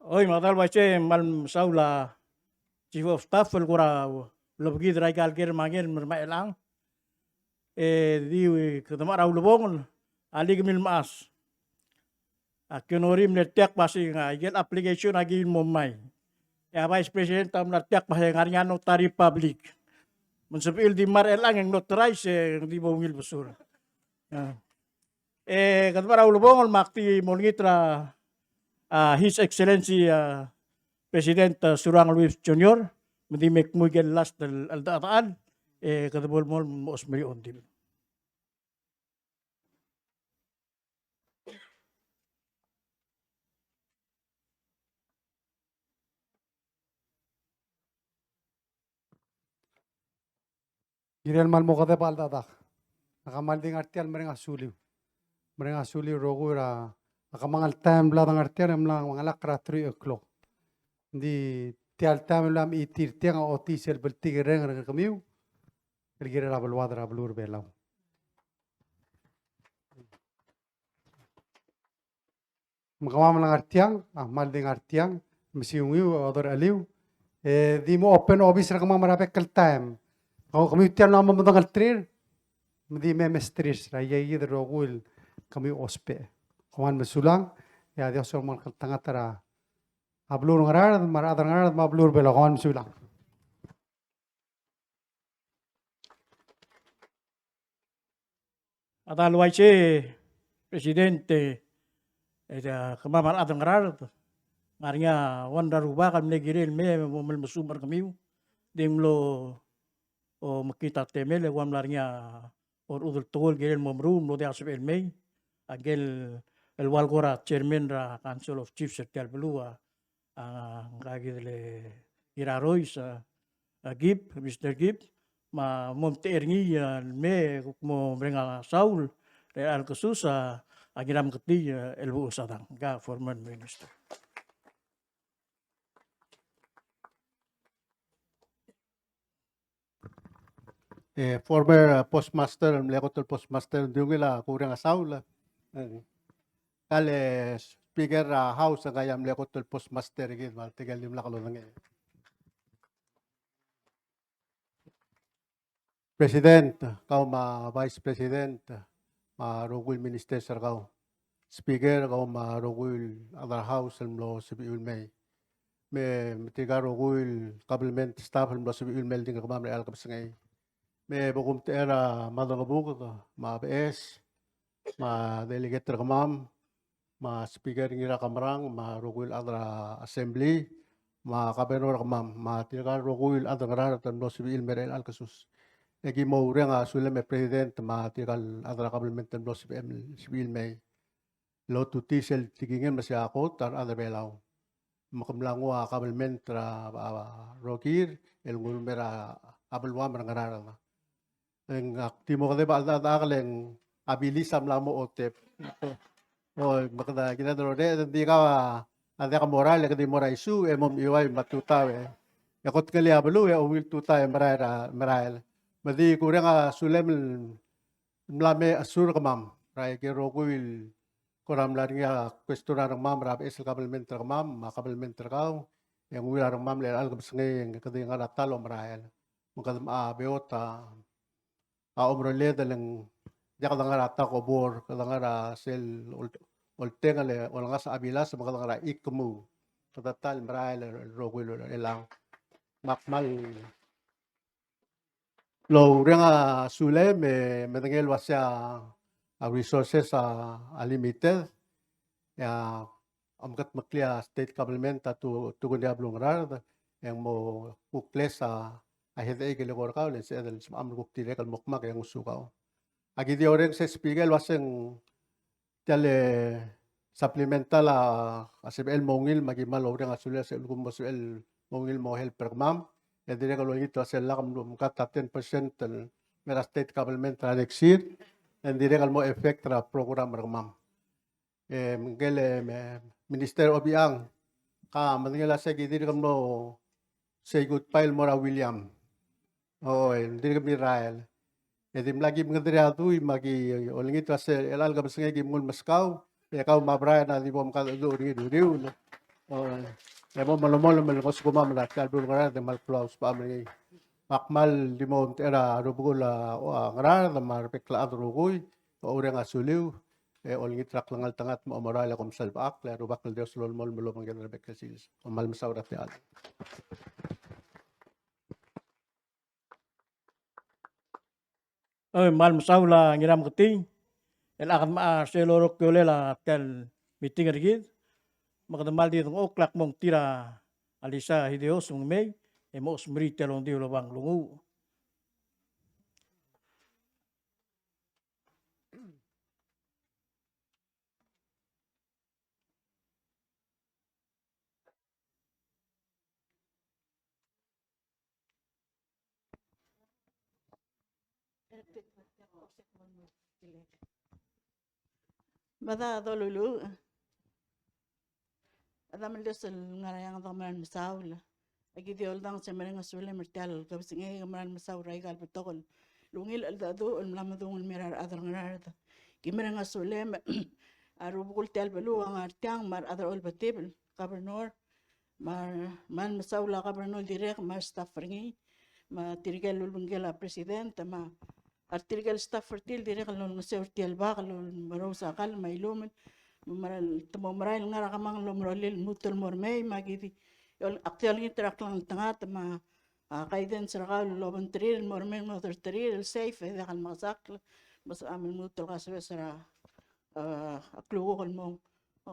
Oy, madal bache mal saula chief of staff el gora lobgi drai gal ger mangel mermaelang di ketemara ulubong ali gemil mas akonorim netek pasi ngagel application agi momai ya vice president tam netek pasi ngarian notari public mensepil di mar elang yang notarize di bawil besur ketemara ulubong makti molngitra His Excellency President Surang Luis Jr. Madimek Miguel Las del Aldataan kadabol mo mos million din. Girel mal mo kade pal dadak. Nakamal ding artial mereng asuli. Mereng asuli rogura akamangal time la dang artial emlang mangalak ra 3 o'clock. Di tial time lam itir tiang oti sel belti gereng reng kamiu. Gergere la belwadra belur belau. Makamam lang artiang, mal ding artiang, mesiungiu odor aliu. Di mo open office ra kamam marapek time. Kalau kami tiang nama mendengar trir, di memestris raya itu rogul kami ospe. Kawan mesulang, ya dia soal tengah tera. Ablur ngarar, marah ngarar, mablur bela kawan mesulang. Atal waise presidente kemamar adang ngarar ngarinya wanda rubah kami negiril me momel mesumar kami dinglo o makita temel wam larnya or udul tol gel momrum lo dia sebel me agel el walgora chairman ra council of chiefs tertial belua ngagile irarois gib Mr. Gib ma monte erngi me mo brenga Saul al khusus agiram keti el bu sadang ga former minister. Former postmaster, mlekotol postmaster, diungila kurang asaula. Kale speaker house kaya mlekotol postmaster gid mal tigal lim lakalo nang. President, kau ma vice president, ma rogul minister sir kau. Speaker kau ma rogul other house mlo sibiul may. me mitigar ogul kabelment staff al basu il melding ka mamre al kapsangay me bokum tera madong buk ma BS ma delegate kamam ma speaker ngira kamrang ma rogul adra assembly ma kabenor kamam ma tigar rogul adra ngarar tan basu il merel al kasus egi mo renga sule me president ma tigal adra kabelment tan basu il me lo tu tisel tigingen masya ako tar adra belaw makamlangwa kabelment tra rokir el ngulmera abelwa marangarara ang timo kade ba da kaleng abilis samlamo otep o makada kinadro de di ka ada ka moral kadi moral isu emom iway matutawe yakot kali abelu ya umil tuta marail madi kurang sulem mlame asur kamam rai ke rokuil koram laringa questura ng mam rab esel kabelment tra kamam makabelment tra kaw yang wila ng mam le al kabsngay kadi nga natalo marail mukadam beota omrole dalang jakadangara ta ko bor kadangara sel oltengale olanga sa abilas makadangara ikmu tatatal marail rokuil elang makmal lo renga sule me medengel wasya resources limited ya amkat maklia state government tu gunya blungrar yang mo ukles ahede ke lekor ka len sedel am guktire kal mukmak yang usukaw agi di orang se spiegel waseng tele supplemental asbel mongil magimal orang asule se ulgum masuel mongil mo helper mam ya dire kalau itu asel lakam dum kata 10% mera state government next year and dire kalau mo effect tra program mam mengele minister obiang ka mengela se dire kalau say goodbye mora William dire kami Rael edim lagi mengadria tu magi oling itu asel elal ka basngay gimul maskaw ya kau mabra na di bom ka do riu mo malomol melkos ko mam la kalbul ngara de mal claus pa amri akmal di mo era rubula ngara de mar pekla adrugoy orang asuliw oling itrak langal tangat mo moral kom salbak la rubak de sulol mol melo mang gedre bekesis mal masawrat ya mal masawla ngiram keting el akan ma selorok kolela tel meeting rigid makadamal di tong oklak mong tira alisa hideos mong may emo smri telong di lobang lungu Mada dolulu. Adam lesel ngarayang taman masaul. Agi di oldang semerang asule mertial kabsinge kamaran masaul raigal betokol. Lungil aldado ulmamadung mirar adar ngarar. Kimerang asule arubul tial belu ang artiang mar adar ol betibel gobernador mar man masaul gobernador direct mar staff ringi ma tirgal lungela president ma artikel staff fertil dire kalau ngasih fertil ba kalau merosa kal mailumen maral temo maral ngara kamang lomrolil mutul mormei magiti aktual ni terak lang tanga ma kaiden sergal loban tril mormei motor tril safe ida kal masak mas amil mutul kaswe sera aklugo kal mong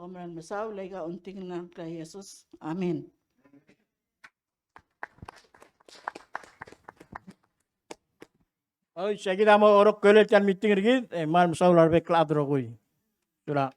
maral masaw laiga unting na kay Jesus amen. Ay, saya kira mau orok kelet kan meeting rigid, mal masawlar bekla adrogoy. Sura.